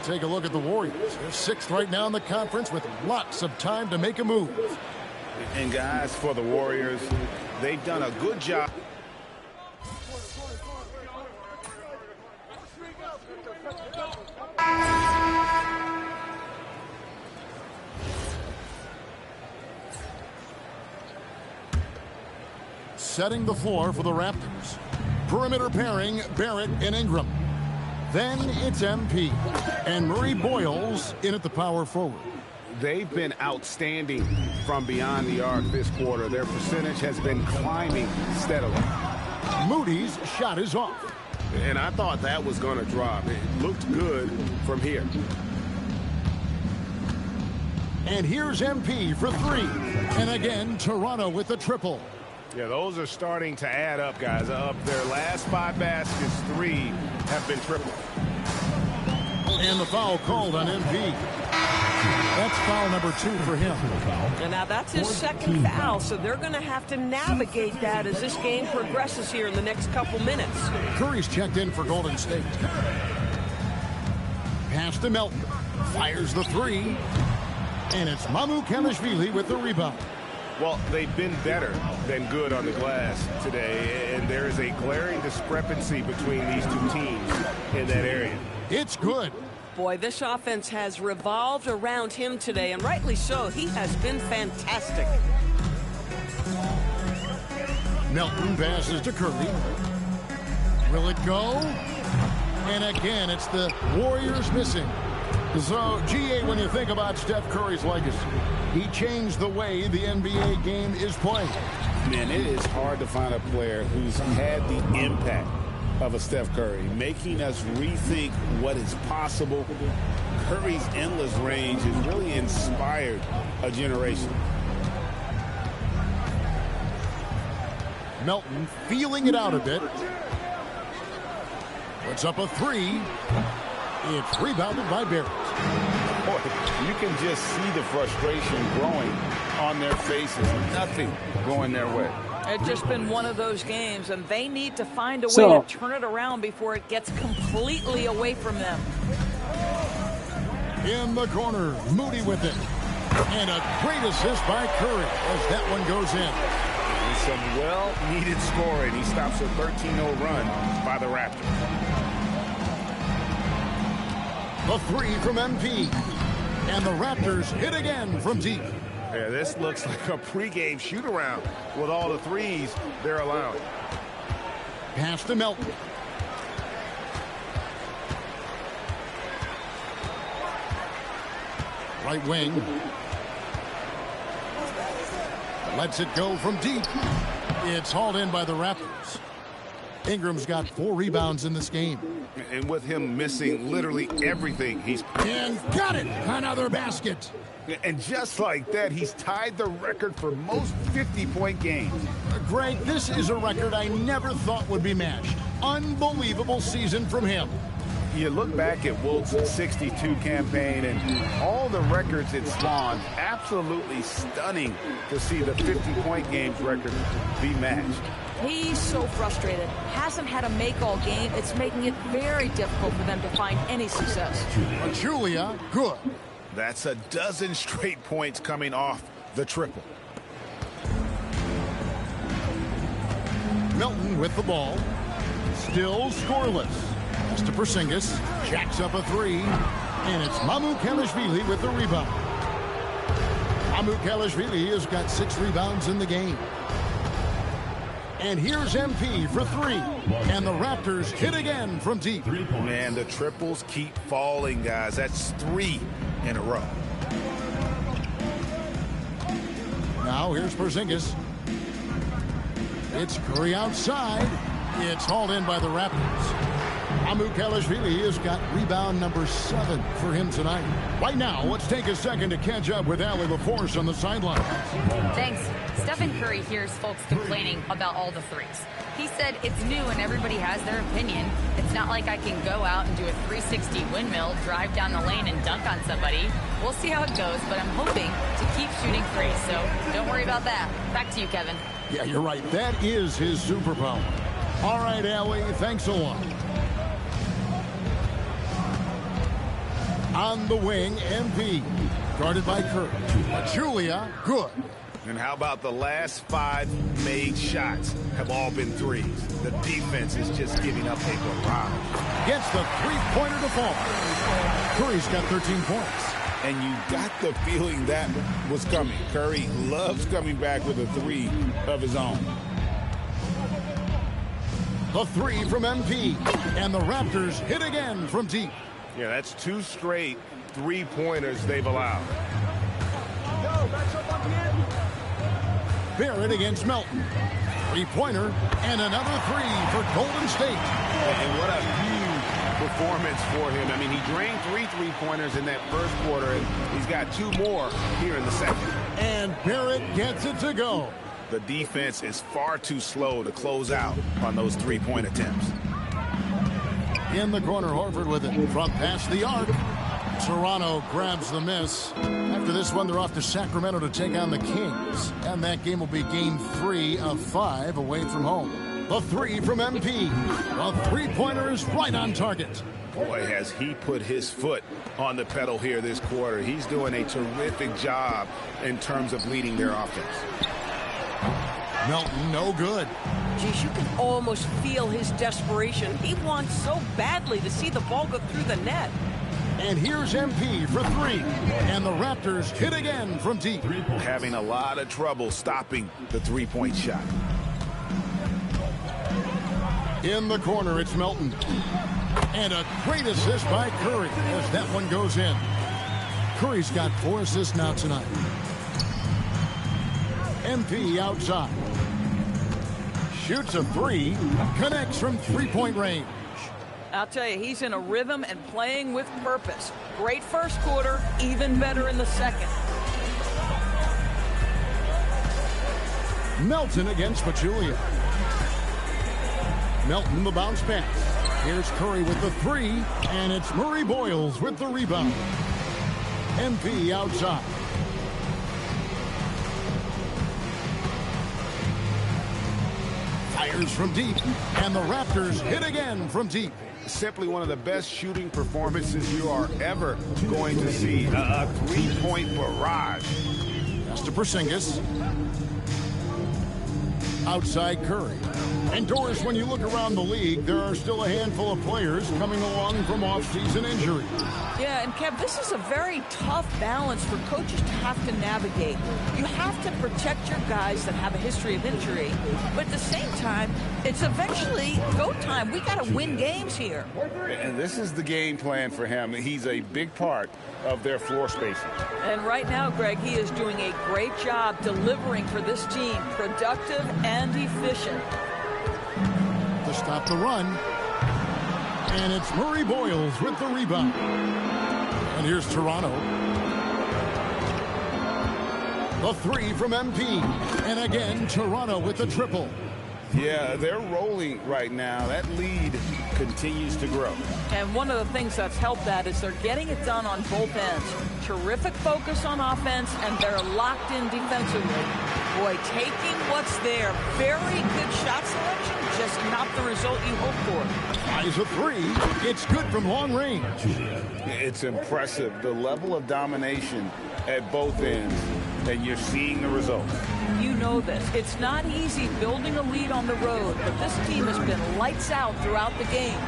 Take a look at the Warriors. They're 6th right now in the conference with lots of time to make a move. And guys, for the Warriors, they've done a good job. Setting the floor for the Raptors. Perimeter pairing, Barrett and Ingram. Then it's MP. And Murray Boyles in at the power forward. They've been outstanding from beyond the arc this quarter. Their percentage has been climbing steadily. Moody's shot is off. And I thought that was going to drop. It looked good from here. And here's MP for 3. And again, Toronto with the triple. Yeah, those are starting to add up, guys. Of their last 5 baskets, 3 have been triple. And the foul called on MP. That's foul number 2 for him. And now that's his second foul, so they're going to have to navigate that as this game progresses here in the next couple minutes. Curry's checked in for Golden State. Pass to Melton. Fires the 3. And it's Mamu Kelishvili with the rebound. Well, they've been better than good on the glass today, and there is a glaring discrepancy between these two teams in that area. It's good. Boy, this offense has revolved around him today, and rightly so. He has been fantastic. Melton passes to Curry. Will it go? And again, it's the Warriors missing. So, GA, when you think about Steph Curry's legacy, he changed the way the NBA game is played. Man, it is hard to find a player who's had the impact of a Steph Curry, making us rethink what is possible. Curry's endless range has really inspired a generation. Melton feeling it out a bit. Puts up a 3. It's rebounded by Barrett. Boy, you can just see the frustration growing on their faces. Nothing going their way. It's just been one of those games, and they need to find a way to turn it around before it gets completely away from them. In the corner, Moody with it. And a great assist by Curry as that one goes in. With some well-needed scoring, he stops a 13-0 run by the Raptors. A 3 from MP. And the Raptors hit again from deep. Yeah, this looks like a pregame shoot-around with all the threes they're allowing. Pass to Melton. Right wing. Lets it go from deep. It's hauled in by the Raptors. Ingram's got 4 rebounds in this game. And with him missing literally everything, he's... And got it! Another basket! And just like that, he's tied the record for most 50-point games. Greg, this is a record I never thought would be matched. Unbelievable season from him. You look back at Wilt's 62 campaign and all the records it spawned, absolutely stunning to see the 50-point games record be matched. He's so frustrated. Hasn't had a make all game. It's making it very difficult for them to find any success. Julia, good. That's a dozen straight points coming off the triple. Melton with the ball. Still scoreless. Pass to Porzingis. Jacks up a 3. And it's Mamu Kelishvili with the rebound. Mamu Kelishvili has got 6 rebounds in the game. And here's MP for 3. And the Raptors hit again from deep. Man, the triples keep falling, guys. That's 3 in a row. Now here's Porzingis. It's Curry outside. It's hauled in by the Raptors. Amukelashvili has got rebound number 7 for him tonight. Right now, let's take a second to catch up with Allie LaForce on the sideline. Thanks. Stephen Curry hears folks complaining about all the threes. He said it's new and everybody has their opinion. It's not like I can go out and do a 360 windmill, drive down the lane, and dunk on somebody. We'll see how it goes, but I'm hoping to keep shooting threes, so don't worry about that. Back to you, Kevin. Yeah, you're right. That is his superpower. All right, Allie, thanks a lot. On the wing, MP. Guarded by Creer. Julia, good. And how about the last 5 made shots have all been threes? The defense is just giving up a barrage. Gets the three-pointer to fall. Curry's got 13 points. And you got the feeling that was coming. Curry loves coming back with a 3 of his own. The 3 from MP. And the Raptors hit again from deep. Yeah, that's 2 straight 3-pointers they've allowed. Barrett against Melton. 3-pointer and another 3 for Golden State. And what a huge performance for him. I mean, he drained 3 3-pointers in that first quarter, and he's got 2 more here in the second. And Barrett gets it to go. The defense is far too slow to close out on those 3-point attempts. In the corner, Horford with it from past the arc. Toronto grabs the miss. After this one, they're off to Sacramento to take on the Kings. And that game will be game 3 of 5 away from home. The 3 from MP. The 3-pointer is right on target. Boy, has he put his foot on the pedal here this quarter. He's doing a terrific job in terms of leading their offense. Melton, no good. Geez, you can almost feel his desperation. He wants so badly to see the ball go through the net. And here's MP for 3. And the Raptors hit again from deep. Having a lot of trouble stopping the 3-point shot. In the corner, it's Melton. And a great assist by Curry as that one goes in. Curry's got 4 assists now tonight. MP outside. Shoots a 3. Connects from 3-point range. I'll tell you, he's in a rhythm and playing with purpose. Great first quarter, even better in the second. Melton against Pachulia. Melton the bounce pass. Here's Curry with the 3, and it's Murray Boyles with the rebound. MP outside. Fires from deep, and the Raptors hit again from deep. Simply one of the best shooting performances you are ever going to see. A 3-point barrage. Pass to Porzingis. Outside Curry. And Doris, when you look around the league, there are still a handful of players coming along from off-season injury. Yeah, and Kev, this is a very tough balance for coaches to have to navigate. You have to protect your guys that have a history of injury, but at the same time, it's eventually go time. We got to win games here. And this is the game plan for him. He's a big part of their floor spacing. And right now, Greg, he is doing a great job delivering for this team, productive and efficient. To stop the run. And it's Murray Boyles with the rebound. And here's Toronto. The 3 from MP. And again, Toronto with the triple. Yeah, they're rolling right now. That lead continues to grow. And one of the things that's helped that is they're getting it done on both ends. Terrific focus on offense, and they're locked in defensively. Boy, taking what's there. Very good shot selection, just not the result you hope for. Eyes a 3. It's good from long range. It's impressive. The level of domination at both ends, and you're seeing the results. You know this. It's not easy building a lead on the road, but this team has been lights out throughout the game.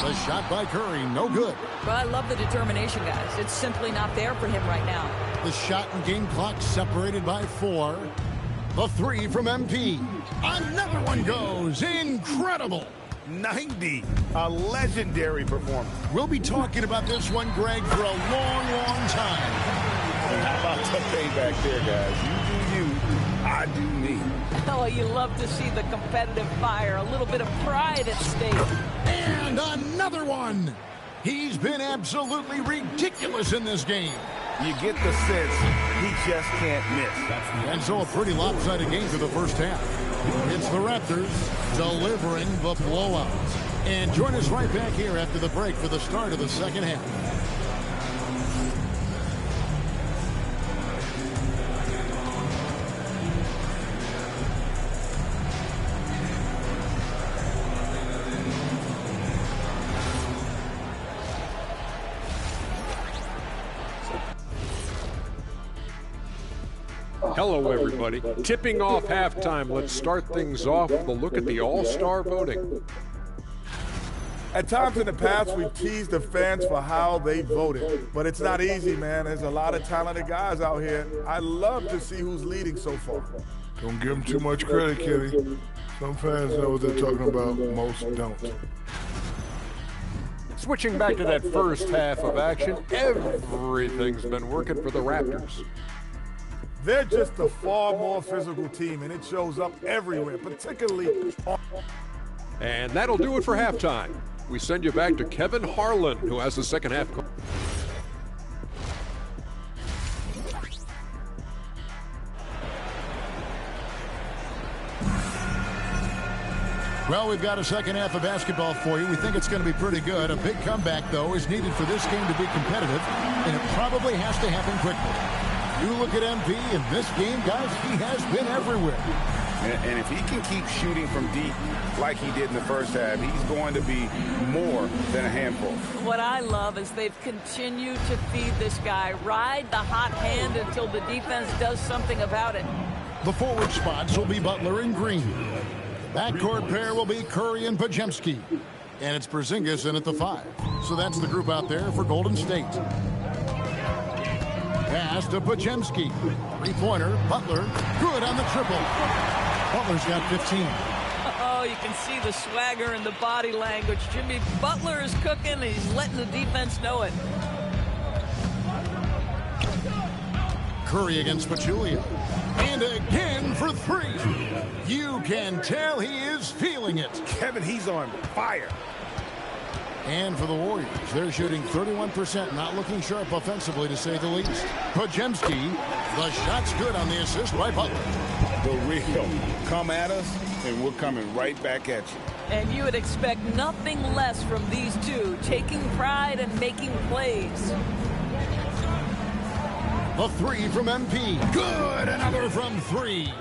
The shot by Curry, no good. But I love the determination, guys. It's simply not there for him right now. The shot and game clock separated by 4. The 3 from MP. Another one goes. Incredible. 90. A legendary performance. We'll be talking about this one, Greg, for a long, long time. How about the payback there, guys? You do you. I do me. Oh, you love to see the competitive fire, a little bit of pride at stake. And another one. He's been absolutely ridiculous in this game. You get the sense he just can't miss. And so a pretty lopsided game for the first half. It's the Raptors delivering the blowout. And join us right back here after the break for the start of the second half. Hello, everybody. Tipping off halftime. Let's start things off with a look at the All-Star voting. At times in the past, we've teased the fans for how they voted. But it's not easy, man. There's a lot of talented guys out here. I love to see who's leading so far. Don't give them too much credit, Kenny. Some fans know what they're talking about, most don't. Switching back to that first half of action, everything's been working for the Raptors. They're just a far more physical team, and it shows up everywhere, particularly on... And that'll do it for halftime. We send you back to Kevin Harlan, who has the second half. Well, we've got a second half of basketball for you. We think it's going to be pretty good. A big comeback, though, is needed for this game to be competitive, and it probably has to happen quickly. You look at MP in this game, guys, he has been everywhere. And if he can keep shooting from deep like he did in the first half, he's going to be more than a handful. What I love is they've continued to feed this guy, ride the hot hand until the defense does something about it. The forward spots will be Butler and Green. The backcourt pair will be Curry and Podziemski. And it's Porzingis in at the 5. So that's the group out there for Golden State. Pass to Podziemski. Three-pointer, Butler, good on the triple. Butler's got 15. Oh, you can see the swagger and the body language. Jimmy Butler is cooking. He's letting the defense know it. Curry against Pachulia. And again for 3. You can tell he is feeling it. Kevin, he's on fire. And for the Warriors, they're shooting 31%, not looking sharp offensively, to say the least. Podziemski, the shot's good on the assist by Butler. The real. Come at us, and we're coming right back at you. And you would expect nothing less from these two, taking pride and making plays. A 3 from MP. Good, another from 3.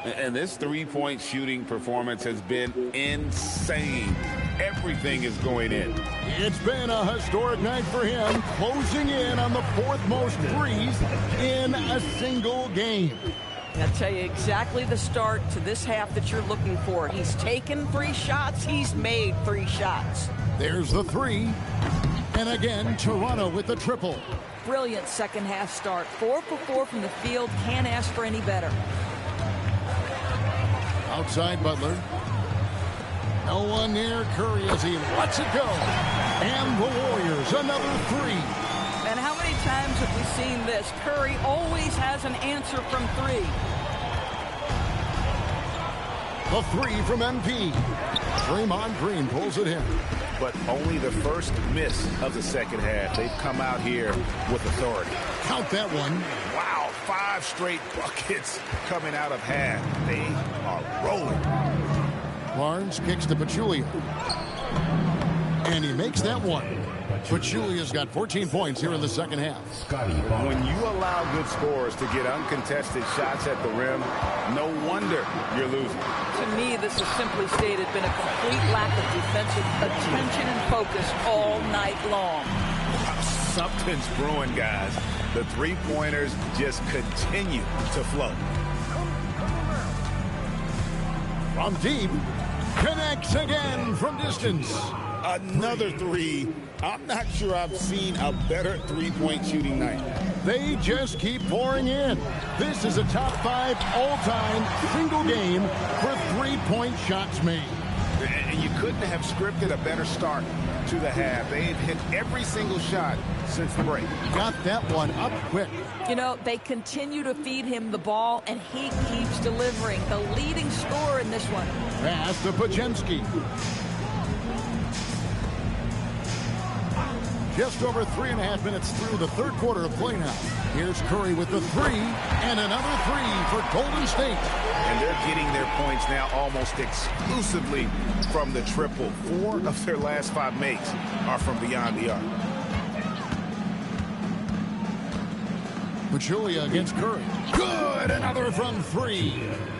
And this three-point shooting performance has been insane. Everything is going in. It's been a historic night for him, closing in on the 4th most threes in a single game. I'll tell you exactly the start to this half that you're looking for. He's taken 3 shots. He's made 3 shots. There's the 3. And again, Toronto with the triple. Brilliant second half start. 4 for 4 from the field. Can't ask for any better. Outside Butler. No one near Curry as he lets it go. And the Warriors, another 3. And how many times have we seen this? Curry always has an answer from 3. The 3 from MP. Draymond Green pulls it in. But only the first miss of the second half. They've come out here with authority. Count that one. Wow, 5 straight buckets coming out of half. They are rolling. Barnes kicks to Pachulia. And he makes that one. Pachulia's got 14 points here in the second half. When you allow good scorers to get uncontested shots at the rim, no wonder you're losing. To me, this has simply stated been a complete lack of defensive attention and focus all night long. Something's brewing, guys. The three-pointers just continue to flow. From deep, connects again from distance. Another 3. I'm not sure I've seen a better three-point shooting night. They just keep pouring in. This is a top 5 all-time single game for three-point shots made. and you couldn't have scripted a better start to the half. They've hit every single shot since the break. Got that one up quick. You know, they continue to feed him the ball, and he keeps delivering. The leading scorer in this one. Pass to Pajemski. Just over 3.5 minutes through the third quarter of play now. Here's Curry with the three, and another three for Golden State. And they're getting their points now almost exclusively from the triple. 4 of their last 5 makes are from beyond the arc. Pachulia against Curry. Good, another from 3.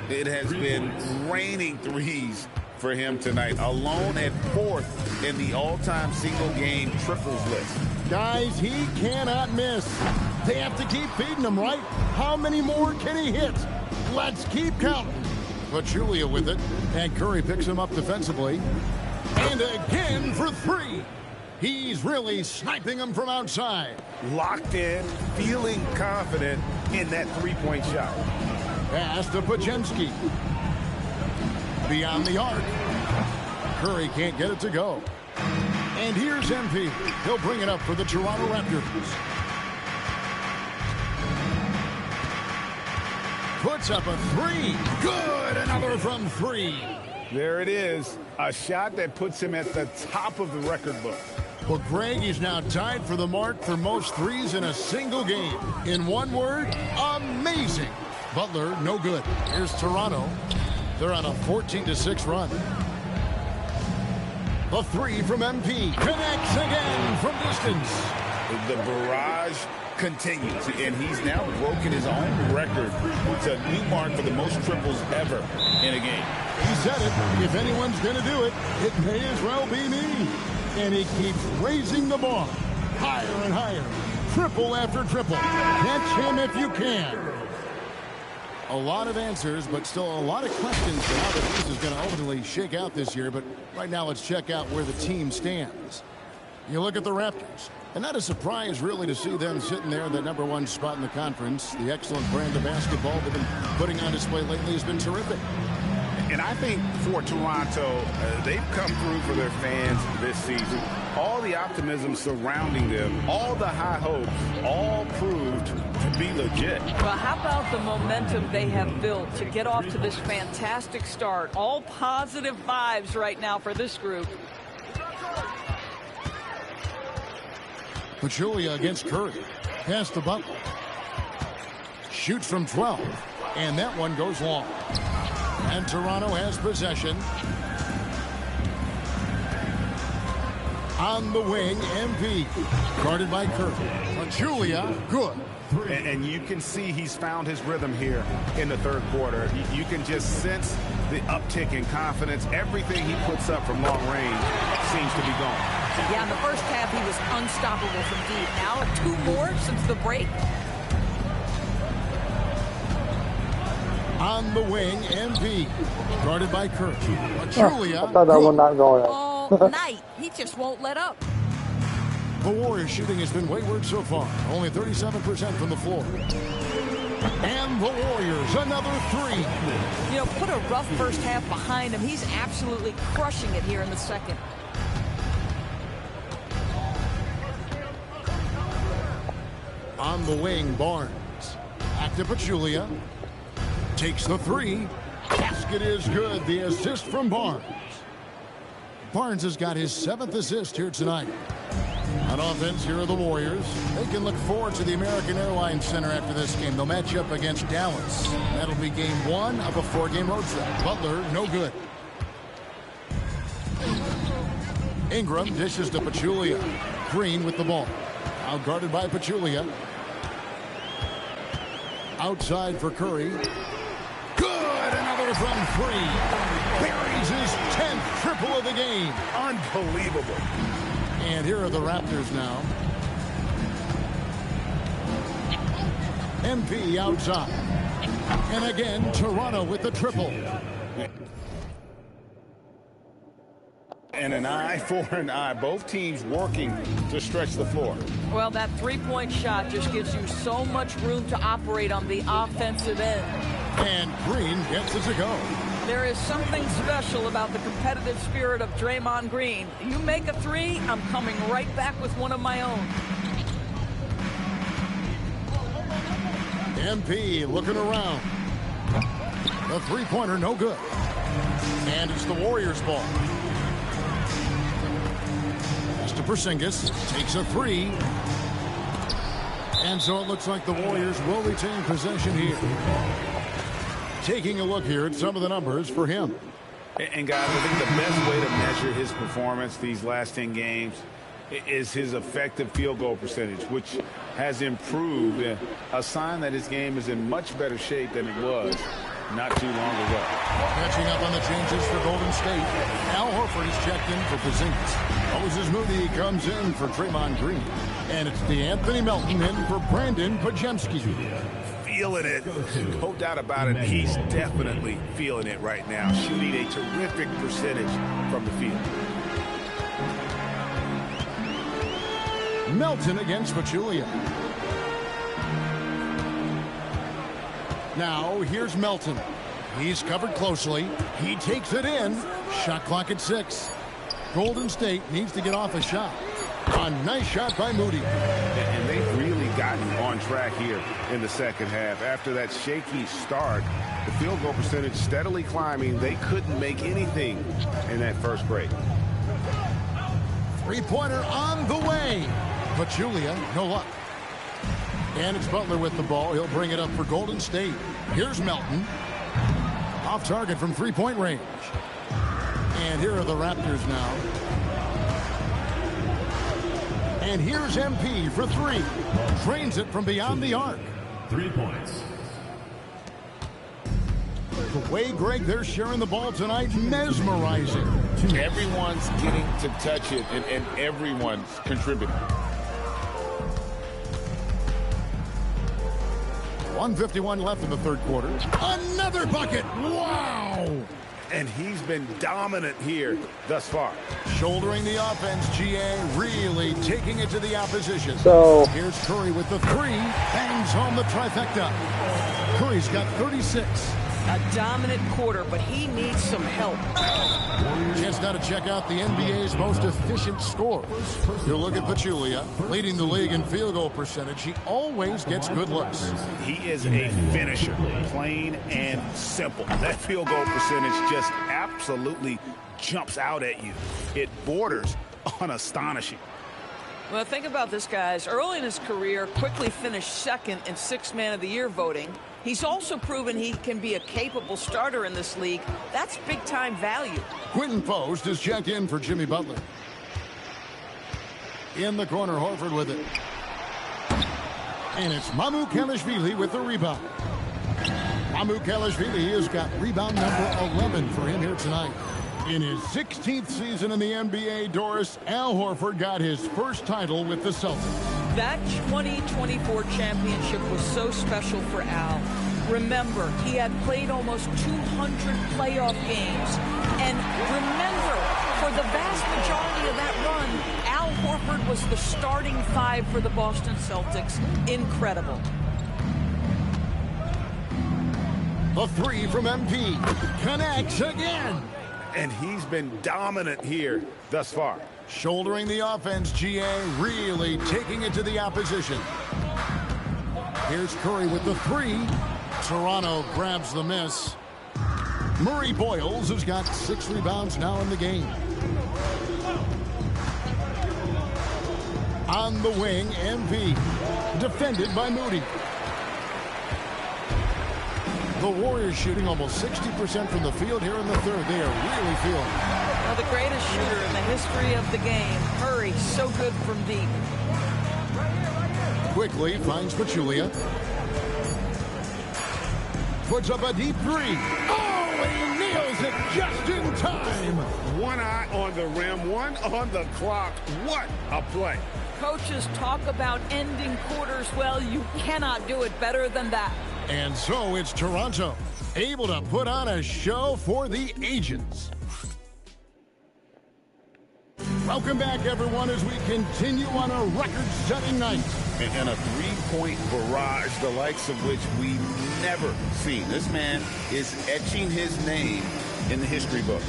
It has been raining threes for him tonight, alone at 4th in the all-time single-game triples list. Guys, he cannot miss. They have to keep feeding him, right? How many more can he hit? Let's keep counting. Pachulia with it, and Curry picks him up defensively. And again for 3. He's really sniping him from outside. Locked in, feeling confident in that three-point shot. Pass to Pajemski. Beyond the arc. Curry can't get it to go. And here's MP. He'll bring it up for the Toronto Raptors. Puts up a 3. Good, another from 3. There it is. A shot that puts him at the top of the record book. Well, Greg is now tied for the mark for most threes in a single game. In one word, amazing. Butler, no good. Here's Toronto. They're on a 14-6 run. The 3 from MP. Connects again from distance. The barrage continues, and he's now broken his own record. It's a new mark for the most triples ever in a game. He said it. If anyone's going to do it, it may as well be me. And he keeps raising the bar. Higher and higher. Triple after triple. Catch him if you can. A lot of answers, but still a lot of questions for how the East is going to ultimately shake out this year. But right now, let's check out where the team stands. You look at the Raptors, and not a surprise, really, to see them sitting there in the #1 spot in the conference. The excellent brand of basketball they've been putting on display lately has been terrific. And I think for Toronto, they've come through for their fans this season. All the optimism surrounding them, all the high hopes, all proved to be legit. Well, how about the momentum they have built to get off to this fantastic start? All positive vibes right now for this group. Pachulia against Curry. Pass to Butler. Shoots from 12. And that one goes long. And Toronto has possession. On the wing, MP. Guarded by Curry. Pachulia, good. And you can see he's found his rhythm here in the third quarter. You can just sense the uptick in confidence. Everything he puts up from long range seems to be gone. Yeah, in the first half, he was unstoppable from deep. Now, 2 more since the break. On the wing, MP. Guarded by Curry. Pachulia. I thought that one not going up. All night. He just won't let up. The Warriors shooting has been wayward so far. Only 37% from the floor. And the Warriors, another 3. You know, put a rough first half behind him. He's absolutely crushing it here in the second. On the wing, Barnes. Back to Pachulia. Takes the 3. Basket is good. The assist from Barnes. Barnes has got his 7th assist here tonight. On offense, here are the Warriors. They can look forward to the American Airlines Center after this game. They'll match up against Dallas. That'll be game 1 of a 4-game road trip. Butler, no good. Ingram dishes to Pachulia. Green with the ball. Now guarded by Pachulia. Outside for Curry. Good! Another from 3. Buries his 10th triple of the game. Unbelievable. And here are the Raptors now. MP outside. And again, Toronto with the triple. And an eye for an eye. Both teams working to stretch the floor. Well, that three-point shot just gives you so much room to operate on the offensive end. And Green gets it to go. There is something special about the competitive spirit of Draymond Green. You make a three, I'm coming right back with one of my own. MP looking around. The three-pointer, no good. And it's the Warriors' ball. Mr. Porzingis takes a three. And so it looks like the Warriors will retain possession here. Taking a look here at some of the numbers for him. And guys, I think the best way to measure his performance these last 10 games is his effective field goal percentage, which has improved, a sign that his game is in much better shape than it was not too long ago. Catching up on the changes for Golden State. Al Horford is checked in for Porzingis. Moses Moody comes in for Draymond Green. And it's DeAnthony Melton in for Brandon Podziemski. Feeling it. No doubt about it. He's definitely feeling it right now. Shooting a terrific percentage from the field. Melton against Pachulia. Now here's Melton. He's covered closely. He takes it in. Shot clock at 6. Golden State needs to get off a shot. A nice shot by Moody. And they've really gotten on track here in the second half. After that shaky start, the field goal percentage steadily climbing. They couldn't make anything in that first break. Three-pointer on the way. Pachulia, no luck. And it's Butler with the ball. He'll bring it up for Golden State. Here's Melton. Off target from three-point range. And here are the Raptors now. And here's MP for three. Drains it from beyond the arc. 3 points. The way, Greg, they're sharing the ball tonight, mesmerizing. Everyone's getting to touch it, and everyone's contributing. 1:51 left in the third quarter. Another bucket. Wow. And he's been dominant here thus far. Shouldering the offense, GA really taking it to the opposition. So here's Curry with the three. Bangs home the trifecta. Curry's got 36. A dominant quarter, but he needs some help. Chance now to check out the NBA's most efficient scorers. You look at Pachulia, leading the league in field goal percentage. He always gets good looks. He is a finisher, plain and simple. That field goal percentage just absolutely jumps out at you. It borders on astonishing. Well, think about this, guys. Early in his career, quickly finished second in Sixth Man of the Year voting. He's also proven he can be a capable starter in this league. That's big-time value. Quinton Post is checked in for Jimmy Butler. In the corner, Horford with it. And it's Mamu Kelishvili with the rebound. Mamu Kelishvili has got rebound number 11 for him here tonight. In his 16th season in the NBA, Doris, Al Horford got his first title with the Celtics. That 2024 championship was so special for Al. Remember, he had played almost 200 playoff games. And remember, for the vast majority of that run, Al Horford was the starting five for the Boston Celtics. Incredible. The three from MP connects again. And he's been dominant here thus far. Shouldering the offense, GA really taking it to the opposition. Here's Curry with the three. Toronto grabs the miss. Murray Boyles has got 6 rebounds now in the game. On the wing, MP. Defended by Moody. The Warriors shooting almost 60% from the field here in the third. They are really feeling it. Well, the greatest shooter in the history of the game. Murray, so good from deep. Quickly finds Pachulia. Puts up a deep three. Oh, he nails it just in time. One eye on the rim, one on the clock. What a play. Coaches talk about ending quarters. Well, you cannot do it better than that. And so it's Toronto, able to put on a show for the ages. Welcome back, everyone, as we continue on a record-setting night. And a three-point barrage, the likes of which we've never seen. This man is etching his name in the history book.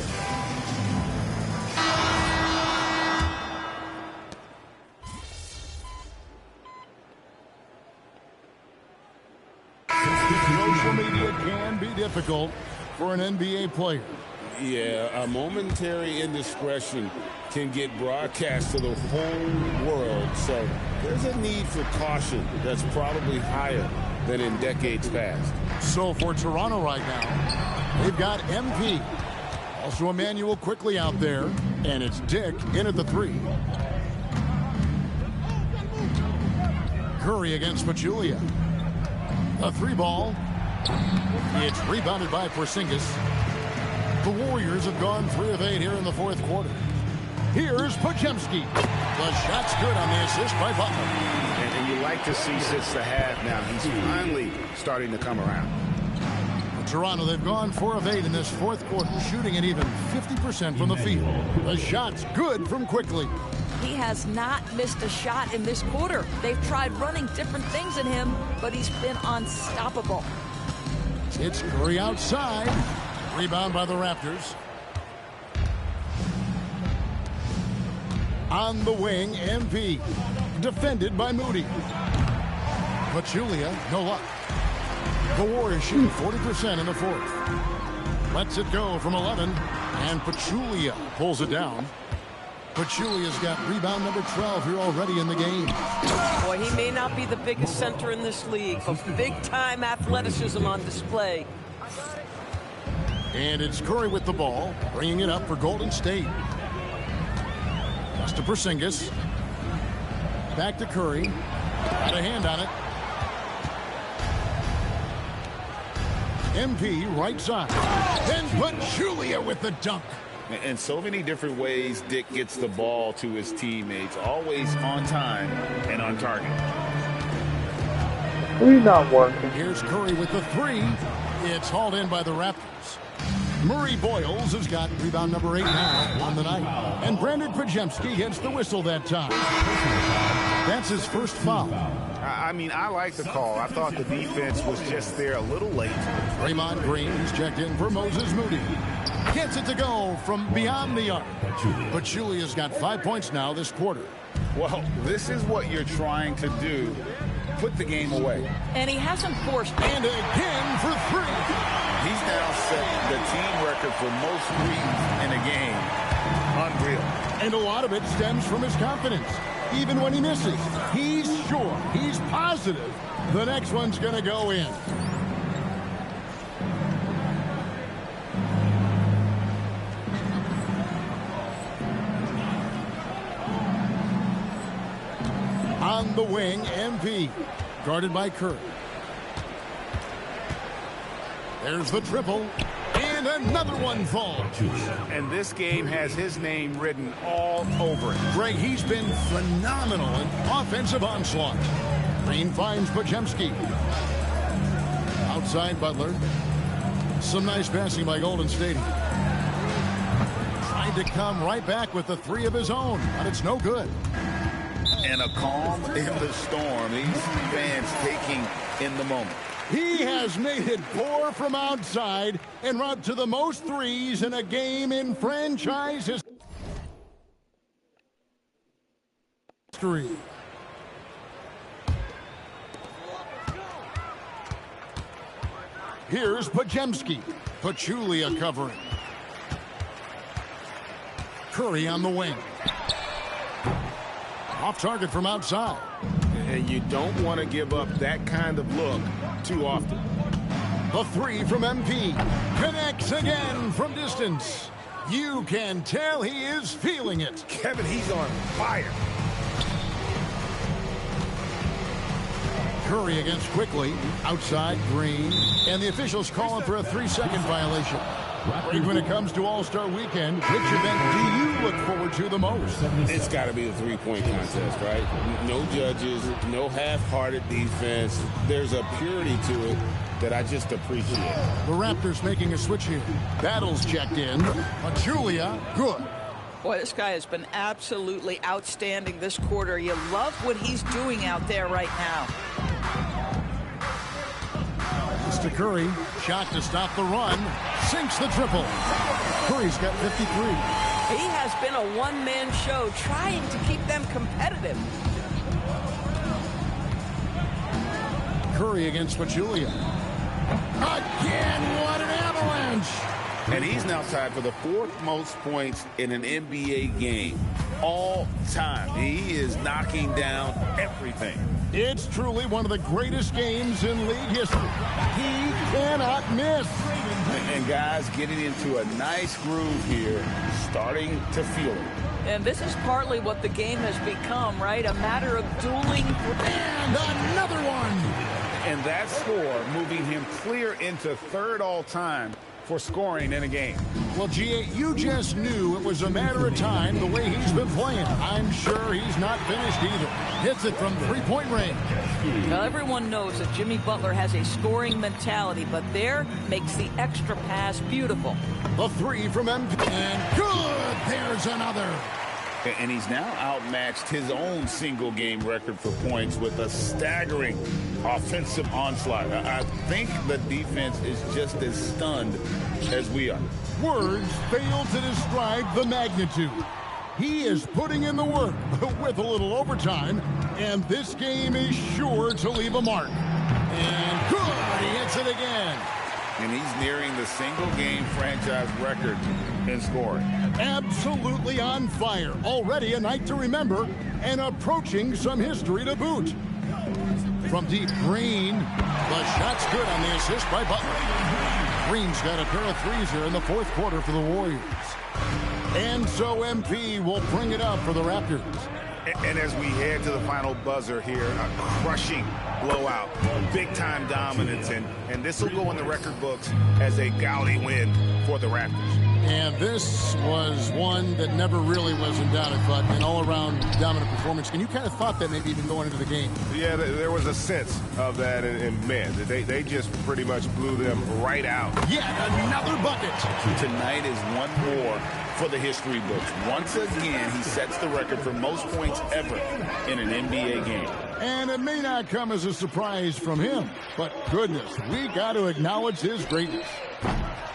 Social media can be difficult for an NBA player. Yeah, a momentary indiscretion can get broadcast to the whole world. So there's a need for caution that's probably higher than in decades past. So for Toronto right now, they've got MP. Also Emmanuel quickly out there. And it's Dick in at the three. Curry against Pachulia. A three ball. It's rebounded by Porzingis. The Warriors have gone 3 of 8 here in the fourth quarter. Here's Podziemski. The shot's good on the assist by Butler. And you like to see since the half now. He's finally starting to come around. For Toronto, they've gone 4 of 8 in this fourth quarter, shooting at even 50% from the field. The shot's good from Quickly. He has not missed a shot in this quarter. They've tried running different things in him, but he's been unstoppable. It's Curry outside. Rebound by the Raptors. On the wing, MP. Defended by Moody. Pachulia, no luck. The Warriors shooting 40% in the fourth. Lets it go from 11. And Pachulia pulls it down. Pachulia's got rebound number 12 here already in the game. Boy, he may not be the biggest center in this league, but big-time athleticism on display. And it's Curry with the ball, bringing it up for Golden State. Pass to Porzingis. Back to Curry. Got a hand on it. MP right side. And Pachulia with the dunk. And so many different ways Dick gets the ball to his teammates. Always on time and on target. Three not working. Here's Curry with the three. It's hauled in by the Raptors. Murray Boyles has got rebound number 8 now on the night. And Brandon Podziemski gets the whistle that time. That's his first foul. I mean, I like the call. I thought the defense was just there a little late. Draymond Green is checked in for Moses Moody. Gets it to go from beyond the arc. Pachulia's got 5 points now this quarter. Well, this is what you're trying to do. Put the game away. And he hasn't forced. And again for 3. He's now set the team record for most threes in a game. Unreal. And a lot of it stems from his confidence. Even when he misses, he's sure, he's positive the next one's going to go in. On the wing, MP. Guarded by Curry. There's the triple. And another one falls. And this game has his name written all over it. Greg, he's been phenomenal in offensive onslaught. Green finds Podziemski. Outside Butler. Some nice passing by Golden State. Tried to come right back with the 3 of his own, but it's no good. And a calm in the storm. These fans taking in the moment. He has made it pour from outside en route to the most threes in a game in franchise history. Here's Podziemski. Pachulia covering. Curry on the wing. Off target from outside. And you don't want to give up that kind of look too often. The 3 from MP. Connects again from distance. You can tell he is feeling it. Kevin, he's on fire. Curry against Quickly. Outside Green. And the officials calling for a 3-second violation. Greg, when it comes to All-Star Weekend, which event do you look forward to the most? It's got to be the three-point contest, right? No judges, no half-hearted defense. There's a purity to it that I just appreciate. The Raptors making a switch here. Battles checked in. Pachulia, good. Boy, this guy has been absolutely outstanding this quarter. You love what he's doing out there right now. It's to Curry. Shot to stop the run. Sinks the triple. Curry's got 53. He has been a one-man show trying to keep them competitive. Curry against Pachulia. Again, what an avalanche! And he's now tied for the 4th most points in an NBA game all time. He is knocking down everything. It's truly one of the greatest games in league history. He cannot miss. And guys getting into a nice groove here, starting to feel it. And this is partly what the game has become, right? A matter of dueling. And another one! And that score moving him clear into 3rd all-time for scoring in a game. Well, G.A., you just knew it was a matter of time the way he's been playing. I'm sure he's not finished either. Hits it from three-point range. Now, everyone knows that Jimmy Butler has a scoring mentality, but there makes the extra pass beautiful. The three from MP. And good! There's another. And he's now outmatched his own single-game record for points with a staggering offensive onslaught. I think the defense is just as stunned as we are. Words fail to describe the magnitude. He is putting in the work with a little overtime, and this game is sure to leave a mark. And good! He hits it again. And he's nearing the single-game franchise record in scoring. Absolutely on fire. Already a night to remember and approaching some history to boot. From deep, Green. The shot's good on the assist by Butler. Green's got a pair of threes here in the 4th quarter for the Warriors. And so MP will bring it up for the Raptors. And as we head to the final buzzer here, a crushing blowout, big-time dominance, and this will go in the record books as a gaudy win for the Raptors. And this was one that never really was in doubt, but an all-around dominant performance. And you kind of thought that maybe even going into the game. Yeah, there was a sense of that in men. They just pretty much blew them right out. Yet another bucket. Tonight is one more for the history books. Once again, he sets the record for most points ever in an NBA game. And it may not come as a surprise from him, but goodness, we got to acknowledge his greatness.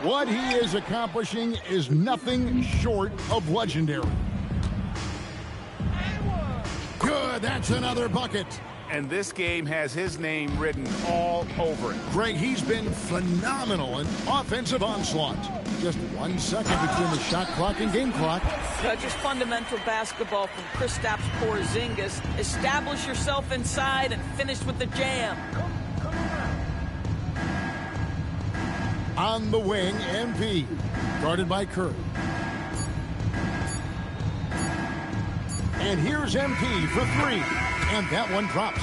What he is accomplishing is nothing short of legendary. Good, that's another bucket. And this game has his name written all over it. Greg, he's been phenomenal in offensive onslaught. Just 1 second between the shot clock and game clock. Just fundamental basketball from Kristaps Porzingis. Establish yourself inside and finish with the jam. On the wing, MP. Guarded by Curry. And here's MP for three. And that one drops.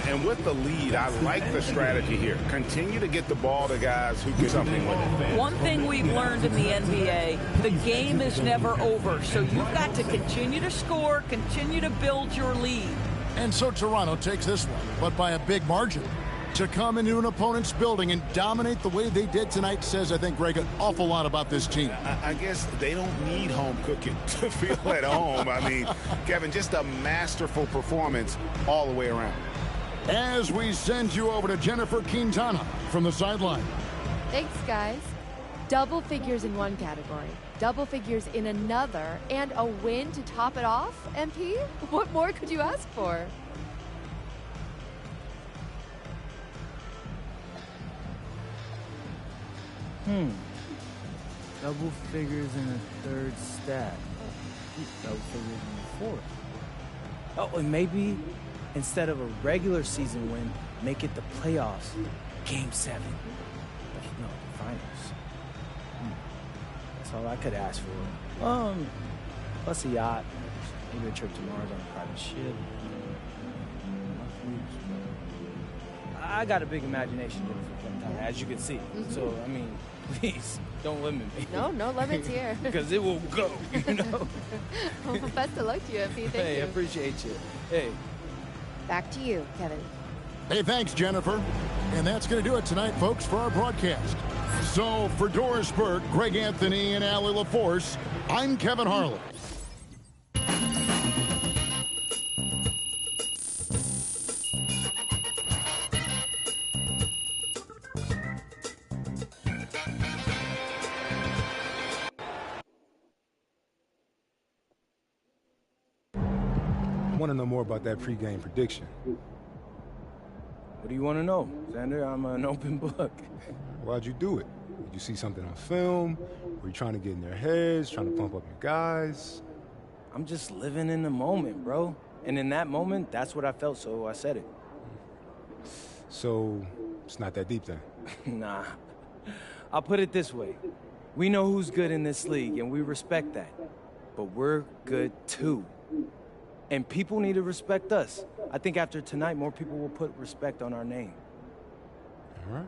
And with the lead, I like the strategy here. Continue to get the ball to guys who get something with it. One thing we've learned in the NBA, the game is never over. So you've got to continue to score, continue to build your lead. And so Toronto takes this one, but by a big margin. To come into an opponent's building and dominate the way they did tonight says, I think, Greg, an awful lot about this team. I guess they don't need home cooking to feel at home. I mean, Kevin, just a masterful performance all the way around. As we send you over to Jennifer Quintana from the sideline. Thanks, guys. Double figures in one category, double figures in another, and a win to top it off, MP? What more could you ask for? Double figures in a third stat. Double figures in the fourth. Oh, and maybe instead of a regular season win, make it the playoffs. Game 7. No, the finals. That's all I could ask for. Plus a yacht. Maybe a trip to Mars on a private ship. I got a big imagination, as you can see. So, I mean, please, don't limit me. No limits here. Because it will go, you know? Well, best of luck to you, MP. Thank you. Hey, I appreciate you. Hey. Back to you, Kevin. Hey, thanks, Jennifer. And that's going to do it tonight, folks, for our broadcast. So, for Doris Burke, Greg Anthony, and Allie LaForce, I'm Kevin Harlan. want to know more about that pregame prediction. What do you want to know, Xander? I'm an open book. Why'd you do it? Did you see something on film? Were you trying to get in their heads, trying to pump up your guys? I'm just living in the moment, bro. And in that moment, that's what I felt, so I said it. So, it's not that deep then? Nah. I'll put it this way. We know who's good in this league, and we respect that. But we're good, too. And people need to respect us. I think after tonight, more people will put respect on our name. All right.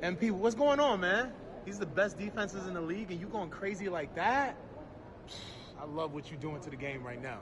MP, what's going on, man? These are the best defenses in the league, and you going crazy like that? I love what you're doing to the game right now.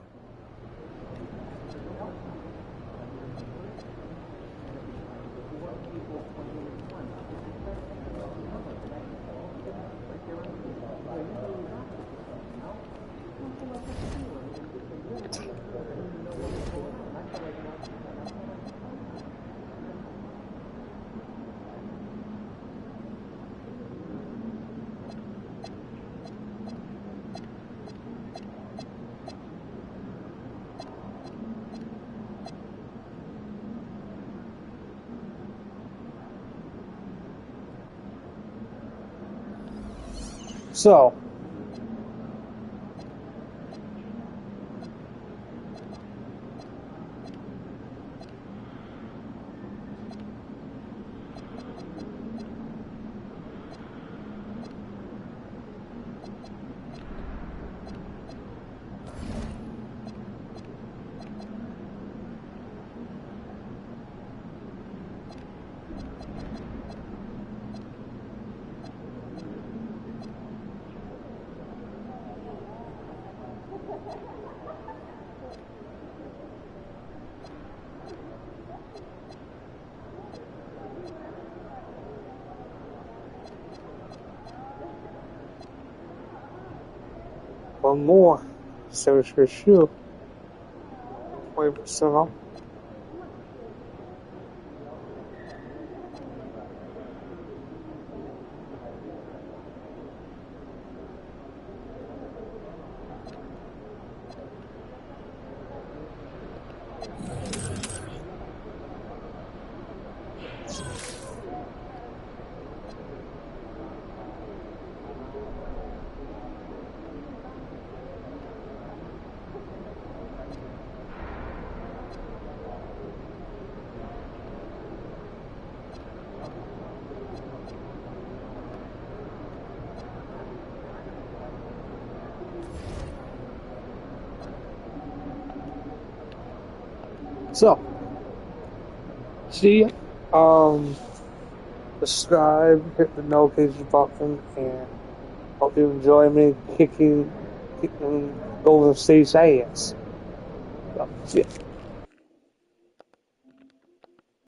So, one more. So it's for sure. 20% off. So, see ya. Subscribe, hit the notification button, and hope you enjoy me kicking Golden State's ass. So, see ya.